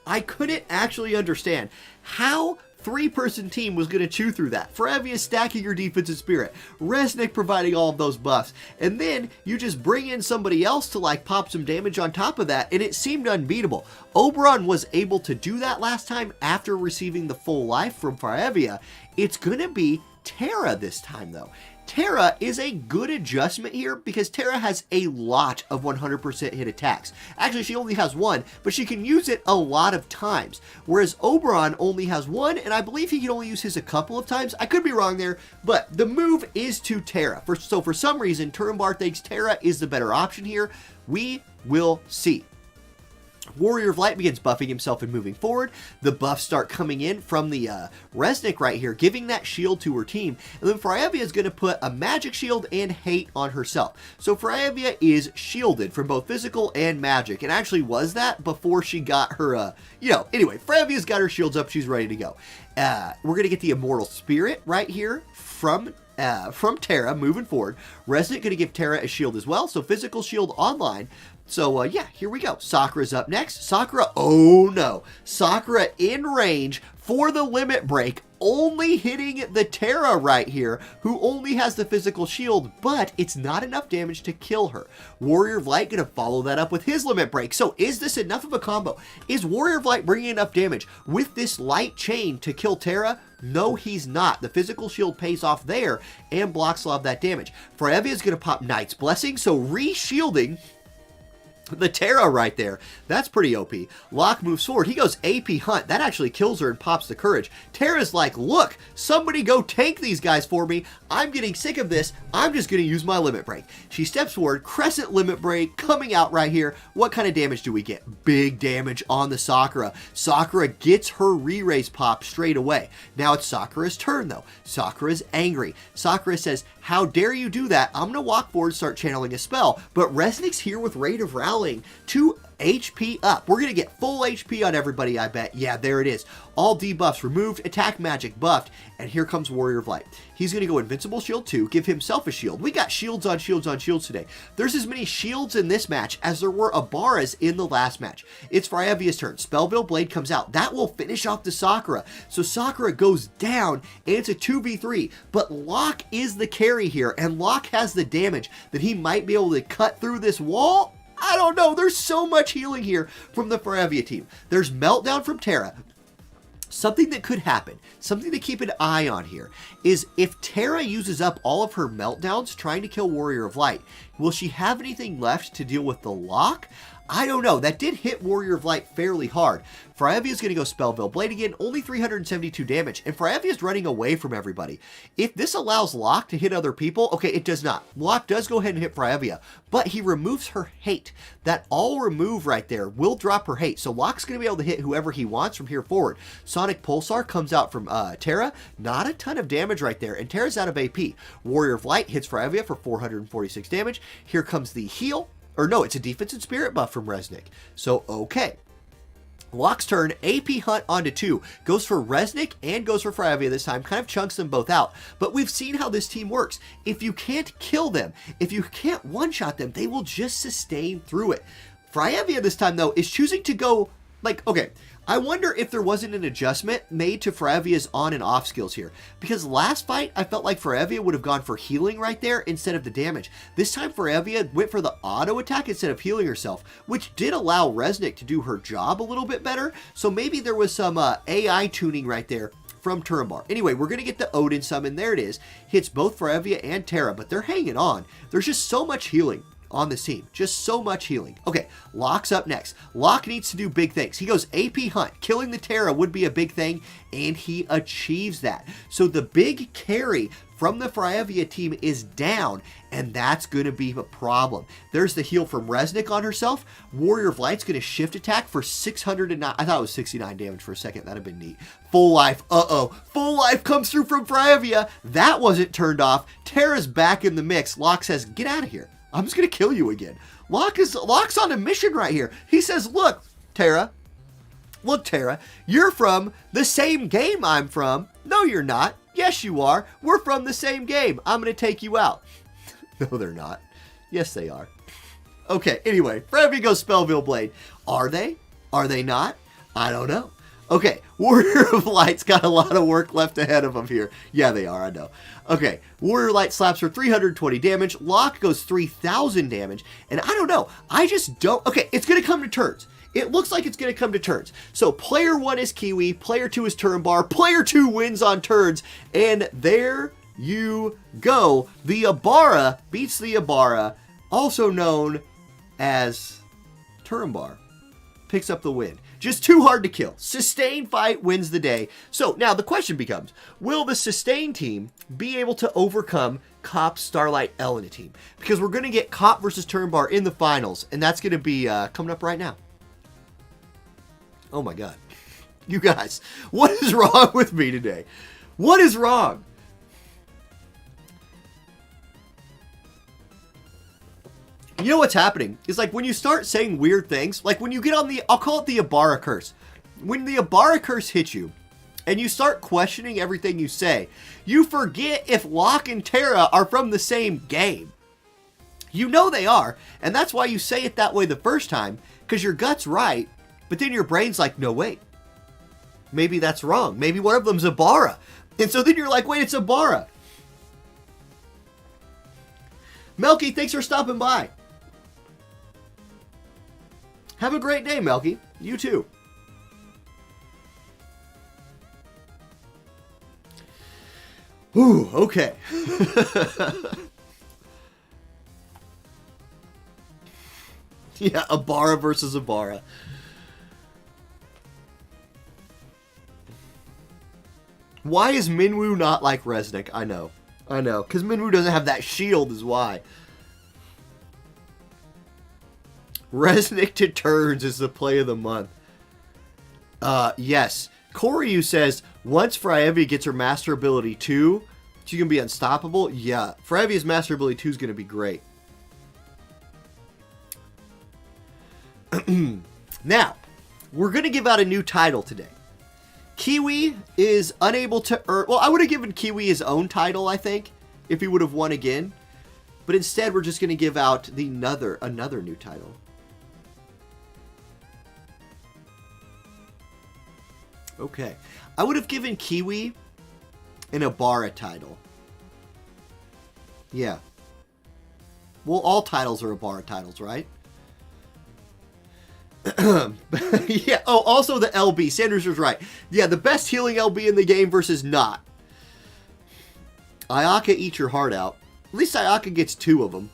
I couldn't actually understand how three-person team was going to chew through that. Fryevia stacking your defensive spirit, Resnick providing all of those buffs, and then you just bring in somebody else to like pop some damage on top of that, and it seemed unbeatable. Oberon was able to do that last time after receiving the full life from Fryevia. It's going to be Terra this time though. Terra is a good adjustment here because Terra has a lot of 100% hit attacks. Actually, she only has one, but she can use it a lot of times. Whereas Oberon only has one, and I believe he can only use his a couple of times. I could be wrong there, but the move is to Terra. So for some reason, Turambar thinks Terra is the better option here. We will see. Warrior of Light begins buffing himself and moving forward. The buffs start coming in from the Resnick right here, giving that shield to her team. And then Fryevia is going to put a magic shield and hate on herself. So Fryevia is shielded from both physical and magic. And actually was that before she got her, anyway, Fryevia's got her shields up. She's ready to go. We're going to get the Immortal Spirit right here from Terra moving forward. Resnick going to give Terra a shield as well. So physical shield online. So, yeah, here we go. Sakura's up next. Sakura, oh no. Sakura in range for the limit break, only hitting the Tara right here, who only has the physical shield, but it's not enough damage to kill her. Warrior of Light going to follow that up with his limit break. So is this enough of a combo? Is Warrior of Light bringing enough damage with this light chain to kill Tara? No, he's not. The physical shield pays off there and blocks a lot of that damage. Freya is going to pop Knight's Blessing, so re-shielding the Tara right there. That's pretty OP. Locke moves forward. He goes AP Hunt. That actually kills her and pops the Courage. Tara's like, look, somebody go tank these guys for me. I'm getting sick of this. I'm just going to use my limit break. She steps forward. Crescent limit break coming out right here. What kind of damage do we get? Big damage on the Sakura. Sakura gets her re-raise pop straight away. Now it's Sakura's turn though. Sakura's angry. Sakura says, how dare you do that? I'm going to walk forward and start channeling a spell. But Resnick's here with Rate of Rallying. 2 HP up. We're going to get full HP on everybody, I bet. Yeah, there it is. All debuffs removed, attack magic buffed, and here comes Warrior of Light. He's going to go Invincible Shield 2, give himself a shield. We got shields on shields on shields today. There's as many shields in this match as there were Abaras in the last match. It's Fryavia's turn. Spellbill Blade comes out. That will finish off the Sakura. So Sakura goes down, and it's a 2v3, but Locke is the carry here, and Locke has the damage that he might be able to cut through this wall. I don't know. There's so much healing here from the Freyavia team. There's Meltdown from Tara. Something that could happen, something to keep an eye on here, is if Tara uses up all of her Meltdowns trying to kill Warrior of Light, will she have anything left to deal with the Locke? I don't know. That did hit Warrior of Light fairly hard. Fryavia's going to go Spellbill Blade again, only 372 damage, and Fryavia's running away from everybody. If this allows Locke to hit other people, okay, it does not. Locke does go ahead and hit Fryavia, but he removes her hate. That all remove right there will drop her hate, so Locke's going to be able to hit whoever he wants from here forward. Sonic Pulsar comes out from Tara, not a ton of damage right there, and Tara's out of AP. Warrior of Light hits Fryavia for 446 damage. Here comes the heal. Or no, it's a defense and spirit buff from Resnick. So, okay. Locke's turn, AP Hunt onto 2. Goes for Resnick and goes for Fryavia this time. Kind of chunks them both out. But we've seen how this team works. If you can't kill them, if you can't one-shot them, they will just sustain through it. Fryavia this time, though, is choosing to go, like, okay, I wonder if there wasn't an adjustment made to Fryavia's on and off skills here. Because last fight, I felt like Fryavia would have gone for healing right there instead of the damage. This time, Fryavia went for the auto attack instead of healing herself, which did allow Resnick to do her job a little bit better. So maybe there was some AI tuning right there from Turambar. Anyway, we're going to get the Odin summon. There it is. Hits both Fryavia and Tara, but they're hanging on. There's just so much healing on this team. Just so much healing. Okay, Locke's up next. Locke needs to do big things. He goes AP Hunt. Killing the Tara would be a big thing, and he achieves that. So the big carry from the Fryavia team is down, and that's going to be a problem. There's the heal from Resnick on herself. Warrior of Light's going to shift attack for 609. I thought it was 69 damage for a second. That'd have been neat. Full life. Uh-oh. Full life comes through from Fryavia. That wasn't turned off. Tara's back in the mix. Locke says, get out of here. I'm just going to kill you again. Locke's on a mission right here. He says, look, Tara, you're from the same game I'm from. No, you're not. Yes, you are. We're from the same game. I'm going to take you out. No, they're not. Yes, they are. Okay, anyway, Fryavia goes Spellbill Blade. Are they? Are they not? I don't know. Okay, Warrior of Light's got a lot of work left ahead of him here. Yeah, they are, I know. Okay, Warrior Light slaps for 320 damage. Locke goes 3,000 damage. And I don't know. I just don't... Okay, it's going to come to turns. It looks like it's going to come to turns. So player 1 is Kiwi. Player 2 is Turambar. Player 2 wins on turns. And there you go. The Abara beats the Abara, also known as Turambar. Picks up the win. Just too hard to kill. Sustain fight wins the day. So now the question becomes, will the Sustain team be able to overcome Cop, Starlight, Elena team? Because we're going to get Cop versus Turambar in the finals, and that's going to be coming up right now. Oh my god. You guys, what is wrong with me today? What is wrong? You know what's happening? It's like when you start saying weird things, like when you get on the, I'll call it the Abara curse. When the Abara curse hits you, and you start questioning everything you say, you forget if Locke and Tara are from the same game. You know they are, and that's why you say it that way the first time, because your gut's right, but then your brain's like, no, wait. maybe that's wrong. Maybe one of them's a Bara. And so then you're like, wait, it's a Bara. Melky, thanks for stopping by. Have a great day, Melky. You too. Ooh, okay. Yeah, a Bara versus a Bara. Why is Minwoo not like Resnick? I know. Because Minwoo doesn't have that shield is why. Resnick to turns is the play of the month. Yes. Koryu says, once Fryevi gets her master ability 2, she's going to be unstoppable. Yeah. Fryevi's master ability 2 is going to be great. Now, we're going to give out a new title today. Kiwi is unable to earn... Well, I would have given Kiwi his own title, I think, if he would have won again. But instead, we're just going to give out another new title. Okay. I would have given Kiwi an Abara title. Yeah. Well, all titles are Abara titles, right? Yeah. Oh, also the LB. Sanders was right. Yeah, the best healing LB in the game versus not. Ayaka, eat your heart out. At least Ayaka gets 2 of them.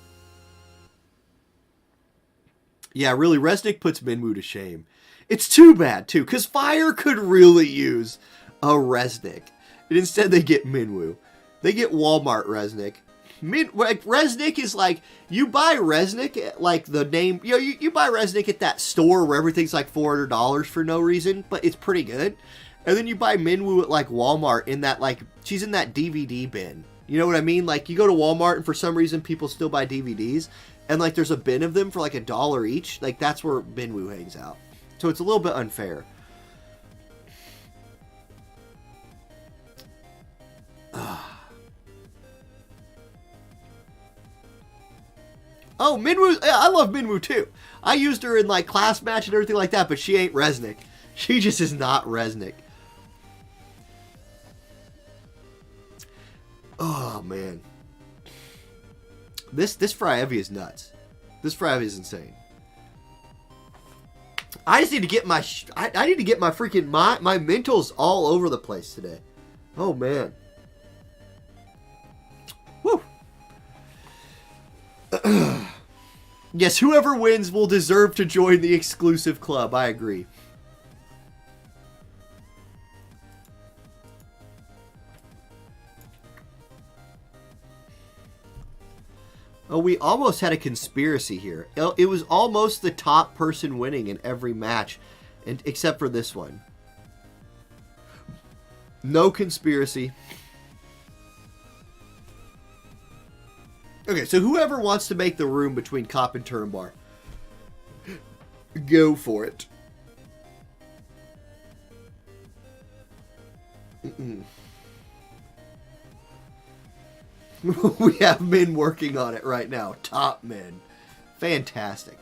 Yeah, really, Resnick puts Minwoo to shame. It's too bad, too, because Fire could really use a Resnick. And instead they get Minwoo. They get Walmart Resnick. Resnick is like, you buy Resnick at like the name, you buy Resnick at that store where everything's like $400 for no reason, but it's pretty good. And then you buy Minwoo at like Walmart in that like, she's in that DVD bin. You know what I mean? Like you go to Walmart and for some reason people still buy DVDs and like there's a bin of them for like $1 each. Like that's where Minwoo hangs out. So it's a little bit unfair. Oh, Minwoo, I love Minwoo too. I used her in like class match and everything like that, but she ain't Resnick. She just is not Resnick. Oh man. This Fryevi is nuts. This Fryevi is insane. I just need to get my I need to get my freaking my mentals all over the place today. Oh man. Woo. Yes, whoever wins will deserve to join the exclusive club. I agree. Oh, we almost had a conspiracy here. It was almost the top person winning in every match, and except for this one. No conspiracy. Okay, so whoever wants to make the room between Cop and Turambar, go for it. We have men working on it right now. Top men. Fantastic.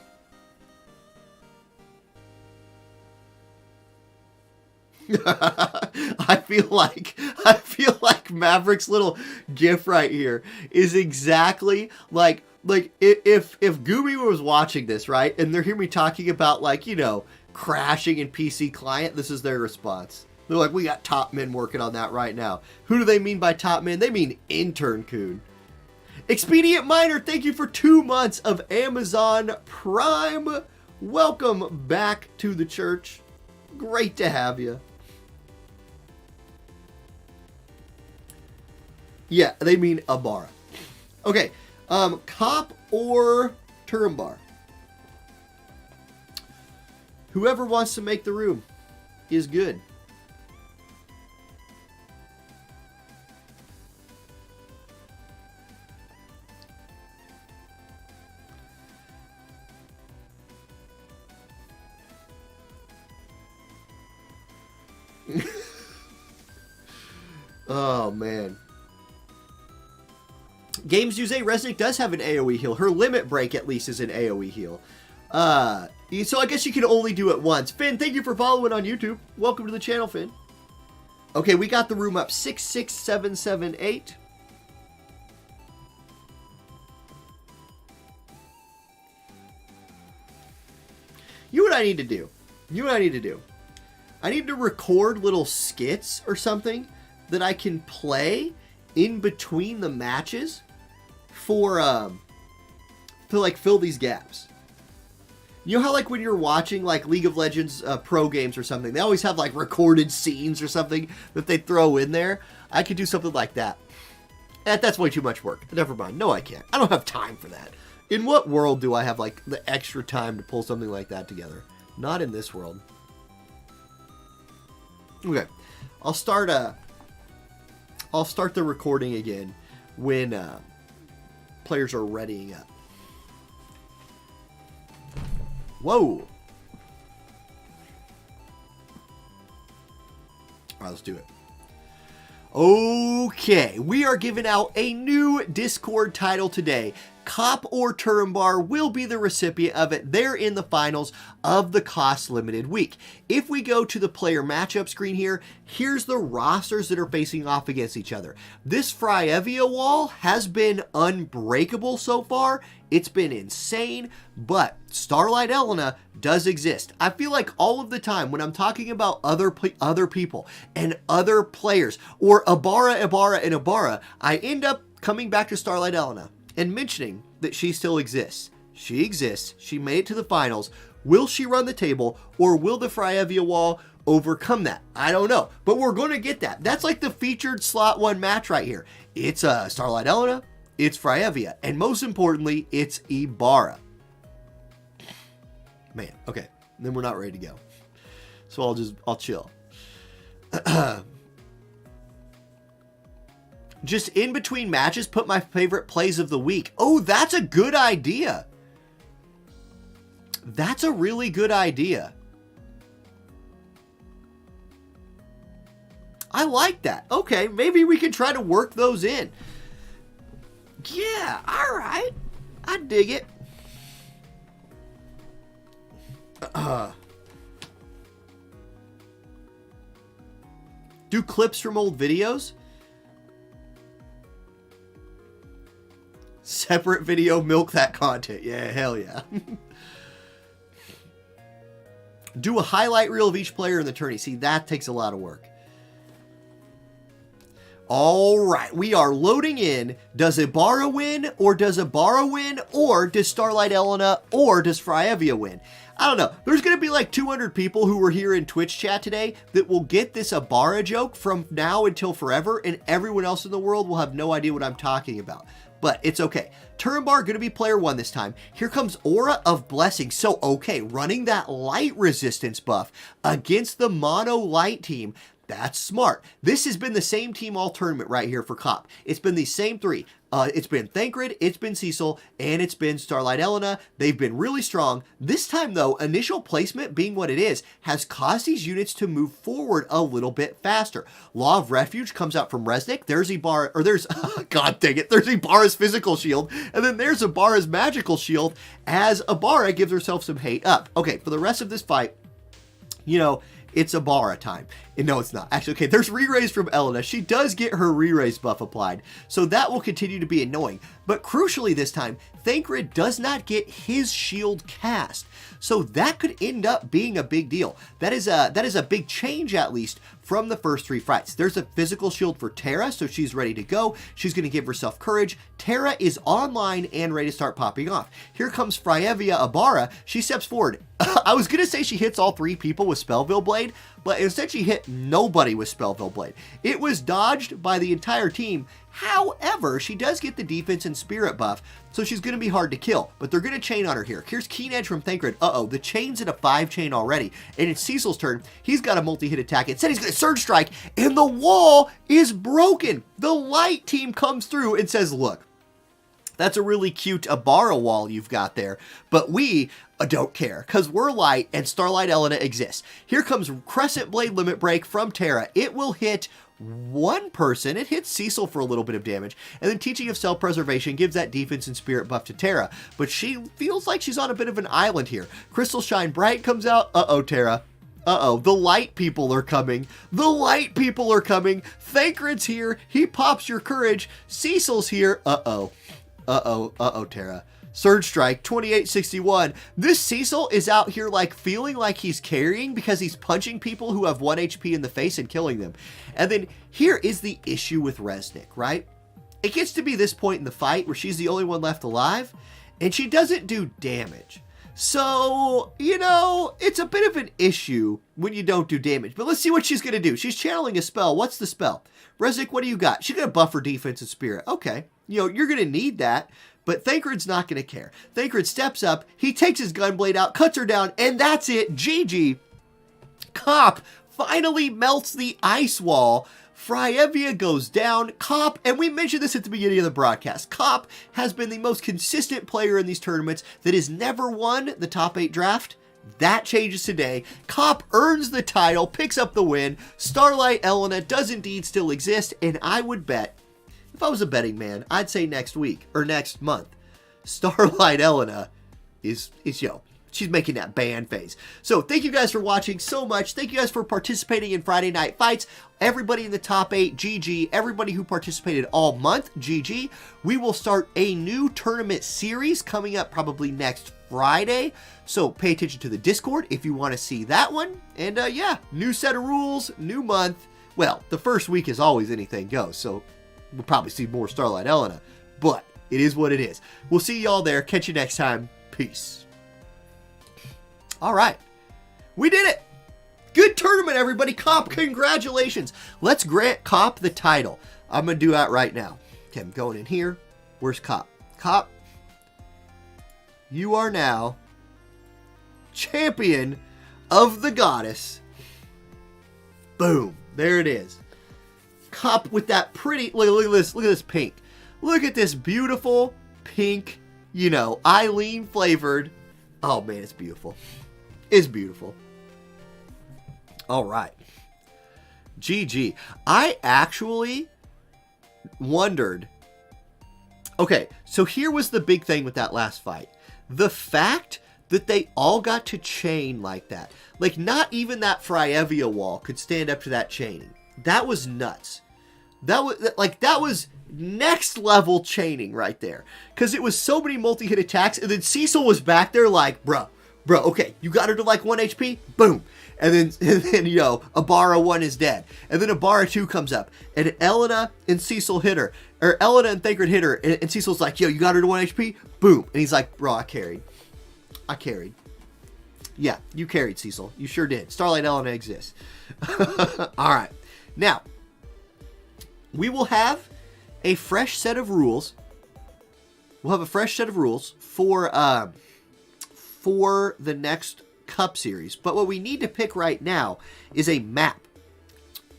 I feel like Maverick's little gif right here is exactly like if Gooby was watching this, right, and they're hearing me talking about like, you know, crashing in PC client, this is their response. They're like, we got top men working on that right now. Who do they mean by top men? They mean intern coon. Expedient Miner, thank you for 2 months of Amazon Prime. Welcome back to the church. Great to have you. Yeah, they mean Abara. Okay, Cop or Turambar? Whoever wants to make the room is good. Oh, man. Games use Resnick does have an AoE heal. Her limit break, at least, is an AoE heal. So I guess you can only do it once. Finn, thank you for following on YouTube. Welcome to the channel, Finn. Okay, we got the room up. 66778. You know what I need to do? I need to record little skits or something that I can play in between the matches for to like fill these gaps. You know how like when you're watching like League of Legends pro games or something, they always have like recorded scenes or something that they throw in there? I could do something like that. That's way too much work. Never mind. No, I can't. I don't have time for that. In what world do I have like the extra time to pull something like that together? Not in this world. Okay. I'll start the recording again when players are readying up. Whoa. All right, let's do it. Okay, we are giving out a new Discord title today. Cop or Turambar will be the recipient of it. They're in the finals of the cost limited week. If we go to the player matchup screen here, here's the rosters that are facing off against each other. This Finalizing wall has been unbreakable so far. It's been insane, but Starlight Elena does exist. I feel like all of the time when I'm talking about other people and other players, or Ibarra, I end up coming back to Starlight Elena and mentioning that she still exists. She exists. She made it to the finals. Will she run the table, or will the Finalizing wall overcome that? I don't know, but we're going to get that. That's like the featured slot 1 match right here. It's Starlight Elena, it's Finalizing, and most importantly, it's Ibarra. Man, okay. Then we're not ready to go. So I'll chill. Just in between matches, put my favorite plays of the week. Oh, that's a good idea. That's a really good idea. I like that. Okay, maybe we can try to work those in. Yeah, all right. I dig it. Do clips from old videos? Separate video, milk that content. Yeah, hell yeah. Do a highlight reel of each player in the tourney. See, that takes a lot of work. All right, we are loading in. Does Ibarra win, or does Ibarra win, or does Starlight Elena, or does Finalizing win? I don't know. There's going to be like 200 people who were here in Twitch chat today that will get this Ibarra joke from now until forever, and everyone else in the world will have no idea what I'm talking about. But it's okay. Turambar going to be player 1 this time. Here comes Aura of Blessing. So, okay, running that light resistance buff against the mono light team. That's smart. This has been the same team all tournament right here for Cop. It's been the same 3. It's been Thancred, it's been Cecil, and it's been Starlight Elena. They've been really strong. This time, though, initial placement being what it is, has caused these units to move forward a little bit faster. Law of Refuge comes out from Resnick. There's Ibarra, or there's, god dang it, there's Ibarra's physical shield, and then there's Ibarra's magical shield as Ibarra gives herself some hate up. Okay, for the rest of this fight, you know, it's Ibarra time. And no, it's not. Actually, okay, there's re-raise from Elena. She does get her re-raise buff applied, so that will continue to be annoying. But crucially this time, Thancred does not get his shield cast, so that could end up being a big deal. That is a big change, at least, from the first 3 fights. There's a physical shield for Terra, so she's ready to go. She's going to give herself courage. Terra is online and ready to start popping off. Here comes Finalizing Ibarra. She steps forward. I was going to say she hits all 3 people with Spellville Blade, but instead she hit nobody with Spellville Blade. It was dodged by the entire team. However, she does get the defense and spirit buff, so she's going to be hard to kill, but they're going to chain on her here. Here's Keen Edge from Thancred. Uh-oh, the chain's at a 5 chain already, and it's Cecil's turn. He's got a multi-hit attack. Instead, he's going to Surge Strike, and the wall is broken. The light team comes through and says, look, that's a really cute Ibarra wall you've got there, but we don't care, because we're light and Starlight Elena exists. Here comes Crescent Blade Limit Break from Terra. It will hit 1 person. It hits Cecil for a little bit of damage, and then Teaching of Self-Preservation gives that defense and spirit buff to Terra, but she feels like she's on a bit of an island here. Crystal Shine Bright comes out. Uh-oh, Terra. Uh-oh, the light people are coming. The light people are coming. Thancred's here. He pops your courage. Cecil's here. Uh-oh. Uh-oh, Tara. Surge Strike, 2861. This Cecil is out here like feeling like he's carrying because he's punching people who have 1 HP in the face and killing them. And then here is the issue with Resnick, right? It gets to be this point in the fight where she's the only one left alive and she doesn't do damage. So, you know, it's a bit of an issue when you don't do damage. But let's see what she's going to do. She's channeling a spell. What's the spell? Resnick, what do you got? She's going to buff her defense and spirit. Okay. You know, you're going to need that. But Thancred's not going to care. Thancred steps up. He takes his gunblade out, cuts her down, and that's it. GG. Cop finally melts the ice wall. Fryevia goes down. Cop, and we mentioned this at the beginning of the broadcast, Cop has been the most consistent player in these tournaments that has never won the top 8 draft. That changes today. Cop earns the title, picks up the win. Starlight Elena does indeed still exist, and I would bet, if I was a betting man, I'd say next week, or next month, Starlight Elena is she's making that band phase. So thank you guys for watching so much. Thank you guys for participating in Friday Night Fights. Everybody in the top 8, GG. Everybody who participated all month, GG. We will start a new tournament series coming up probably next Friday. So pay attention to the Discord if you want to see that one. And yeah, new set of rules, new month. Well, the first week is always anything goes. So we'll probably see more Starlight Elena. But it is what it is. We'll see y'all there. Catch you next time. Peace. All right. We did it. Good tournament, everybody. Cop, congratulations. Let's grant Cop the title. I'm going to do that right now. Okay, I'm going in here. Where's Cop? Cop, you are now champion of the goddess. Boom. There it is. Cop with that pretty, look at this. Look at this pink. Look at this beautiful pink, you know, Eileen flavored. Oh man, it's beautiful. It's beautiful. All right. GG. I actually wondered. Okay, so here was the big thing with that last fight. The fact that they all got to chain like that. Like, not even that Fryevia wall could stand up to that chaining. That was nuts. That was next level chaining right there. Because it was so many multi-hit attacks, and then Cecil was back there like, bro, okay, you got her to like 1 HP? Boom. And then you know, Ibarra 1 is dead. And then Ibarra 2 comes up, and Elena and Cecil hit her. Or Elena and Thancred hit her, and Cecil's like, yo, you got her to 1 HP? Boom. And he's like, bro, I carried. Yeah, you carried, Cecil. You sure did. Starlight Elena exists. All right. Now, we will have a fresh set of rules. We'll have a fresh set of rules for the next Cup series. But what we need to pick right now is a map.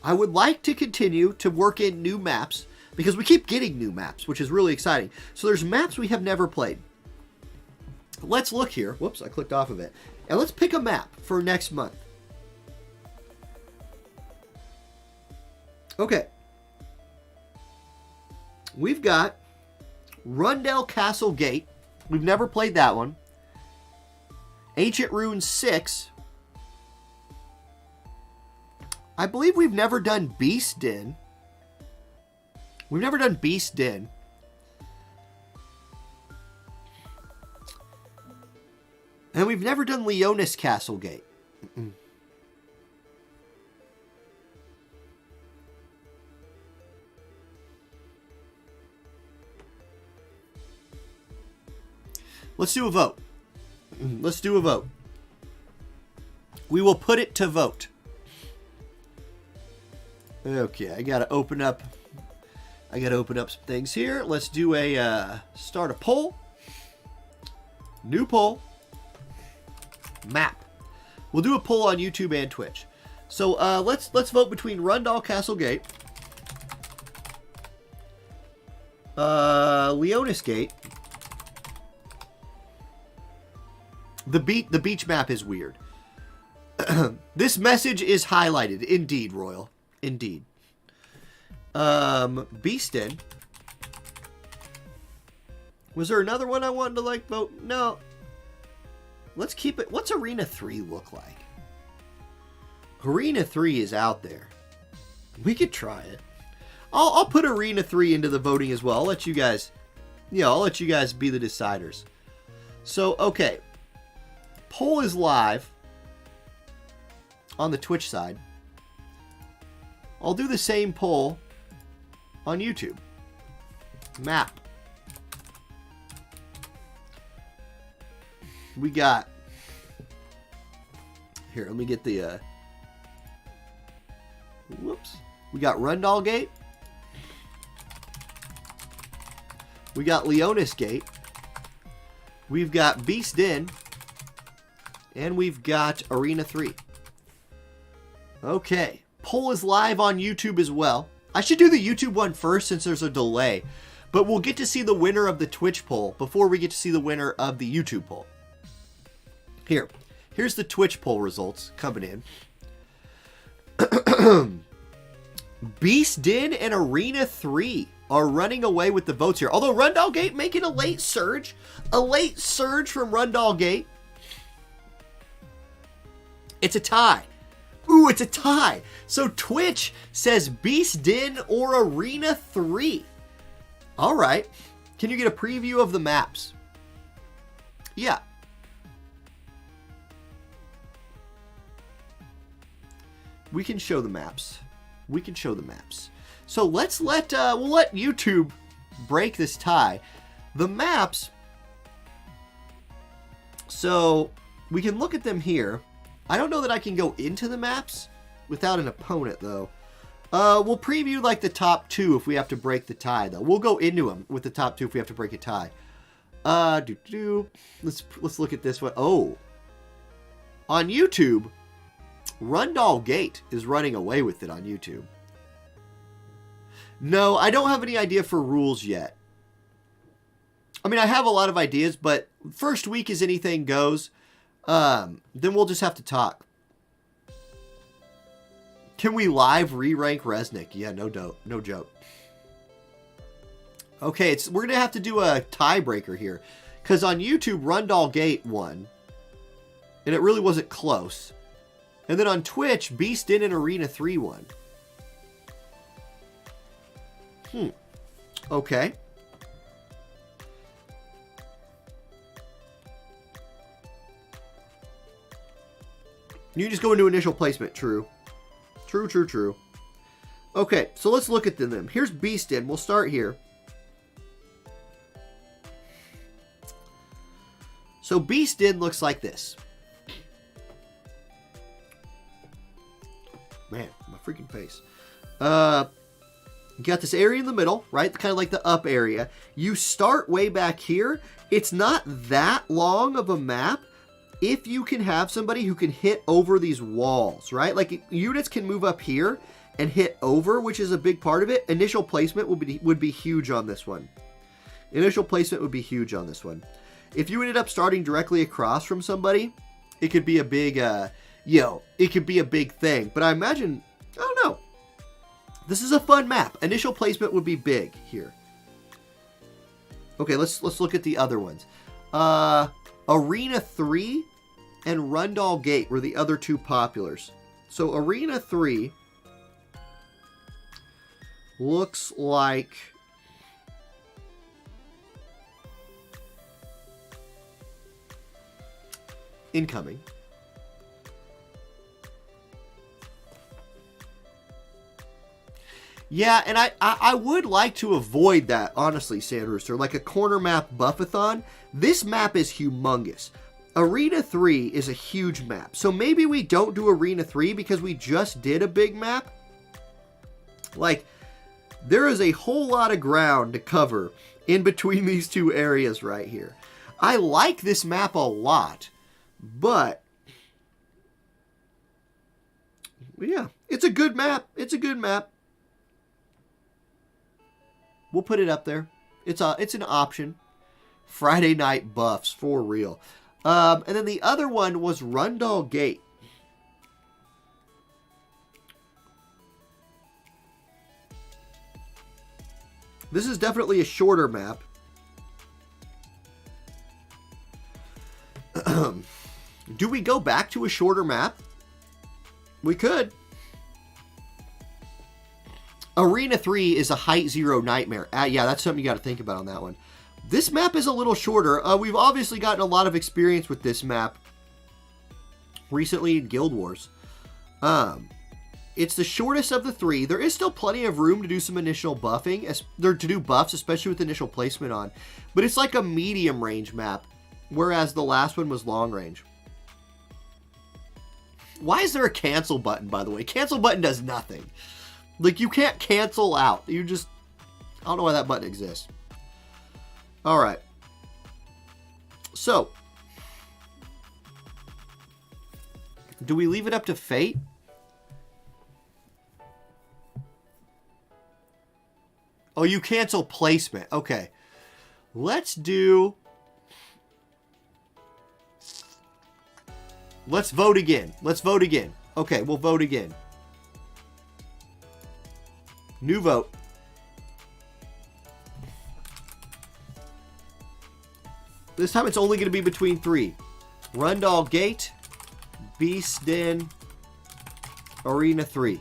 I would like to continue to work in new maps because we keep getting new maps, which is really exciting. So there's maps we have never played. Let's look here. Whoops, I clicked off of it. And let's pick a map for next month. Okay. We've got Rundell Castle Gate. We've never played that one. Ancient Ruins 6. I believe we've never done Beast Den. We've never done Beast Den. And we've never done Leonis Castle Gate. Let's do a vote. Let's do a vote. We will put it to vote. Okay, I gotta open up some things here. Let's do a start a poll. New poll. Map. We'll do a poll on YouTube and Twitch. So let's vote between Rundell Castle Gate, Leonis Gate. The beach map is weird. This message is highlighted. Indeed, Royal. Indeed. Beaston. Was there another one I wanted to like vote? No. Let's keep it. What's Arena 3 look like? Arena 3 is out there. We could try it. I'll put Arena 3 into the voting as well. I'll let you guys, I'll let you guys be the deciders. So, okay. Poll is live on the Twitch side. I'll do the same poll on YouTube. Map. We got... Here, let me get the... Whoops. We got Rundall Gate. We got Leonis Gate. We've got Beast Den. And we've got Arena 3. Okay. Poll is live on YouTube as well. I should do the YouTube one first since there's a delay. But we'll get to see the winner of the Twitch poll before we get to see the winner of the YouTube poll. Here's the Twitch poll results coming in. Beast Den and Arena 3 are running away with the votes here. Although Rundall Gate making a late surge. A late surge from Rundall Gate. It's a tie. Ooh, it's a tie. So Twitch says Beast Den or Arena 3. All right. Can you get a preview of the maps? Yeah. We can show the maps. We can show the maps. So let's we'll let YouTube break this tie. The maps. So we can look at them here. I don't know that I can go into the maps without an opponent though. We'll preview like the top 2 if we have to break the tie though. We'll go into them with the top 2 if we have to break a tie. Let's look at this one. Oh. On YouTube, Rundall Gate is running away with it on YouTube. No, I don't have any idea for rules yet. I mean, I have a lot of ideas, but first week is anything goes. Then we'll just have to talk. Can we live re-rank Resnick? Yeah, no joke. Okay, we're going to have to do a tiebreaker here. Because on YouTube, Rundall Gate won. And it really wasn't close. And then on Twitch, Beast Den and Arena 3 won. Okay. You can just go into initial placement. True. True. Okay, so let's look at them. Here's Beast Den. We'll start here. So Beast Den looks like this. Man, my freaking face. You got this area in the middle, right? Kind of like the up area. You start way back here. It's not that long of a map if you can have somebody who can hit over these walls, right? Like units can move up here and hit over, which is a big part of it. Initial placement would be huge on this one. Initial placement would be huge on this one. If you ended up starting directly across from somebody, it could be a big, it could be a big thing. But I imagine, I don't know. This is a fun map. Initial placement would be big here. Okay, let's look at the other ones. Arena 3 and Rundall Gate were the other 2 populars. So Arena 3 looks like incoming. Yeah, and I would like to avoid that, honestly, Sand Rooster. Like a corner map buffathon. This map is humongous. Arena 3 is a huge map. So maybe we don't do Arena 3 because we just did a big map. Like, there is a whole lot of ground to cover in between these 2 areas right here. I like this map a lot, but yeah, it's a good map. It's a good map. We'll put it up there. It's an option. Friday night buffs, for real. And then the other one was Rundall Gate. This is definitely a shorter map. Do we go back to a shorter map? We could. Arena 3 is a height 0 nightmare. Yeah, that's something you got to think about on that one. This map is a little shorter. We've obviously gotten a lot of experience with this map recently in Guild Wars. It's the shortest of the 3. There is still plenty of room to do some initial buffing, to do buffs, especially with initial placement on. But it's like a medium range map, whereas the last one was long range. Why is there a cancel button, by the way? Cancel button does nothing. Like, you can't cancel out. You just... I don't know why that button exists. Alright. So. Do we leave it up to fate? Oh, you cancel placement. Okay. Let's do... Let's vote again. Let's vote again. Okay, we'll vote again. New vote. This time it's only going to be between 3. Rundall Gate, Beast Den, Arena 3.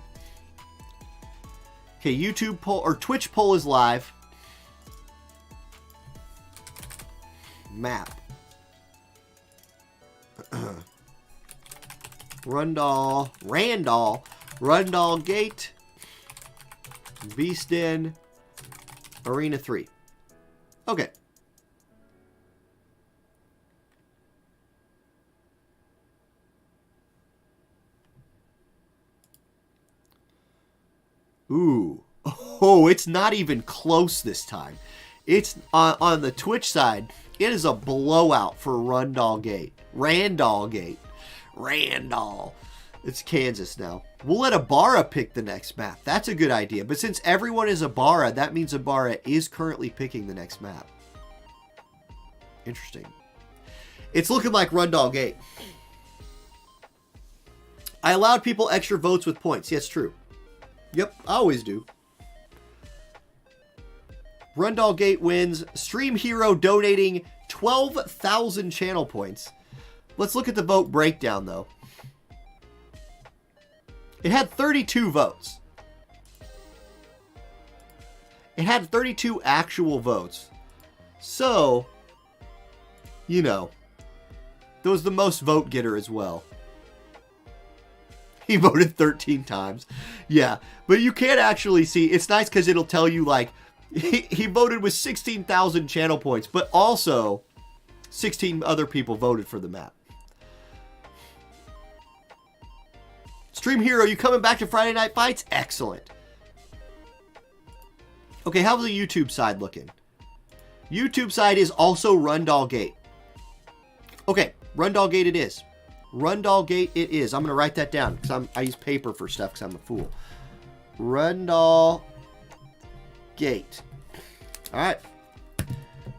Okay, YouTube poll, or Twitch poll is live. Map. Rundall, Rundall Gate, Beast Den, Arena 3. Okay. Ooh. Oh, it's not even close this time. It's on the Twitch side. It is a blowout for Rundall Gate. Randall Gate. Randall. It's Kansas now. We'll let Ibarra pick the next map. That's a good idea. But since everyone is Ibarra, that means Ibarra is currently picking the next map. Interesting. It's looking like Rundall Gate. I allowed people extra votes with points. Yes, true. Yep, I always do. Rundall Gate wins. Stream Hero donating 12,000 channel points. Let's look at the vote breakdown, though. It had 32 votes. It had 32 actual votes. So, you know, that was the most vote getter as well. He voted 13 times. Yeah, but you can't actually see. It's nice because it'll tell you, like, he voted with 16,000 channel points, but also 16 other people voted for the map. Stream Hero, you coming back to Friday Night Fights? Excellent. Okay, how's the YouTube side looking? YouTube side is also Rundall Gate. Okay, Rundall Gate it is. Rundall Gate it is. I'm going to write that down because I use paper for stuff because I'm a fool. Rundall Gate. All right.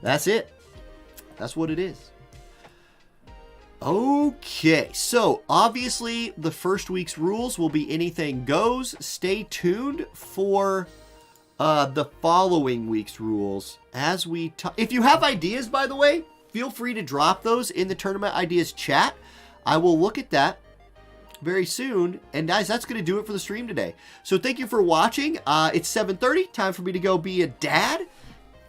That's it. That's what it is. Okay, so obviously the first week's rules will be anything goes. Stay tuned for the following week's rules as we talk. If you have ideas, by the way, feel free to drop those in the Tournament Ideas chat. I will look at that very soon. And guys, that's going to do it for the stream today. So thank you for watching. It's 7:30. Time for me to go be a dad,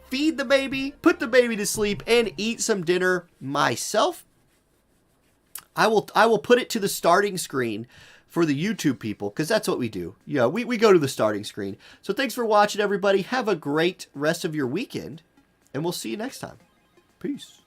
feed the baby, put the baby to sleep, and eat some dinner myself. I will put it to the starting screen for the YouTube people, because that's what we do. Yeah, we go to the starting screen. So thanks for watching, everybody. Have a great rest of your weekend, and we'll see you next time. Peace.